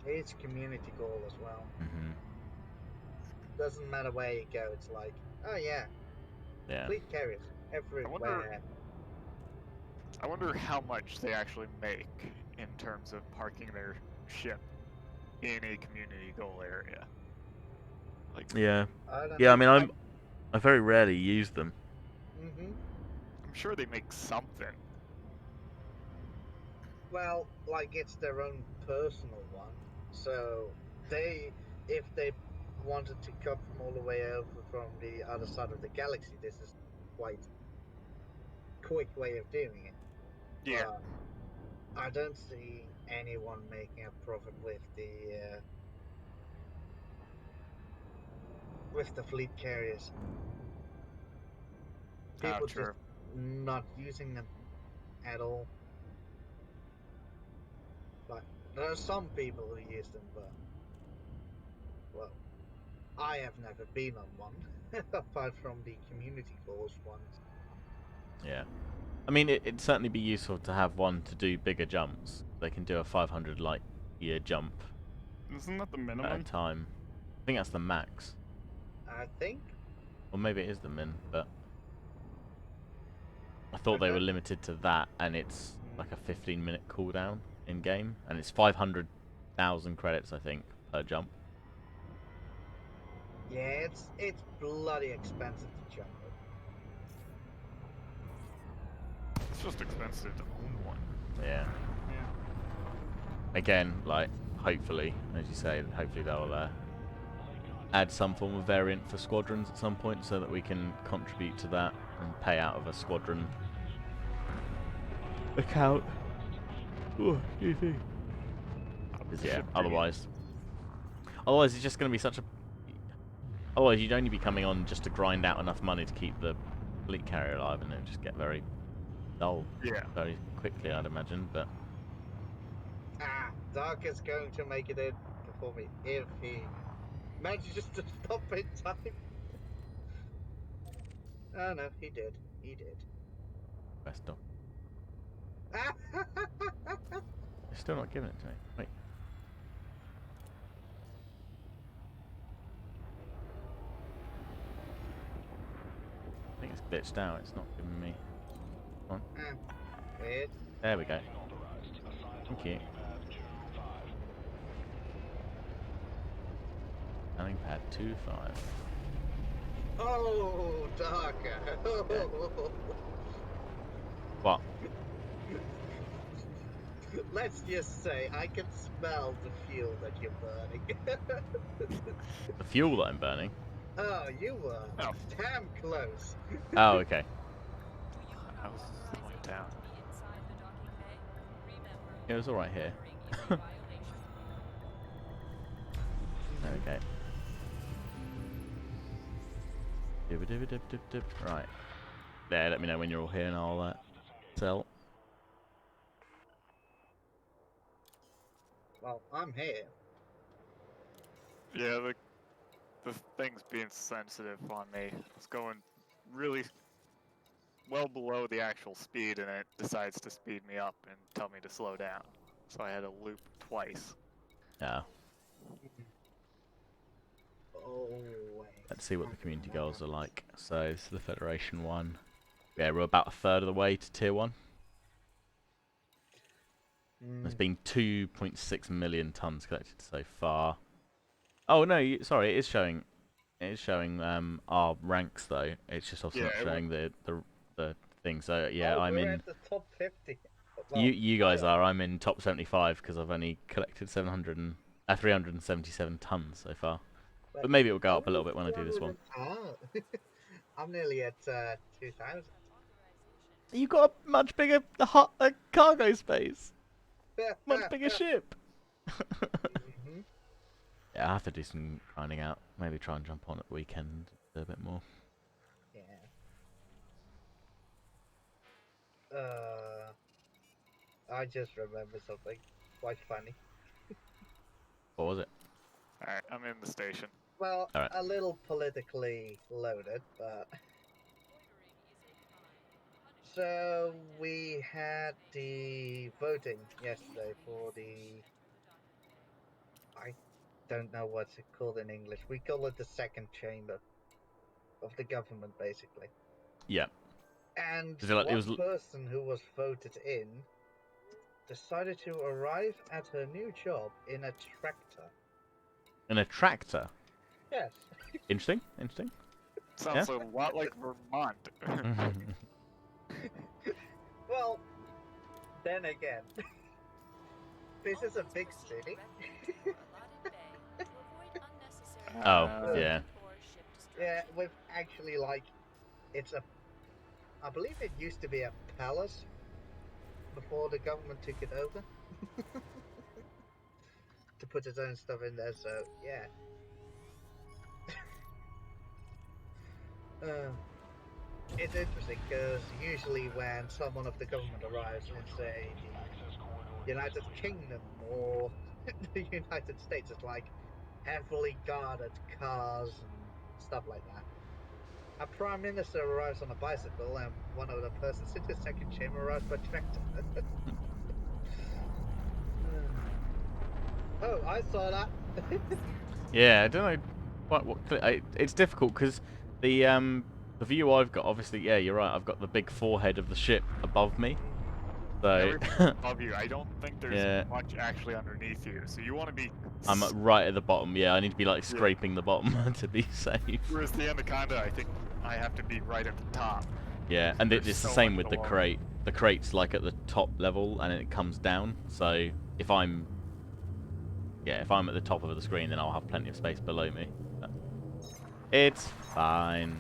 It's a community goal as well. Mhm. Doesn't matter where you go, it's like, oh yeah, Yeah. fleet carriers everywhere. I wonder how much they actually make in terms of parking their ship in a community goal area. Like, Yeah. I don't Yeah. I know. mean, I very rarely use them. Mm-hmm. I'm sure they make something. Well, like it's their own personal one. So if they wanted to come from all the way over from the other side of the galaxy, this is quite quick way of doing it. Yeah. But I don't see anyone making a profit with the fleet carriers. People just True. not using them at all. Like there are some people who use them, but well, I have never been on one apart from the community calls ones. Yeah. I mean, it'd certainly be useful to have one to do bigger jumps. They can do a 500 light year jump Isn't that the at a minimum? time. I think that's the max. I think. Or maybe it is the min, but I thought they were Okay. limited to that, and it's like a 15-minute cooldown in game, and it's 500,000 credits, I think, per jump. Yeah, it's bloody expensive to jump it. It's just expensive to own one. Yeah. Yeah. Again, like, hopefully, as you say, hopefully they'll add some form of variant for squadrons at some point so that we can contribute to that and pay out of a squadron account. Oh, easy. Because yeah, otherwise it's just going to be such a... Otherwise you'd only be coming on just to grind out enough money to keep the fleet carrier alive, and it would just get very dull Yeah. very quickly, I'd imagine, but... Dark is going to make it in before me if he manages to stop in time. Oh no, he did. He did. Best dog. They're still not giving it to me. Wait. I think it's glitched out, it's not giving me... Come on. Weird. There we go. Thank you. Landing pad 2-5. Oh, Darker. What? Let's just say I can smell the fuel that you're burning. The fuel that I'm burning? Oh, you were Oh. damn close. Oh, okay. I was slowing down. It was alright here. Okay. Dip. Right. There, let me know when you're all here and I'll sell. Well, I'm here. Yeah, the thing's being sensitive on me. It's going really well below the actual speed, and it decides to speed me up and tell me to slow down. So I had to loop twice. Yeah. Oh, wait. Let's see what the community goals are like. So, this is the Federation one. Yeah, we're about a third of the way to Tier 1. There's been 2.6 million tons collected so far. Oh no, sorry, it is showing. It is showing our ranks though. It's just also not showing the thing. So yeah, I'm we're in. at the top 50. Well, You guys are. I'm in top 75 because I've only collected 377 tons so far. But maybe it will go up a little bit when I do this one. I'm nearly at 2,000. You've got a much bigger cargo space. Much bigger ship. Yeah, I have to do some grinding out. Maybe try and jump on at the weekend a bit more. Yeah. I just remember something quite funny. What was it? Alright, I'm in the station. Well, All right. a little politically loaded, but... So, we had the voting yesterday for the... I don't know what's it called in English. We call it the second chamber of the government, basically. Yeah. And It was one person who was voted in decided to arrive at her new job in a tractor. in a tractor. Yes. Interesting. Sounds a lot like Vermont. Well, then again, this is a big city. Oh, yeah. Yeah, with actually it's a, I believe it used to be a palace before the government took it over. To put its own stuff in there, so yeah. It's interesting because usually when someone of the government arrives in, say, the United Kingdom or the United States, it's like heavily guarded cars and stuff like that. A prime minister arrives on a bicycle, and one of the persons in the second chamber arrives by tractor. Oh, I saw that. Yeah, I don't know it's difficult because the view I've got, obviously, yeah, you're right. I've got the big forehead of the ship above me, so Everything above you. I don't think there's Yeah. much actually underneath you, so you want to be. I'm right at the bottom. Yeah, I need to be like scraping the bottom to be safe. Whereas the anaconda, I think I have to be right at the top. Yeah, and There's it's the so same much with the below. crate. The crate's like at the top level, and it comes down. So if I'm at the top of the screen, then I'll have plenty of space below me. But it's fine.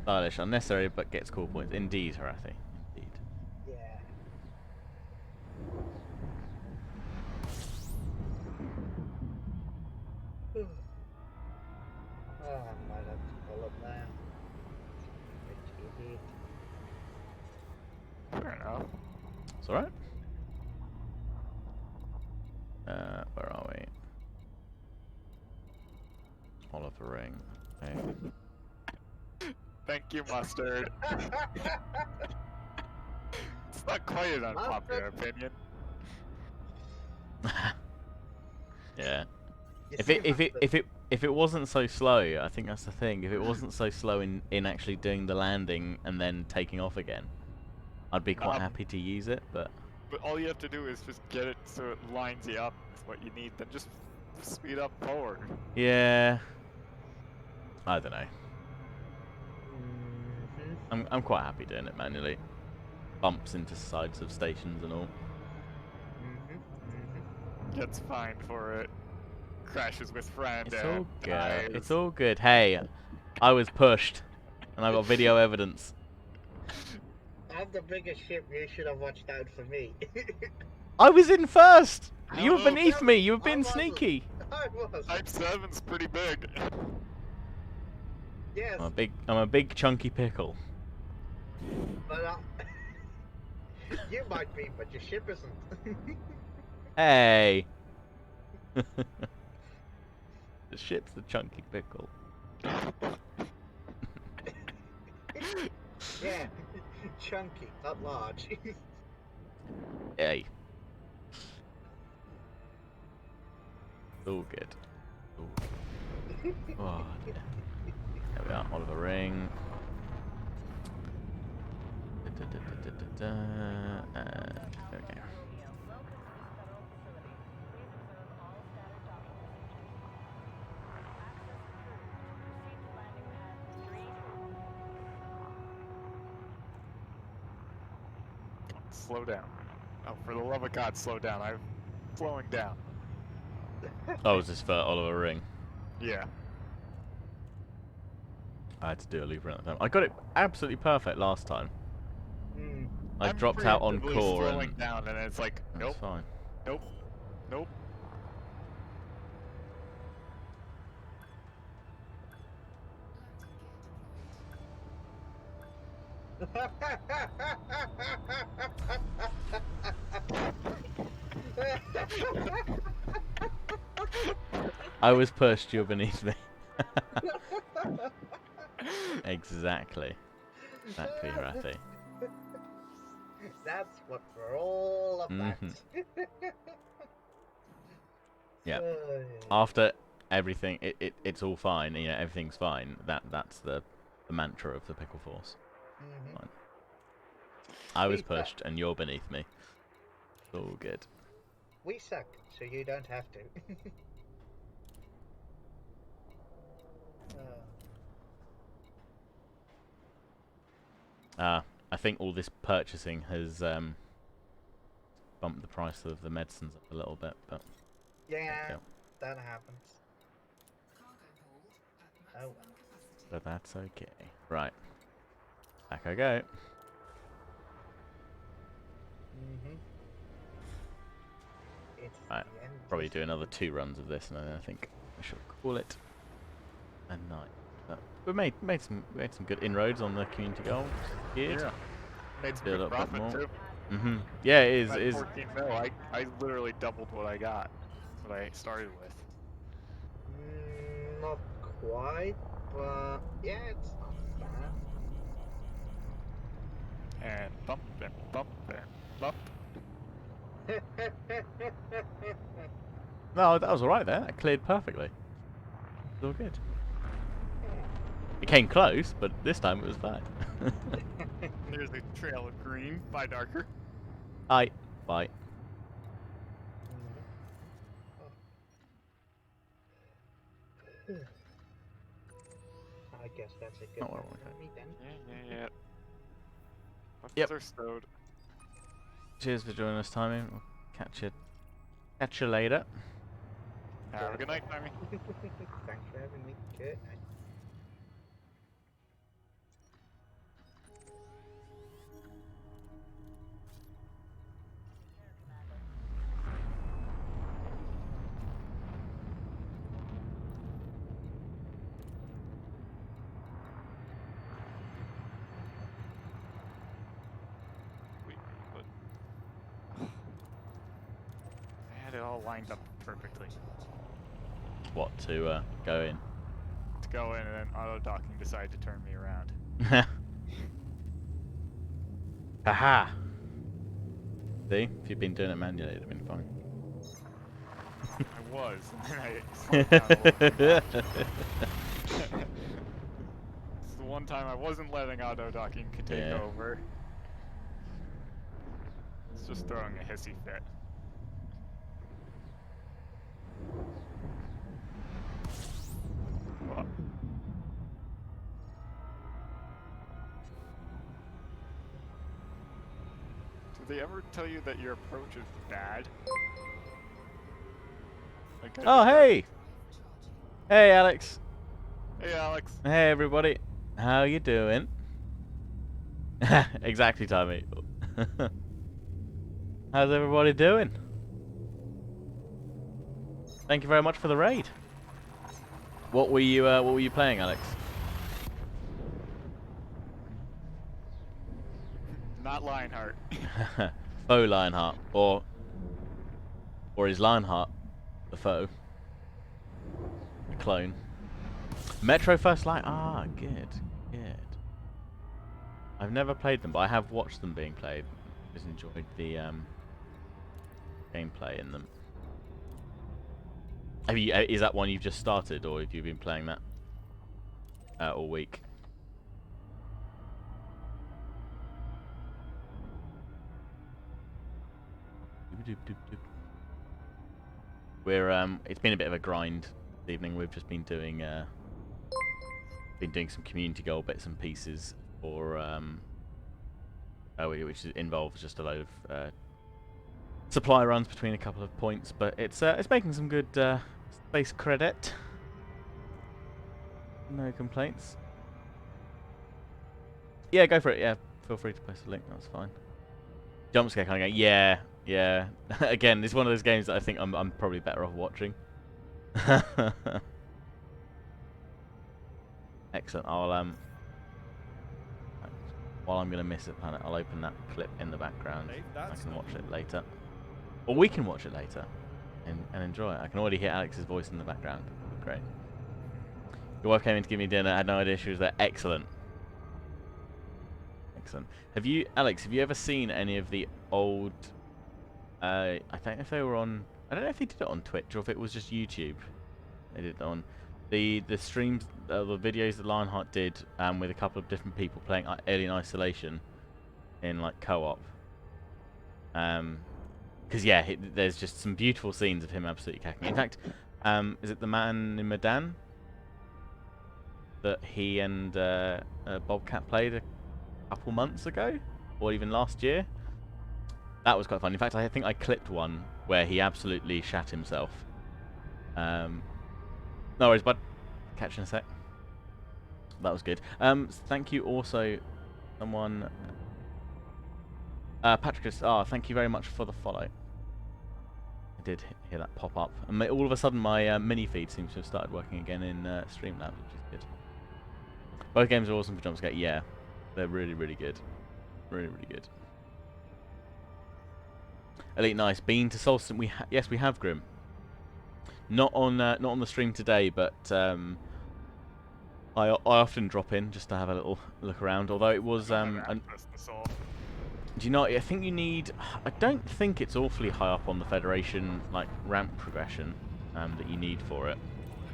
Stylish, unnecessary, but gets cool points. Indeed, Harathi. Indeed. Yeah. Oh, I might have to pull up there. Which idiot. Fair enough. It's alright. Where are we? Oliver Ring. Okay. Thank you, Mustard. It's not quite an unpopular opinion. Yeah. You If see, it wasn't so slow, I think that's the thing. If it wasn't so slow in actually doing the landing and then taking off again, I'd be quite happy to use it. But all you have to do is just get it so it lines you up with what you need, then just speed up forward. yeah, I don't know. Mhm. I'm quite happy doing it manually. Bumps into sides of stations and all. Gets fined for it. Crashes with friend It's and all good. dies. It's all good. Hey, I was pushed, and I got video evidence. I'm the biggest ship. You should have watched out for me. I was in first. I You were don't know. beneath me. You were I being wasn't. sneaky. I was. Type 7's pretty big. Yes, I'm a big chunky pickle. but you might be, but your ship isn't. Hey. The ship's the chunky pickle. Yeah, chunky, not large. Hey. All good. All good. Oh, dear. There we are, Oliver Ring. Okay. Slow down. Oh, for the love of God, slow down. I'm slowing down. Oh, was this for Oliver Ring? Yeah. I had to do a loop around the time. I got it absolutely perfect last time. I I'm dropped out on preemptively core slowing and down, and it's like, that's nope, fine. nope, nope. I was pushed, you're beneath me. Exactly. Exactly, Harathi. That's what we're all about. Yeah. Oh, After everything, it's all fine. You know, everything's fine. That's the mantra of the Pickleforce. Mhm. Fine. I was We suck. pushed, and you're beneath me. It's all good. We suck, so you don't have to. I think all this purchasing has bumped the price of the medicines up a little bit, but Yeah, okay. that happens. Oh well. But that's okay. Right. Back I go. It's Right. the end. Probably do another 2 runs of this, and then I think I shall call it a night. But we made some good inroads on the community goals. Good. Yeah. Made some Do a good little bit profit more. too. Yeah, it is. At Is 14 mil, I literally doubled what I got, what I started with. Not quite, but yeah, it's not And bump and bump and bump. bad. no, that was all right there. That cleared perfectly. It's all good. It came close, but this time it was fine. There's a trail of green by Darker. Bye. Bye. I guess that's a good Not what I one wanted. for me then. Yeah. Yep. Buttons are stowed. Cheers for joining us, Timmy. We'll catch you later. Have a good night, Timmy. Thanks for having me. Good night. But I had it all lined up perfectly What to go in? to go in, and then auto docking decided to turn me around. Haha. See, if you'd been doing it manually, it'd have been fine. I was, and then I slowed down a little bit. It's the one time I wasn't letting auto docking take Yeah. over. It's just throwing a hissy fit. Well, do they ever tell you that your approach is bad? Like, Oh, hey! Hey, Alex. Hey, Alex. Hey, everybody. How you doing? Exactly, Tommy. How's everybody doing? Thank you very much for the raid. What were you playing, Alex? Not Lionheart. Foe Lionheart, or is Lionheart the foe? A clone. Metro First Light. Ah, good. I've never played them, but I have watched them being played. Just enjoyed the gameplay in them. Have you? Is that one you've just started, or have you been playing that all week? We're it's been a bit of a grind this evening. We've just been doing some community goal bits and pieces for which involves just a load of supply runs between a couple of points, but it's making some good space credit. No complaints. Yeah, go for it. Yeah, feel free to post a link. That's fine. Jump scare kind of game. Yeah. Again, it's one of those games that I think I'm probably better off watching. Excellent. I'll while I'm gonna miss it, planet, I'll open that clip in the background. I can watch it later, or we can watch it later, and enjoy it. I can already hear Alex's voice in the background. Great. Your wife came in to give me dinner. I had no idea she was there. Excellent. Have you, Alex? Have you ever seen any of the old? I don't know if they were on. I don't know if they did it on Twitch or if it was just YouTube. They did it on the streams, the videos that Lionheart did with a couple of different people playing Alien Isolation in like co-op. Because yeah, there's just some beautiful scenes of him absolutely cacking. In fact, is it the Man in Medan that he and Bobcat played a couple months ago, or even last year? That was quite fun. In fact, I think I clipped one where he absolutely shat himself. No worries, bud. Catch you in a sec. That was good. Thank you also, someone. Patrick, thank you very much for the follow. I did hear that pop up. And all of a sudden my mini feed seems to have started working again in Streamlabs, which is good. Both games are awesome for jumpscare. Yeah, they're really, really good. Really, really good. Elite, nice. Been to Solston? Yes, we have, Grim. Not on the stream today, but I often drop in just to have a little look around. Although it was I don't have access to Sol. do you know? I think you need. I don't think it's awfully high up on the Federation like ramp progression that you need for it.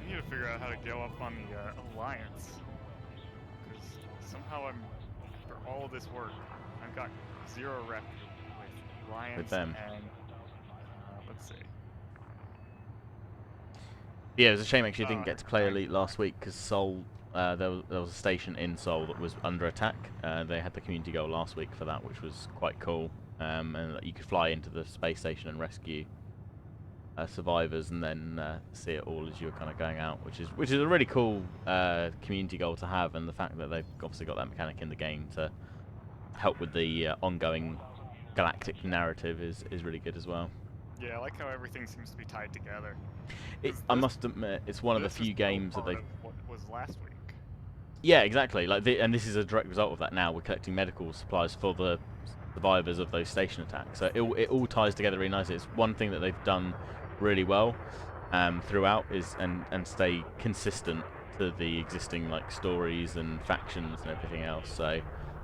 I need to figure out how to go up on the Alliance. Because somehow after all of this work, I've got 0 rep with Alliance With them. and, let's see. Yeah, it was a shame actually I Oh, didn't get to play Elite last week because Seoul, there was a station in Seoul that was under attack. They had the community goal last week for that, which was quite cool. And you could fly into the space station and rescue survivors, and then see it all as you were kind of going out, which is a really cool community goal to have. And the fact that they've obviously got that mechanic in the game to help with the ongoing galactic narrative is really good as well. Yeah, I like how everything seems to be tied together. I must admit, it's one of the This is few no games that part they. of what was last week. Yeah, exactly. And this is a direct result of that. Now we're collecting medical supplies for the survivors of those station attacks. So it all ties together really nicely. It's one thing that they've done really well throughout is and stay consistent to the existing like stories and factions and everything else. So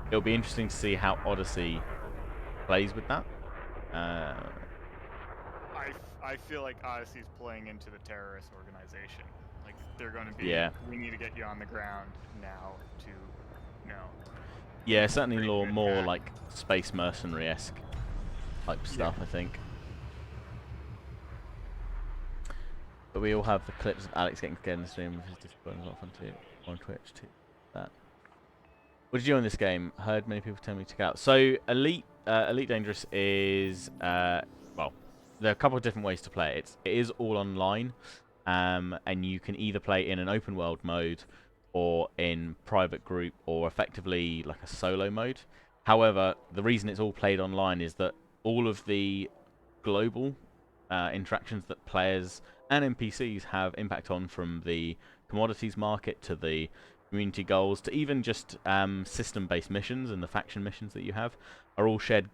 it'll be interesting to see how Odyssey plays with that. I feel like Odyssey's playing into the terrorist organization. Like they're going to be. Yeah. We need to get you on the ground now to, you know. Yeah, certainly Pretty good more hack. like space mercenary-esque type stuff, I think. But we all have the clips of Alex getting scared in the stream with his Discord. It's not fun too on Twitch too. That. What did you do in this game? Heard many people tell me to check out. So Elite Dangerous is well, there are a couple of different ways to play it. It is all online, and you can either play in an open world mode or in private group or effectively like a solo mode. However, the reason it's all played online is that all of the global interactions that players and NPCs have impact on, from the commodities market to the community goals to even just system-based missions and the faction missions that you have, are all shared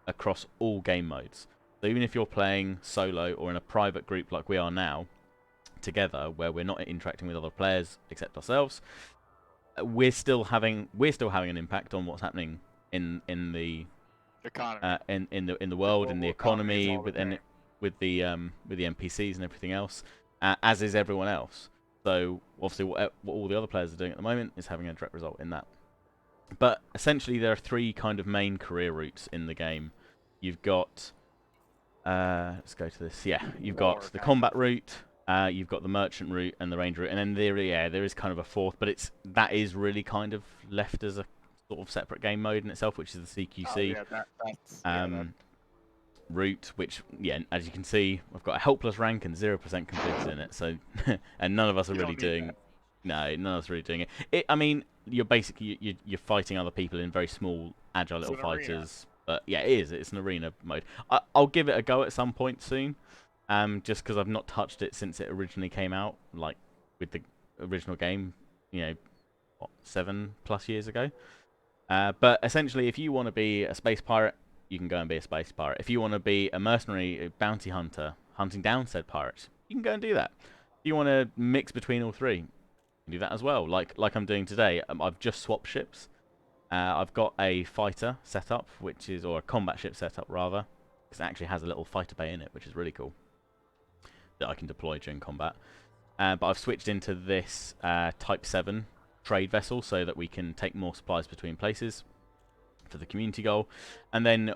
across all game modes. So even if you're playing solo or in a private group like we are now, together, where we're not interacting with other players except ourselves, we're still having an impact on what's happening in the Economy. in the world, in the global economy is economy, all the same. with the NPCs and everything else, as is everyone else. So obviously, what all the other players are doing at the moment is having a direct result in that. But essentially, there are 3 kind of main career routes in the game. You've got let's go to this. Yeah, you've got the combat route, you've got the merchant route, and the ranger route, and then there is kind of a 4th, but that is really kind of left as a sort of separate game mode in itself, which is the CQC. Oh, yeah, that's route, which, yeah, as you can see, I've got a helpless rank and 0% completed in it, so and none of us are You really don't need doing. No, none of us are really doing it. I mean, you're basically you're fighting other people in very small, agile It's little an arena. fighters. But yeah, it is. It's an arena mode. I'll give it a go at some point soon, just because I've not touched it since it originally came out, like with the original game, you know, what, 7+ years ago. But essentially, if you want to be a space pirate, you can go and be a space pirate. If you want to be a mercenary, a bounty hunter, hunting down said pirates, you can go and do that. If you want to mix between all 3, you can do that as well. Like I'm doing today. I've just swapped ships. I've got a fighter set up, or a combat ship set up rather, because it actually has a little fighter bay in it, which is really cool, that I can deploy during combat. But I've switched into this Type 7 trade vessel so that we can take more supplies between places for the community goal. And then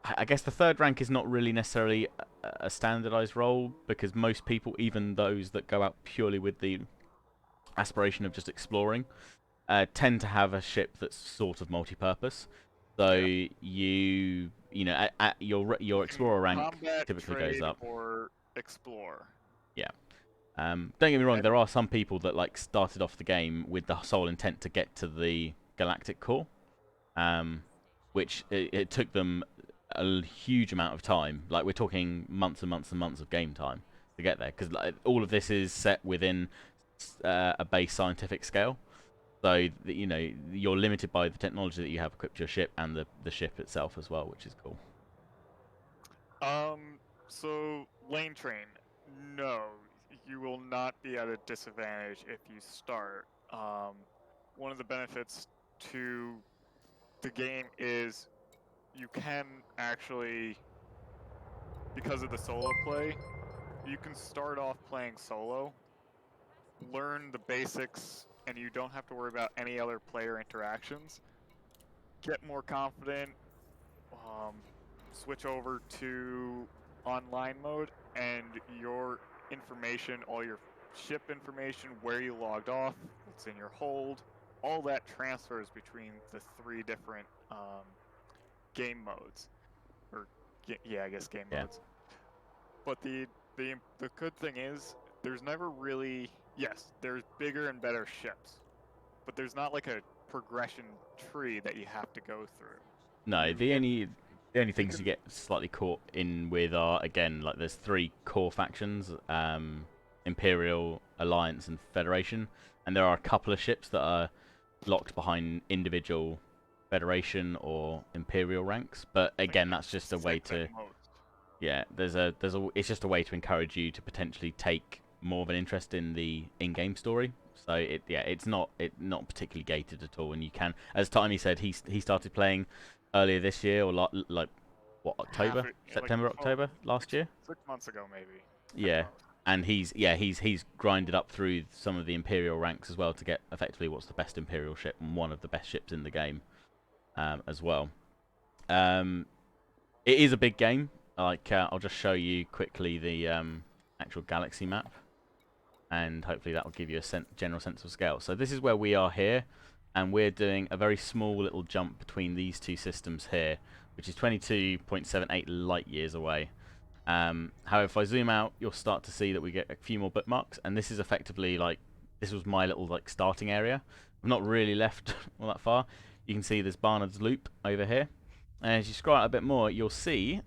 I guess the 3rd rank is not really necessarily a standardized role, because most people, even those that go out purely with the aspiration of just exploring, tend to have a ship that's sort of multi-purpose. So you know, at your explorer rank combat, typically trade, goes up. or explore. Yeah. Don't get me wrong, there are some people that like started off the game with the sole intent to get to the galactic core, which it took them a huge amount of time. Like we're talking months and months and months of game time to get there, because like, all of this is set within a base scientific scale. So you know, you're limited by the technology that you have equipped to your ship and the ship itself as well, which is cool. So lane train, no, you will not be at a disadvantage if you start. One of the benefits to the game is you can actually, because of the solo play, you can start off playing solo, learn the basics, and you don't have to worry about any other player interactions. Get more confident, um, switch over to online mode, and your information, all your ship information, where you logged off, what's in your hold, all that transfers between the three different game modes, or yeah, I guess game Yeah. modes. But the good thing is there's never really, yes, there's bigger and better ships, but there's not like a progression tree that you have to go through. No, You the get- only things can- you get slightly caught in with are, again, like there's three core factions, Imperial, Alliance, and Federation, and there are a couple of ships that are locked behind individual Federation or Imperial ranks. But I think again, that's just a way six at to, most. yeah, it's just a way to encourage you to potentially take more of an interest in the in-game story. So it's not particularly gated at all, and you can, as Timey said, he started playing earlier this year, or like what, October, September, October last year. 6 months ago, maybe. at Yeah, most. and he's grinded up through some of the Imperial ranks as well to get effectively what's the best Imperial ship and one of the best ships in the game, as well. It is a big game. Like I'll just show you quickly the actual galaxy map, and hopefully that will give you a general sense of scale. So this is where we are here, and we're doing a very small little jump between these two systems here, which is 22.78 light years away. However, if I zoom out, you'll start to see that we get a few more bookmarks, and this is effectively like, this was my little like starting area. I've not really left all that far. You can see there's Barnard's Loop over here, and as you scroll out a bit more, you'll see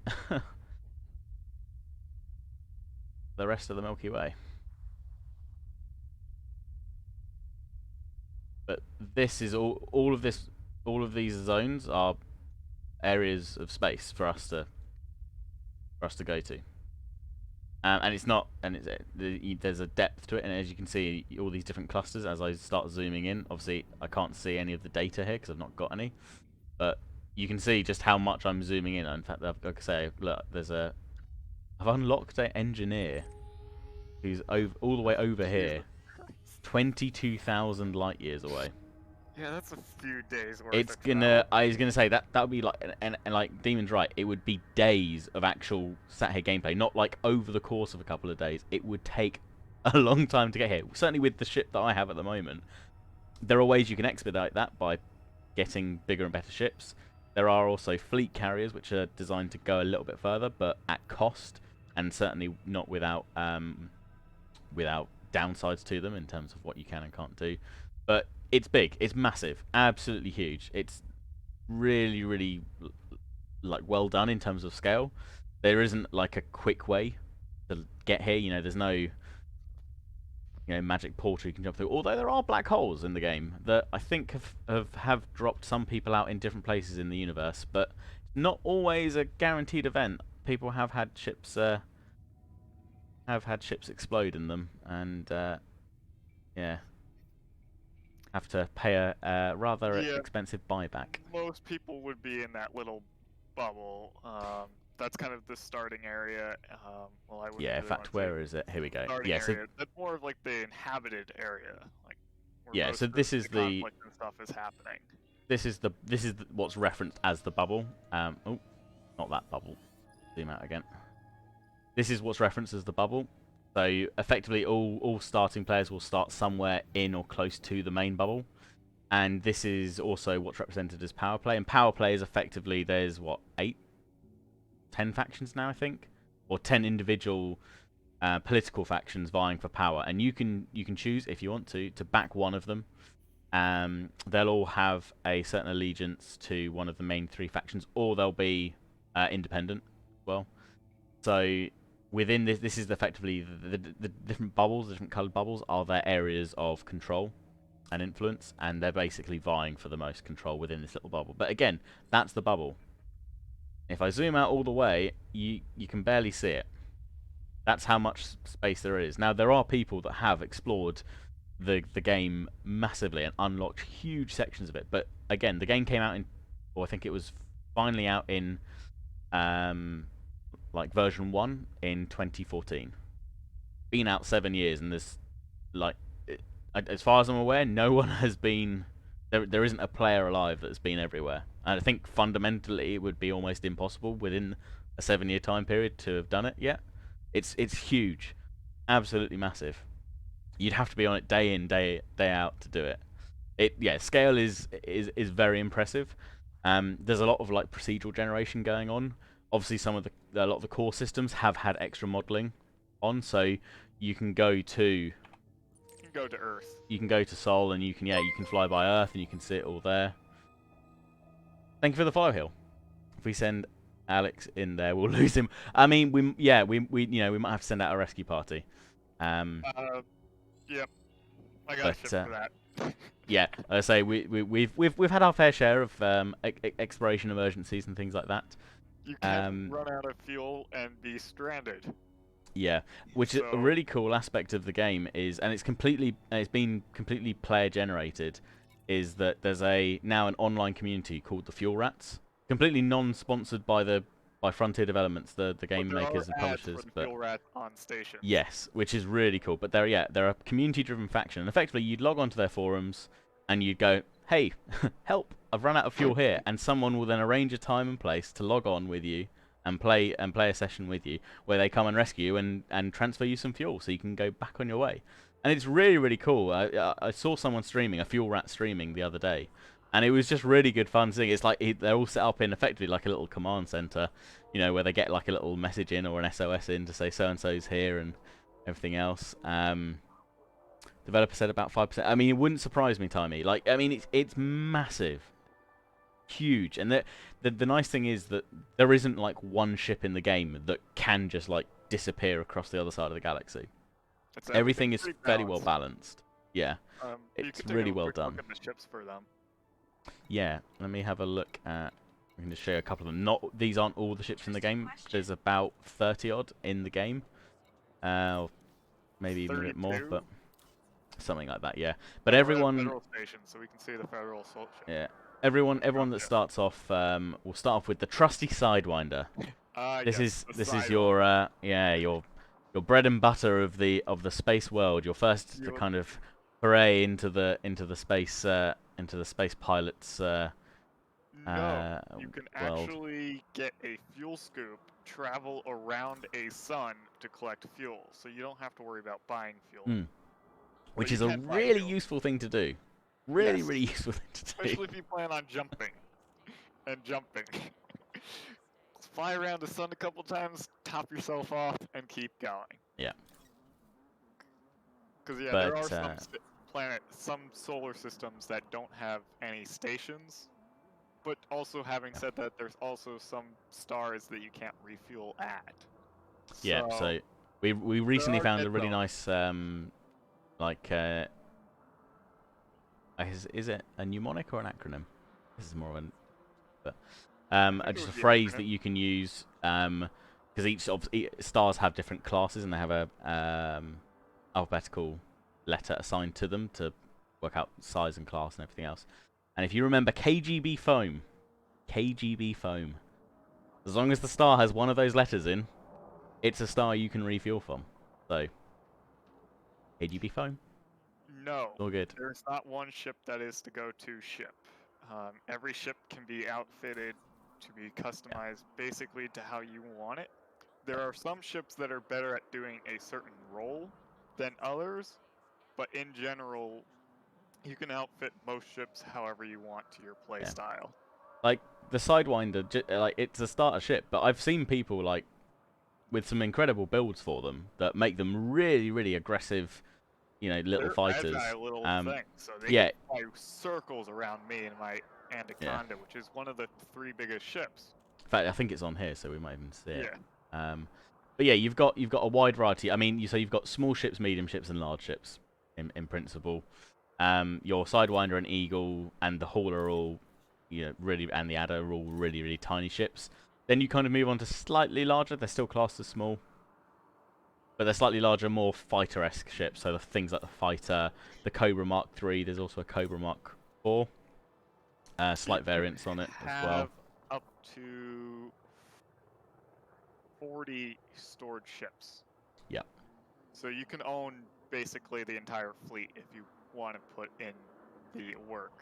the rest of the Milky Way. But this is all of these zones are areas of space for us to go to. And it's not, and there's a depth to it, and as you can see, all these different clusters. As I start zooming in, obviously I can't see any of the data here because I've not got any, but you can see just how much I'm zooming in. In fact, like I say, look, I've unlocked an engineer who's all the way over here, 22,000 light years away. Yeah, that's a few days worth. It's of gonna. travel. I was gonna say that would be like, and like Demon's right. It would be days of actual sat here gameplay, not like over the course of a couple of days. It would take a long time to get here. Certainly with the ship that I have at the moment, there are ways you can expedite that by getting bigger and better ships. There are also fleet carriers which are designed to go a little bit further, but at cost, and certainly not without downsides to them in terms of what you can and can't do. But it's big, it's massive, absolutely huge. It's really, really like well done in terms of scale. There isn't like a quick way to get here. You know, there's no magic portal you can jump through. Although there are black holes in the game that I think have dropped some people out in different places in the universe, but not always a guaranteed event. People have had ships explode in them, and yeah, have to pay a rather Yeah. expensive buyback. Most people would be in that little bubble. That's kind of the starting area. Well, I wouldn't Yeah, in really fact, wanna say where is it? Here we go. starting Yeah, so area. That's more of like the inhabited area, like where yeah, most so of this is the the conflict and stuff is happening. what's referenced as the bubble. Oh, not that bubble. Zoom out again. This is what's referenced as the bubble. So effectively, all starting players will start somewhere in or close to the main bubble, and this is also what's represented as power play. And power play is effectively, there's what, 10 factions now, I think, or 10 individual political factions vying for power, and you can choose if you want to back one of them. They'll all have a certain allegiance to one of the main three factions, or they'll be independent as well. So within this is effectively the different bubbles, the different coloured bubbles are their areas of control and influence, and they're basically vying for the most control within this little bubble. But again, that's the bubble. If I zoom out all the way, you can barely see it. That's how much space there is. Now, there are people that have explored the game massively and unlocked huge sections of it. But again, the game came out in, or I think it was finally out in like version 1 in 2014. Been out 7 years, and there's like, as far as I'm aware, no one has been there isn't a player alive that's been everywhere. And I think fundamentally it would be almost impossible within a 7-year time period to have done it yet. It's huge, absolutely massive. You'd have to be on it day in, day out to do it. Scale is very impressive. There's a lot of like procedural generation going on. Obviously, a lot of the core systems have had extra modeling on, so you can go to Earth. You can go to Sol, and you can fly by Earth, and you can see it all there. Thank you for the fire hill. If we send Alex in there, we'll lose him. I mean, we might have to send out a rescue party. Yep. I got a ship for that. Yeah, I say we've had our fair share of exploration emergencies and things like that. You can run out of fuel and be stranded. Yeah, which is a really cool aspect of the game and it's been completely player generated, is that there's now an online community called the Fuel Rats, completely non-sponsored by Frontier Developments, the game makers and publishers, but Fuel Rat on station. Yes, which is really cool. But they're a community-driven faction, and effectively you'd log onto their forums and you'd go, "Hey, help! I've run out of fuel here," and someone will then arrange a time and place to log on with you and play a session with you where they come and rescue you and transfer you some fuel so you can go back on your way. And it's really, really cool. I saw someone streaming, a Fuel Rat streaming the other day, and it was just really good fun seeing. It's like they're all set up in effectively like a little command center, where they get like a little message in or an SOS in to say so-and-so's here and everything else. Developer said about 5%. I mean, it wouldn't surprise me, Timey. Like, I mean, it's massive. Huge. And the nice thing is that there isn't like one ship in the game that can just like disappear across the other side of the galaxy. Everything is fairly well balanced. Yeah, it's really well done. Look at the ships for them. Yeah, let me have a look at. I'm going to show you a couple of them. These aren't all the ships in the game. There's about 30 odd in the game, maybe even 32? A bit more, but something like that. Yeah, but everyone. Federal station, so we can see the Federal assault ship. Yeah. Everyone that starts off will start off with the trusty Sidewinder. This is your your bread and butter of the space world. Your first kind of foray into the space pilots. No, you can actually get a fuel scoop, travel around a sun to collect fuel, so you don't have to worry about buying fuel. Which is a really useful thing to do. Really useful thing to do. Especially if you plan on jumping. Fly around the sun a couple times, top yourself off, and keep going. Yeah. Because there are some solar systems that don't have any stations. But also, having said that, there's also some stars that you can't refuel at. Yeah. So we recently found a really nice is it a mnemonic or an acronym? This is more of just a phrase that you can use because each stars have different classes and they have a alphabetical letter assigned to them to work out size and class and everything else. And if you remember KGB foam, as long as the star has one of those letters in, it's a star you can refuel from. So KGB foam. No, all good. There's not one ship that is to go to ship. Every ship can be outfitted to be customized basically to how you want it. There are some ships that are better at doing a certain role than others, but in general, you can outfit most ships however you want to your play style. Like the Sidewinder, it's a starter ship, but I've seen people like with some incredible builds for them that make them really, really aggressive. Little fighters. Little thing, so they can fly circles around me and my Anaconda, which is one of the 3 biggest ships. In fact, I think it's on here, so we might even see it. But yeah, you've got a wide variety. I mean, you've got small ships, medium ships, and large ships in principle. Your Sidewinder and Eagle and the Hauler are all, really, and the Adder are all really, really tiny ships. Then you kind of move on to slightly larger. They're still classed as small, but they're slightly larger, more fighter-esque ships. So the things like the fighter, the Cobra Mark III. There's also a Cobra Mark IV. Slight variants on it as well. Have up to 40 stored ships. Yep. So you can own basically the entire fleet if you want to put in the work.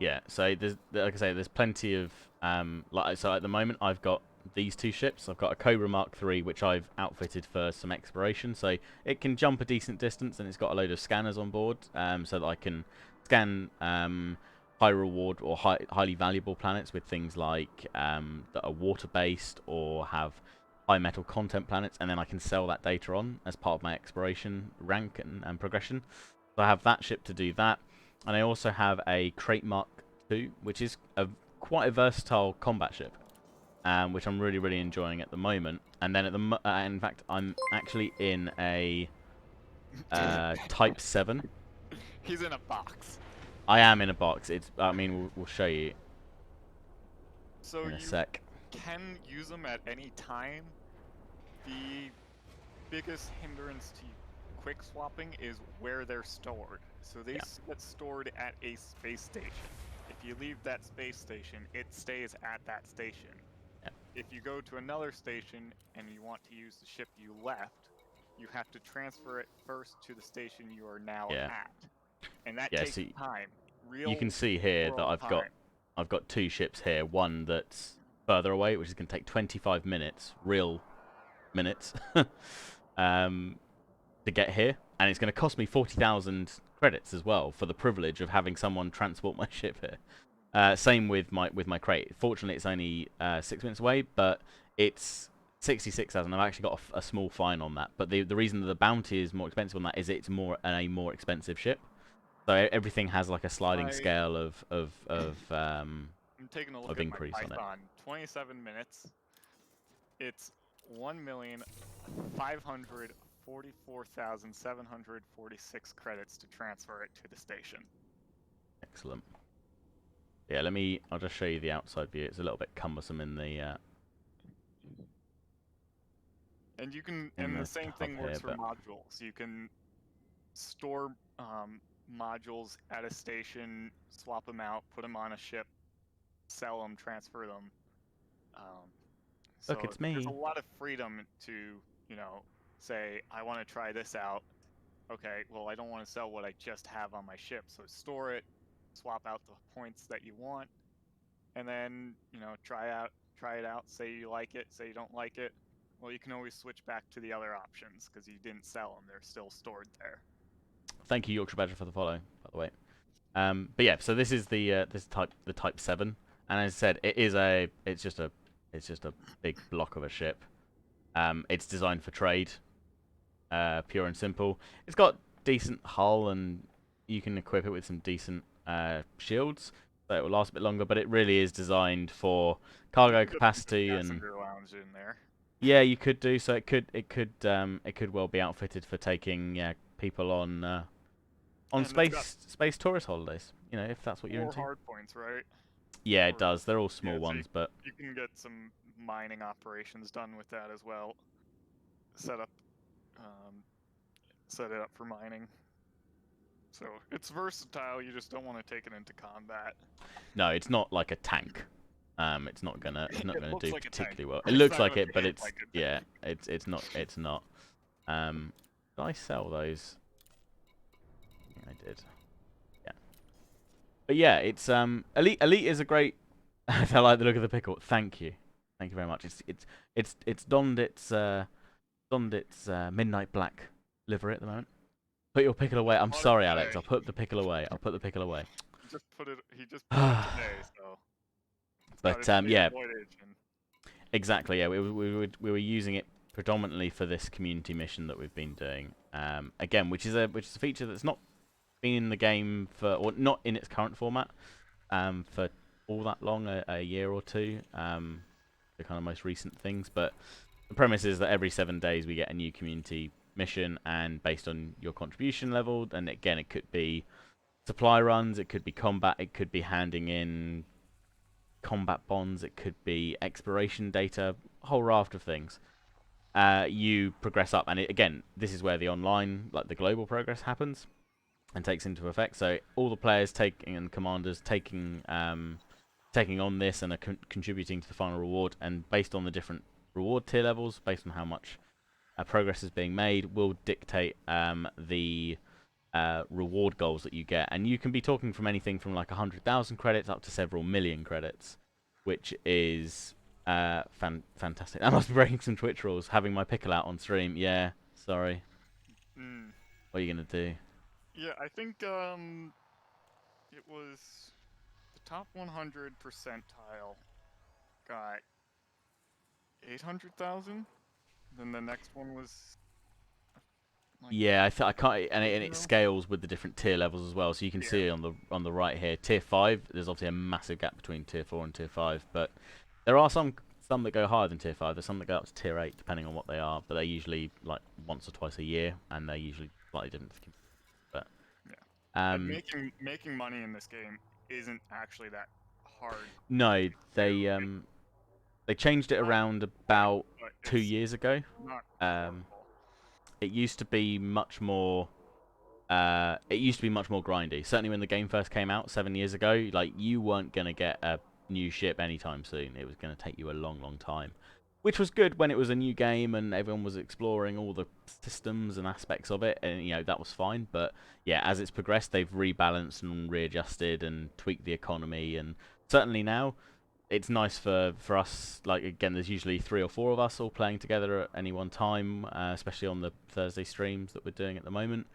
Yeah, so there's, like I say, there's plenty of so at the moment I've got these two ships. I've got a Cobra Mark III, which I've outfitted for some exploration, so it can jump a decent distance, and it's got a load of scanners on board, so that I can scan high reward or highly valuable planets with things like that are water based or have high metal content planets, and then I can sell that data on as part of my exploration rank and progression. So I have that ship to do that. And I also have a Crate Mark II, which is quite a versatile combat ship, which I'm really, really enjoying at the moment. And then in fact, I'm actually in a Type 7. He's in a box. I am in a box. I mean, we'll show you So in a you sec. can use them at any time. The biggest hindrance to quick swapping is where they're stored. So they get stored at a space station. If you leave that space station, it stays at that station. Yeah. If you go to another station and you want to use the ship you left, you have to transfer it first to the station you are now at. And that takes time. You can see here that I've got two ships here. One that's further away, which is going to take 25 minutes, real minutes, to get here, and it's going to cost me 40,000 credits as well for the privilege of having someone transport my ship here. Same with my crate. Fortunately, it's only 6 minutes away, but it's 66,000. I've actually got a small fine on that. But the reason that the bounty is more expensive on that is it's a more expensive ship. So everything has like a sliding scale of I'm taking a look at increase my on it. Python. 27 minutes. It's 1,544,746 credits to transfer it to the station. Excellent. Yeah, I'll just show you the outside view. It's a little bit cumbersome in the and you can, and the same thing works for modules. You can store modules at a station, swap them out, put them on a ship, sell them, transfer them. Look, it's me. There's a lot of freedom to, say, I want to try this out. Okay, well, I don't want to sell what I just have on my ship, so store it, swap out the points that you want, and then, try it out, say you like it, say you don't like it. Well, you can always switch back to the other options, because you didn't sell them, they're still stored there. Thank you, Yorkshire Badger, for the follow, by the way. But yeah, so this is the Type 7, and as I said, it's just a big block of a ship. It's designed for trade, pure and simple. It's got decent hull, and you can equip it with some decent shields, so it will last a bit longer. But it really is designed for cargo capacity and passenger lounge in there. Yeah, you could do so. It could well be outfitted for taking people on space tourist holidays. If that's what you're into. Hard points, right? Yeah, it does. They're all small ones, but you can get some mining operations done with that as well. Set it up for mining. So it's versatile. You just don't want to take it into combat. No, it's not like a tank. It's not gonna do like particularly well. It looks like it, but it's it's not. Did I sell those? I did. Yeah. But yeah, it's Elite is a great. I like the look of the pickle. Thank you very much. It's donned its midnight black livery at the moment. Put your pickle away. I'm sorry, Alex. I'll put the pickle away. He just put it today, so. But yeah, exactly. Yeah, we were using it predominantly for this community mission that we've been doing. Again, which is a feature that's not been in the game or not in its current format, for all that long, a year or two. The kind of most recent things, but the premise is that every 7 days we get a new community mission, and based on your contribution level, and again, it could be supply runs, it could be combat, it could be handing in combat bonds, it could be exploration data, a whole raft of things. You progress up, and again, this is where the online, like the global progress happens and takes into effect. So all the players taking and commanders taking on this and are contributing to the final reward, and based on the different reward tier levels, based on how much progress is being made, will dictate the reward goals that you get. And you can be talking from anything from like 100,000 credits up to several million credits, which is fantastic. I must be breaking some Twitch rules, having my pickle out on stream. Yeah, sorry. Mm. What are you going to do? Yeah, I think it was the top 100 percentile got 800,000. Then the next one was like, Yeah, I can't, and you it know? scales with the different tier levels as well. So you can see on the right here, tier 5. There's obviously a massive gap between tier 4 and tier 5, but there are some that go higher than tier 5. There's some that go up to tier 8, depending on what they are. But they're usually like once or twice a year, and they're usually slightly different. But But making money in this game isn't actually that hard. no, they changed it Not around fun, about but 2 it's years ago. not Um, horrible. it used to be much more. It used to be much more grindy. Certainly when the game first came out 7 years ago, like you weren't gonna get a new ship anytime soon. It was gonna take you a long, long time, which was good when it was a new game and everyone was exploring all the systems and aspects of it, and that was fine. But yeah, as it's progressed, they've rebalanced and readjusted and tweaked the economy, and certainly now it's nice for us. Like again, there's usually 3 or 4 of us all playing together at any one time, especially on the Thursday streams that we're doing at the moment.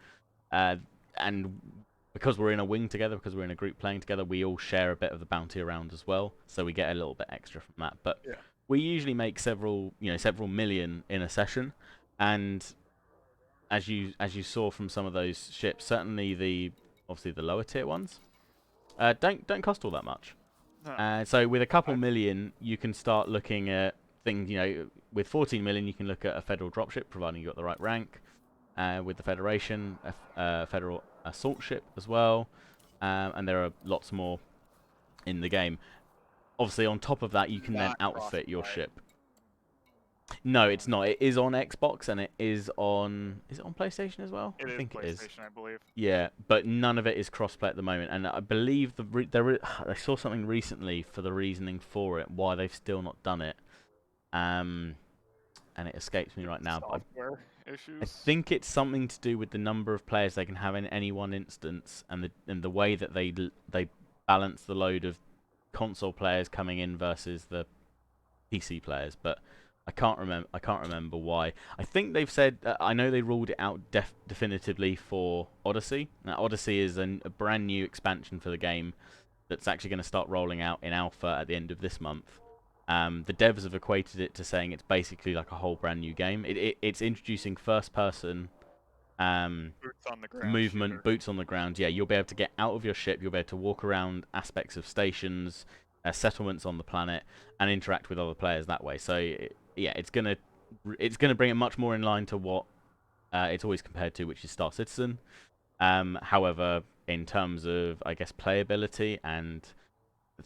And because we're in a wing together, because we're in a group playing together, we all share a bit of the bounty around as well, so we get a little bit extra from that. But we usually make several million in a session, and as you saw from some of those ships, certainly obviously the lower tier ones don't cost all that much. So with a couple million, you can start looking at things. With 14 million, you can look at a federal dropship, providing you got the right rank. With the Federation, a federal assault ship as well, and there are lots more in the game. Obviously, on top of that, you can then outfit your ship. No, it's not. It is on Xbox, and it is on. Is it on PlayStation as well? I think PlayStation, it is. I believe. Yeah, but none of it is crossplay at the moment, and I believe I saw something recently for the reasoning for it, why they've still not done it. And it escapes me right now. But I think it's something to do with the number of players they can have in any one instance, and the way that they balance the load of console players coming in versus the PC players. But I can't remember why. I think they've said. I know they ruled it out definitively for Odyssey. Now, Odyssey is a brand new expansion for the game that's actually going to start rolling out in alpha at the end of this month. The devs have equated it to saying it's basically like a whole brand new game. It's introducing first-person boots on the ground movement, shooter. boots on the ground. Yeah, you'll be able to get out of your ship. You'll be able to walk around aspects of stations, settlements on the planet, and interact with other players that way. So yeah, it's gonna bring it much more in line to what it's always compared to, which is Star Citizen. However, in terms of I guess playability and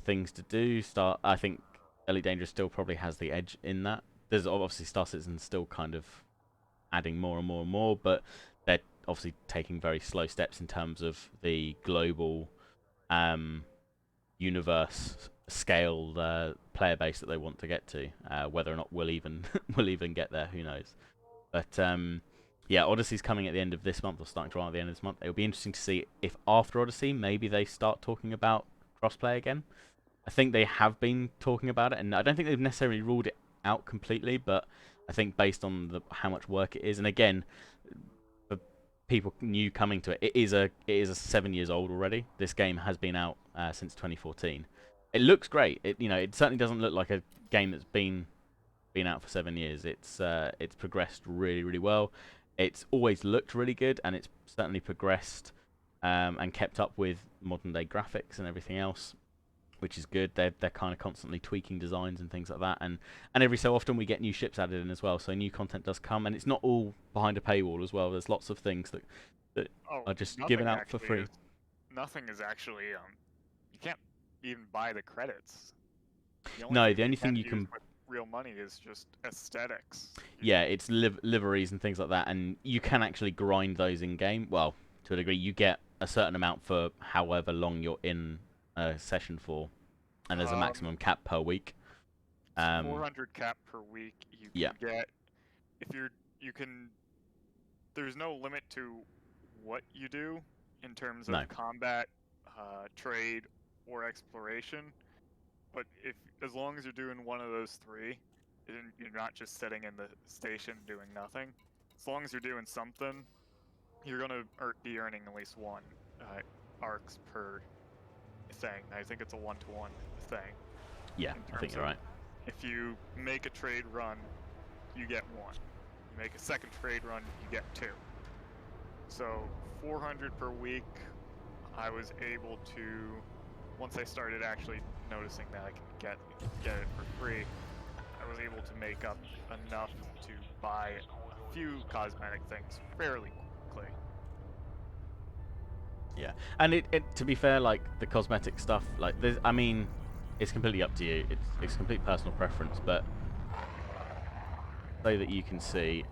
things to do, I think Elite Dangerous still probably has the edge in that. There's obviously Star Citizen still kind of adding more and more and more, but they're obviously taking very slow steps in terms of the global universe scale player base that they want to get to. Whether or not we'll even get there, who knows? But yeah, Odyssey's coming at the end of this month, or starting to run at the end of this month. It'll be interesting to see if after Odyssey, maybe they start talking about crossplay again. I think they have been talking about it, and I don't think they've necessarily ruled it out completely, but I think based on how much work it is, and again, for people new coming to it, it is a 7 years old already. This game has been out since 2014. It looks great. It certainly doesn't look like a game that's been out for 7 years. It's progressed really, really well. It's always looked really good, and it's certainly progressed and kept up with modern day graphics and everything else, which is good. They're kind of constantly tweaking designs and things like that, and every so often we get new ships added in as well. So new content does come, and it's not all behind a paywall as well. There's lots of things that are just given out for free. Nothing is actually you can't even buy the credits. No, thing the only thing you use can with real money is just aesthetics. yeah, it's liveries and things like that, and you can actually grind those in game. Well, to a degree, you get a certain amount for however long you're in a session for, and there's a maximum cap per week. 400 cap per week. You can Yeah. get if you can. There's no limit to what you do in terms of No. combat, trade, or exploration. But if as long as you're doing one of those three, and you're not just sitting in the station doing nothing. As long as you're doing something, you're gonna be earning at least one arcs per thing. I think it's a 1-to-1 thing. Yeah, I think you're right. If you make a trade run, you get one. You make a second trade run, you get two. So 400 per week, I was able to, once I started actually noticing that I could get it for free, I was able to make up enough to buy a few cosmetic things fairly quickly. Yeah, and it to be fair, like the cosmetic stuff, like there's, I mean, it's completely up to you. It's complete personal preference, but so that you can see,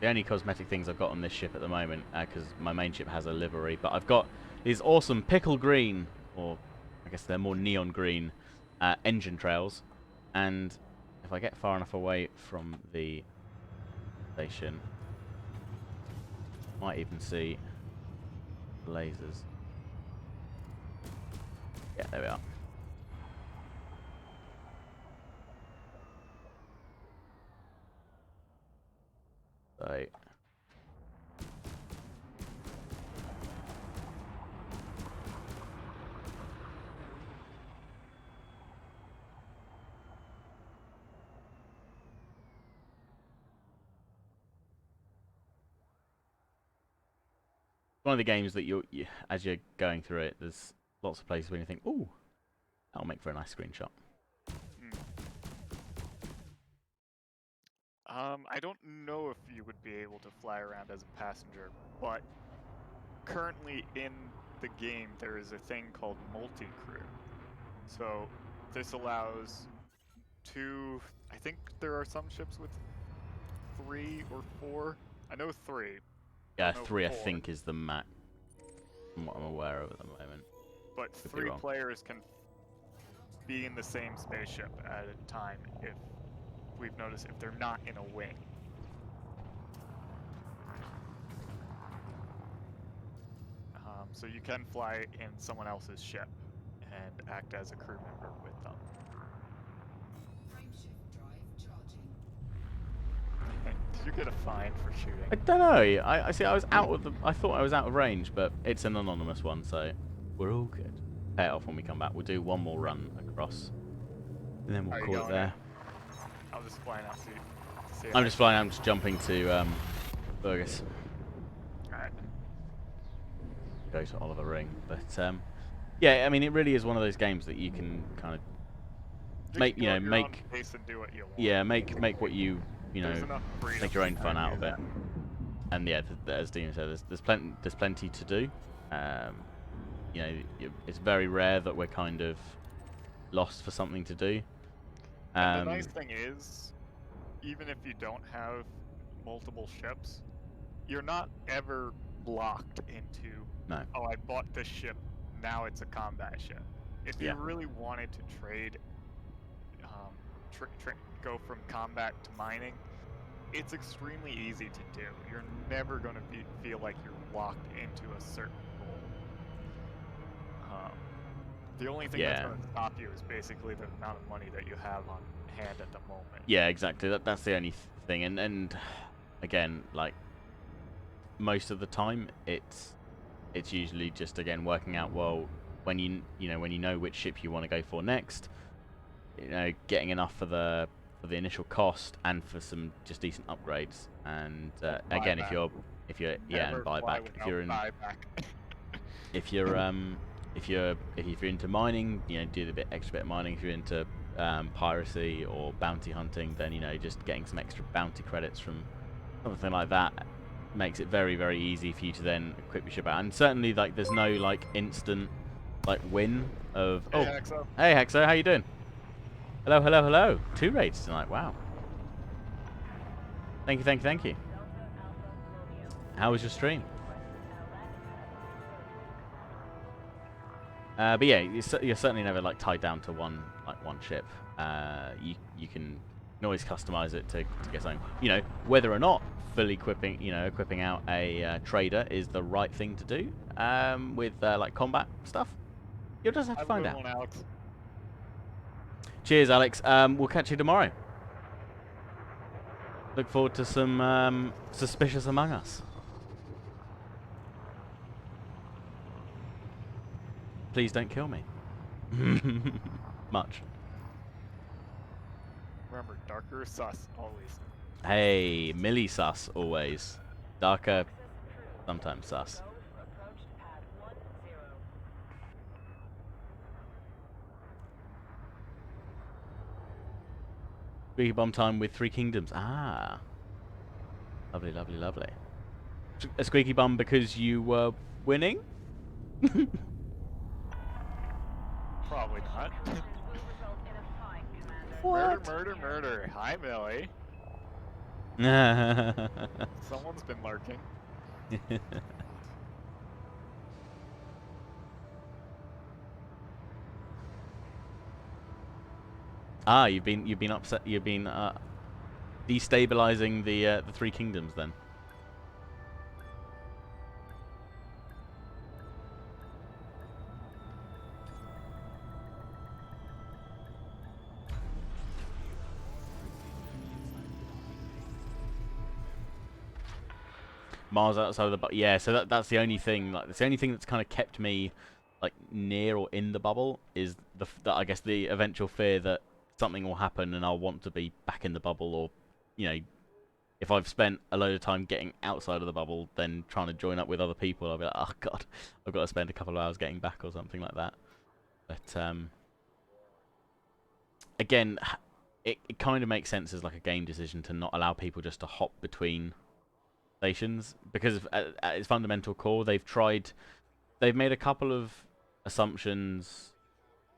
the only cosmetic things I've got on this ship at the moment, because my main ship has a livery, but I've got these awesome pickle green, or I guess they're more neon green, engine trails, and if I get far enough away from the station, might even see lasers. Yeah, there we are. So one of the games that you as you're going through it, there's lots of places where you think, "Ooh, that'll make for a nice screenshot." I don't know if you would be able to fly around as a passenger, but currently in the game there is a thing called multi-crew. So this allows I think there are some ships with 3 or 4. I know 3. Yeah, no, 3 I 4. think is the max, from what I'm aware of at the moment. But Could be 3 wrong. players can be in the same spaceship at a time if we've noticed if they're not in a wing. So you can fly in someone else's ship and act as a crew member with them. Did you get a fine for shooting? I don't know. I see. I was out of the. I thought I was out of range, but it's an anonymous one, so we're all good. Pay it off when we come back. We'll do one more run across, and then we'll call it there. I'll just fly out. See I'm just flying. I'm just jumping to Burgess. Alright. Go to Oliver Ring, but yeah. I mean, it really is one of those games that you can kind of make. You know, make. Pace and do what you want. Yeah, make what you know. There's enough freedom Make your own fun to out do of it. And yeah, as Dean said, there's plenty to do. You know, it's very rare that we're kind of lost for something to do. And the nice thing is, even if you don't have multiple ships, you're not ever locked into, No. oh, I bought this ship, now it's a combat ship. If you really wanted to trade, go from combat to mining, it's extremely easy to do. You're never going to feel like you're locked into a certain role. The only thing that's going to stop you is basically the amount of money that you have on hand at the moment. Yeah, exactly. That's the only thing. And again, like most of the time, it's usually just again working out well when you know which ship you want to go for next. You know, getting enough for the initial cost and for some just decent upgrades. And again, if you're and buyback. If you're into mining, you know, do the extra bit of mining. If you're into piracy or bounty hunting, then you know, just getting some extra bounty credits from something like that makes it very, very easy for you to then equip your ship out. And certainly, like, there's no like instant like win of. Hey, Oh, Hexo. hey Hexo, how you doing? Hello, hello, hello. 2 raids tonight. Wow. Thank you, thank you, thank you. How was your stream? But yeah, you're certainly never like tied down to one ship. You can always customize it to get something. You know, whether or not fully equipping out a trader is the right thing to do with like combat stuff. You'll just have to Have a find good out. one, Alex. Cheers, Alex. We'll catch you tomorrow. Look forward to some Suspicious Among Us. Please don't kill me. Much. Remember, darker sus always. Hey, Millie sus always. Darker, sometimes sus. Squeaky bomb time with 3 kingdoms. Ah. Lovely, lovely, lovely. A squeaky bum because you were winning? Probably not. Murder, murder, murder. Hi, Millie. Someone's been lurking. Ah, you've been upset. You've been destabilizing the 3 kingdoms then. Mars outside of the bubble. Yeah, so that's the only thing. Like, that's the only thing that's kind of kept me like near or in the bubble is I guess the eventual fear that something will happen and I'll want to be back in the bubble, or you know, if I've spent a load of time getting outside of the bubble, then trying to join up with other people, I'll be like, oh god, I've got to spend a couple of hours getting back or something like that. But again, it kind of makes sense as like a game decision to not allow people just to hop between stations, because at its fundamental core, they've made a couple of assumptions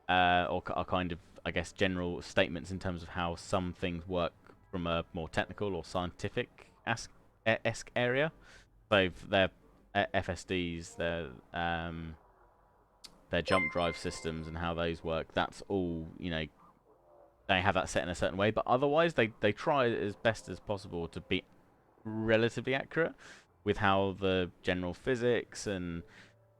or kind of, I guess, general statements in terms of how some things work from a more technical or scientific-esque area. So their FSDs, their jump drive systems and how those work, that's all, you know, they have that set in a certain way, but otherwise they try as best as possible to be relatively accurate with how the general physics and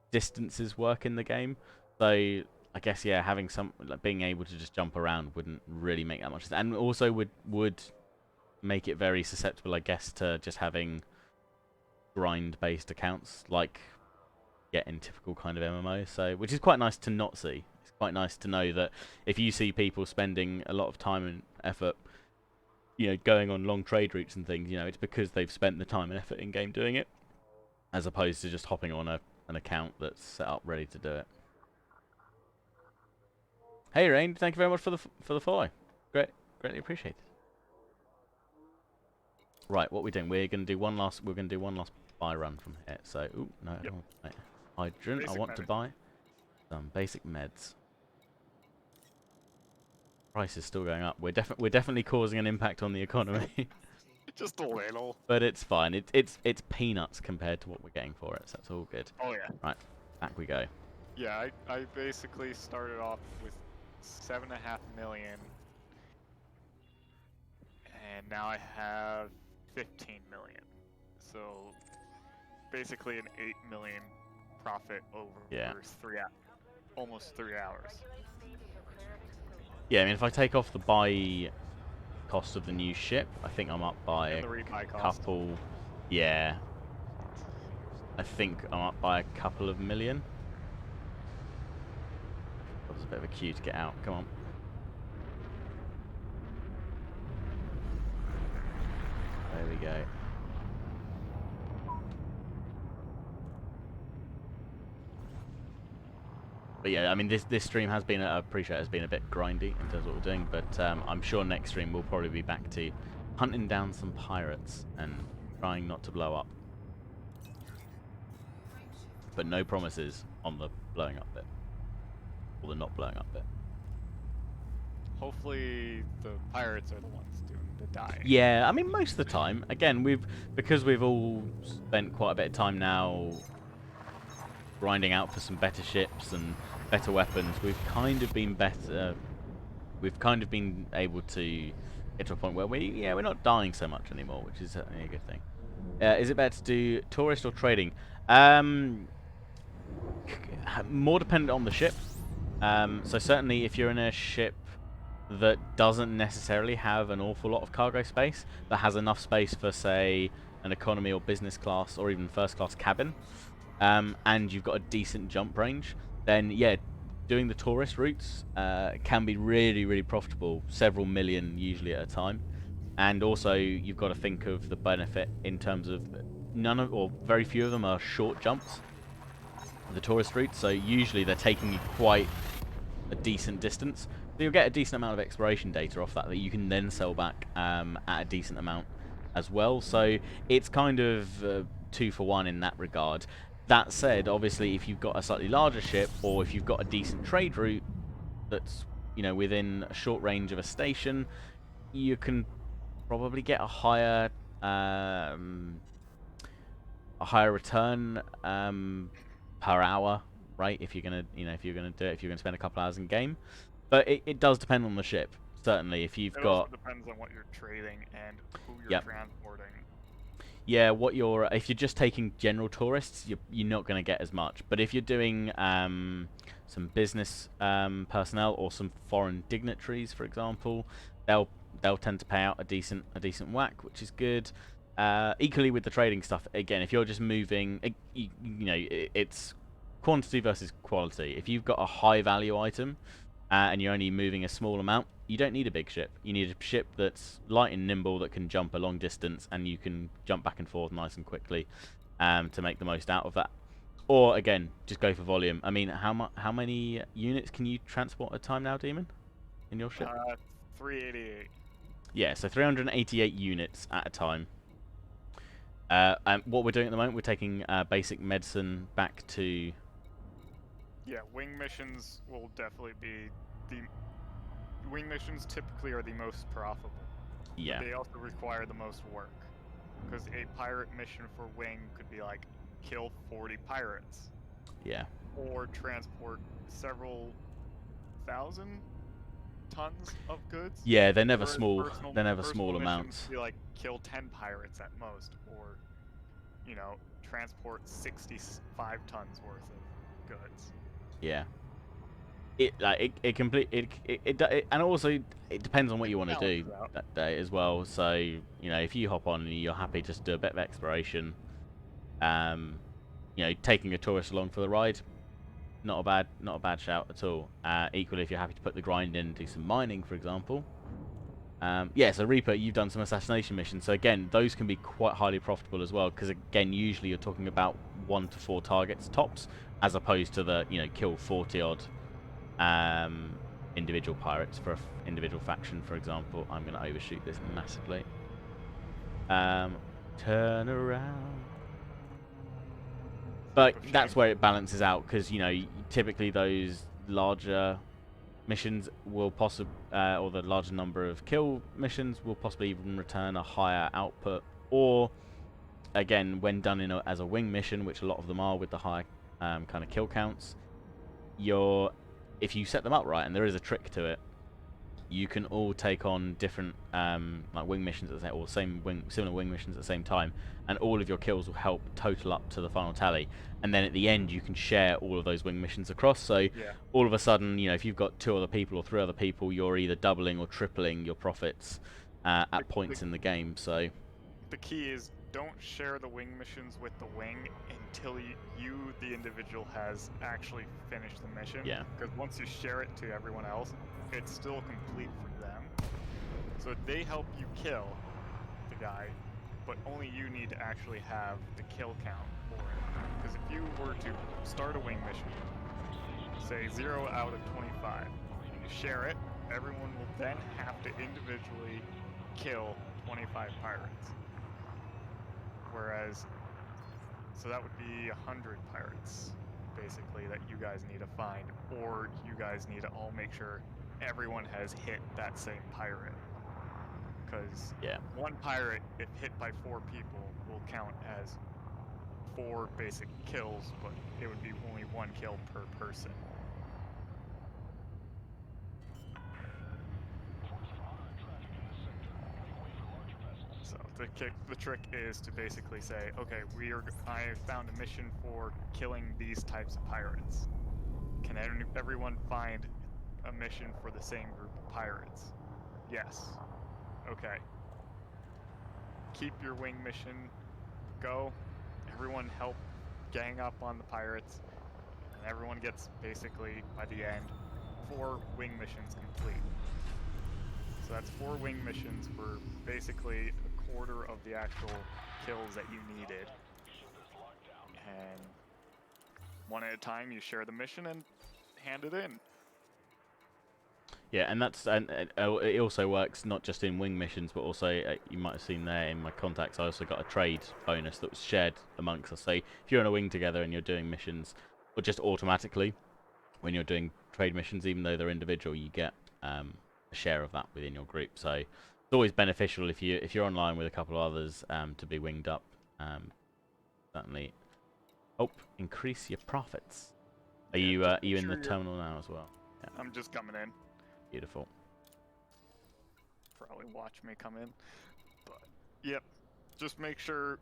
distances work in the game. So I guess, yeah, having some like being able to just jump around wouldn't really make that much sense, and also would make it very susceptible, I guess, to just having grind-based accounts like in typical kind of MMO. So, which is quite nice to not see. It's quite nice to know that if you see people spending a lot of time and effort, you know, going on long trade routes and things, you know, it's because they've spent the time and effort in game doing it, as opposed to just hopping on an account that's set up ready to do it. Hey Rain, thank you very much for the follow. Greatly appreciated. Right, what we're doing? We're gonna do one last buy run from here. So, ooh, no, I don't want to buy hydrogen. Basic I want to buy some basic meds. Price is still going up. We're definitely causing an impact on the economy. Just a little. But it's fine. It's peanuts compared to what we're getting for it. So that's all good. Oh yeah. Right, back we go. Yeah, I basically started off with 7.5 million, and now I have 15 million. So basically an 8 million profit over almost 3 hours. Yeah, I mean, if I take off the buy cost of the new ship, I think I'm up by And the a rebuy cost. couple. Yeah, I think I'm up by a couple of million. That was a bit of a queue to get out. Come on. There we go. But yeah, I mean, this stream has been, I appreciate it, has been a bit grindy in terms of what we're doing, but I'm sure next stream we'll probably be back to hunting down some pirates and trying not to blow up. But no promises on the blowing up bit. or the not blowing up bit. Hopefully the pirates are the ones doing the dying. Yeah, I mean most of the time. Again, because we've all spent quite a bit of time now grinding out for some better ships and better weapons. We've kind of been better. We've kind of been able to get to a point where we're not dying so much anymore, which is certainly a good thing. Is it better to do tourist or trading? More dependent on the ship. So certainly if you're in a ship that doesn't necessarily have an awful lot of cargo space, that has enough space for, say, an economy or business class or even first class cabin, and you've got a decent jump range, then yeah, doing the tourist routes can be really, really profitable, several million usually at a time. And also you've got to think of the benefit in terms of very few of them are short jumps, the tourist routes, so usually they're taking you quite a decent distance. So you'll get a decent amount of exploration data off that you can then sell back at a decent amount as well. So it's kind of 2 for 1 in that regard. That said, obviously, if you've got a slightly larger ship or if you've got a decent trade route that's within a short range of a station, you can probably get a higher return per hour, right? If you're gonna spend a couple hours in game. But it does depend on the ship, certainly. If you've It got... also depends on what you're trading and who you're Yep. transporting. Yeah, if you're just taking general tourists, you're not going to get as much. But if you're doing some business personnel or some foreign dignitaries, for example, they'll tend to pay out a decent whack, which is good. Equally with the trading stuff, again, if you're just moving, it's quantity versus quality. If you've got a high value item and you're only moving a small amount, you don't need a big ship. You need a ship that's light and nimble, that can jump a long distance, and you can jump back and forth nice and quickly to make the most out of that. Or again, just go for volume. I mean, how many units can you transport at a time now, Demon, in your ship? 388. Yeah, so 388 units at a time. And what we're doing at the moment, we're taking basic medicine back to... Yeah, wing missions will definitely be the... Wing missions typically are the most profitable. Yeah. But they also require the most work. Because a pirate mission for wing could be like, kill 40 pirates. Yeah. Or transport several thousand tons of goods. Yeah, they're never Whereas small. They're never personal small missions amounts. would be like, kill 10 pirates at most. Or, transport 65 tons worth of goods. Yeah. And also it depends on what you want to do that day as well. So if you hop on and you're happy just to do a bit of exploration, taking a tourist along for the ride, not a bad shout at all. Equally, if you're happy to put the grind in and do some mining, for example. So Reaper, you've done some assassination missions, so again, those can be quite highly profitable as well, because again, usually you're talking about 1 to 4 targets tops, as opposed to the kill 40 odd individual pirates for an individual faction, for example. I'm going to overshoot this massively. Turn around. But that's where it balances out, because typically those larger missions will possibly, or the larger number of kill missions will possibly even return a higher output. Or again, when done as a wing mission, which a lot of them are with the high kind of kill counts, if you set them up right, and there is a trick to it, you can all take on different like wing missions at the same, or similar wing missions at the same time, and all of your kills will help total up to the final tally. And then at the end, you can share all of those wing missions across. So all of a sudden, if you've got 2 other people or 3 other people, you're either doubling or tripling your profits at points in the game. So the key is, don't share the wing missions with the wing until you, the individual, has actually finished the mission. Yeah. Because once you share it to everyone else, it's still complete for them. So they help you kill the guy, but only you need to actually have the kill count for it. Because if you were to start a wing mission, say 0 out of 25, and you share it, everyone will then have to individually kill 25 pirates. Whereas, so that would be 100 pirates. basically, that you guys need to find, or you guys need to all make sure everyone has hit that same pirate. Because Yeah. one pirate, if hit by 4 people, will count as 4 basic kills, but it would be only 1 kill per person. So the trick is to basically say, okay, I found a mission for killing these types of pirates. Can everyone find a mission for the same group of pirates? Yes. Okay. Keep your wing mission. Go. Everyone help gang up on the pirates. And everyone gets basically, by the end, 4 wing missions complete. So that's 4 wing missions for basically a quarter of the actual kills that you needed. And one at a time, you share the mission and hand it in. Yeah, and it also works not just in wing missions, but also you might have seen there in my contacts. I also got a trade bonus that was shared amongst us. So if you're on a wing together and you're doing missions, or just automatically when you're doing trade missions, even though they're individual, you get a share of that within your group. So it's always beneficial if you're online with a couple of others to be winged up. Certainly help increase your profits. Are Yeah, you in the terminal now as well? Yeah. I'm just coming in. Beautiful. Probably watch me come in, but yep. Just make sure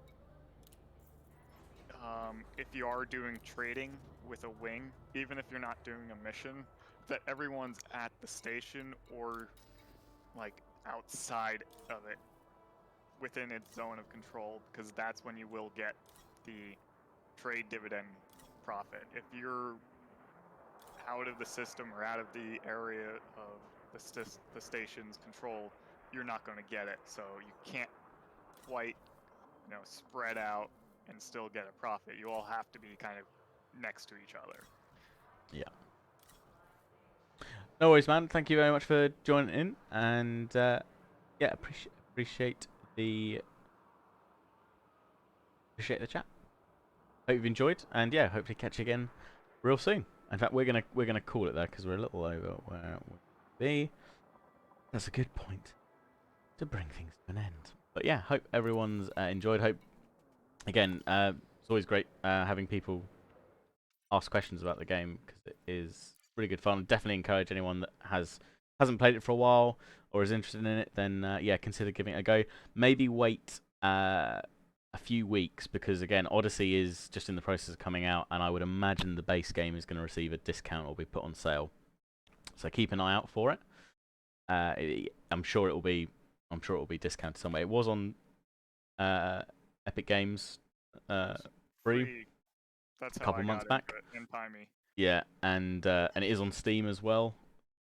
if you are doing trading with a wing, even if you're not doing a mission, that everyone's at the station or like outside of it, within its zone of control, because that's when you will get the trade dividend profit. If you're out of the system or out of the area of the station's control, you're not going to get it. So you can't quite, spread out and still get a profit. You all have to be kind of next to each other. Yeah. No worries, man. Thank you very much for joining in, and yeah, appreciate the chat. Hope you've enjoyed, and yeah, hopefully catch you again real soon. In fact, we're gonna call it there because we're a little over where we be. That's a good point to bring things to an end. But yeah, hope everyone's enjoyed. Hope again, it's always great having people ask questions about the game because it is really good fun. Definitely encourage anyone that hasn't played it for a while or is interested in it, then yeah, consider giving it a go. Maybe wait a few weeks because again, Odyssey is just in the process of coming out, and I would imagine the base game is going to receive a discount or be put on sale. So keep an eye out for it. I'm sure it will be discounted somewhere. It was on Epic Games free. That's a couple months back. In Pymie. Yeah, and it is on Steam as well.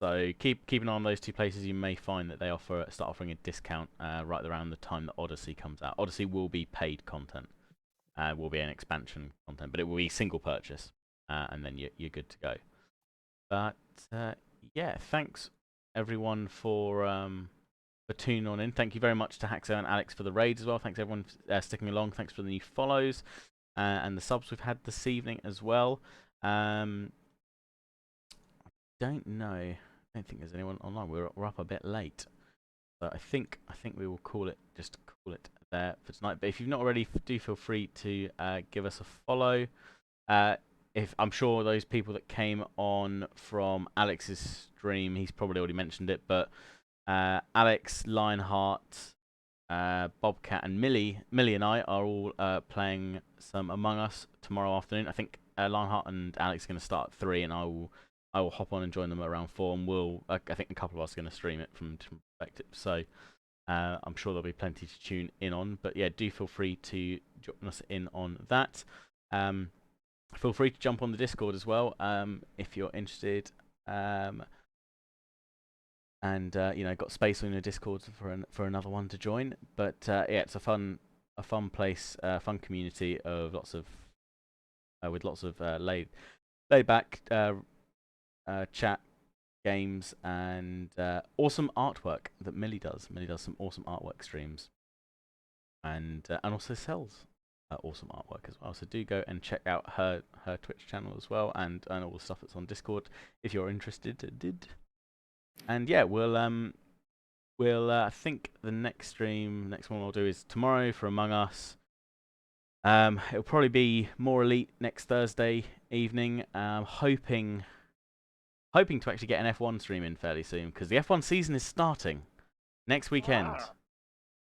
So keep an eye on those 2 places. You may find that they start offering a discount right around the time that Odyssey comes out. Odyssey will be paid content, will be an expansion content, but it will be single purchase, and then you're good to go. But yeah, thanks everyone for tuning on in. Thank you very much to Haxo and Alex for the raids as well. Thanks everyone for sticking along. Thanks for the new follows and the subs we've had this evening as well. Don't know. I don't think there's anyone online. We're up a bit late, but I think we will call it there for tonight. But if you've not already, do feel free to give us a follow. If I'm sure those people that came on from Alex's stream, he's probably already mentioned it, but Alex, Lionheart, Bobcat, and Millie and I are all playing some Among Us tomorrow afternoon. I think Lionheart and Alex are going to start at 3, and I will hop on and join them around 4, and I think a couple of us are going to stream it from perspective. So I'm sure there'll be plenty to tune in on. But yeah, do feel free to join us in on that. Feel free to jump on the Discord as well if you're interested. And got space on your Discord for another one to join. But yeah, it's a fun place, fun community of lots of laid back chat, games, and awesome artwork that Millie does. Millie does some awesome artwork streams, and also sells awesome artwork as well. So do go and check out her Twitch channel as well, and all the stuff that's on Discord if you're interested. And yeah, we'll I think the next one we'll do is tomorrow for Among Us. It'll probably be more Elite next Thursday evening. Hoping to actually get an F1 stream in fairly soon, because the F1 season is starting next weekend. Wow.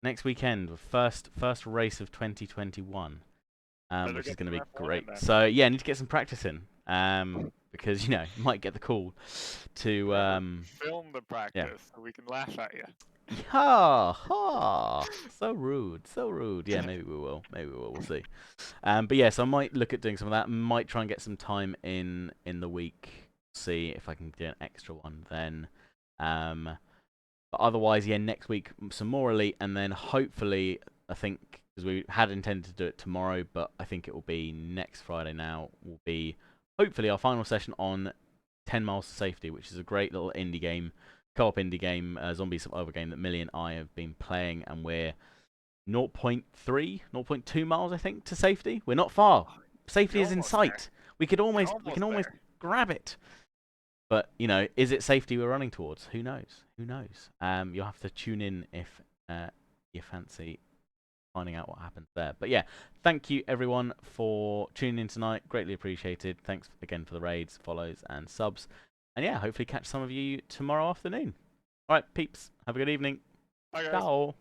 Next weekend, the first race of 2021, Better which is get going to be some F1 in great. then. So yeah, I need to get some practice in, because you might get the call to Film the practice so we can laugh at you. ha ha, so rude. Yeah, maybe we will. We'll see. But yeah, so I might look at doing some of that. Might try and get some time in the week. See if I can do an extra one then. But otherwise, yeah, next week some more Elite, and then hopefully, I think, because we had intended to do it tomorrow, but I think it will be next Friday now, will be hopefully our final session on 10 Miles to Safety, which is a great little indie game, co-op indie game, zombie survival game that Millie and I have been playing, and we're 0.2 miles, I think, to safety. We're not far. Safety You're is in almost sight. there. We can You're almost there. grab it. But, is it safety we're running towards? Who knows? You'll have to tune in if you fancy finding out what happens there. But yeah, thank you everyone for tuning in tonight. Greatly appreciated. Thanks again for the raids, follows, and subs. And yeah, hopefully catch some of you tomorrow afternoon. All right, peeps. Have a good evening. Bye, guys. Ciao.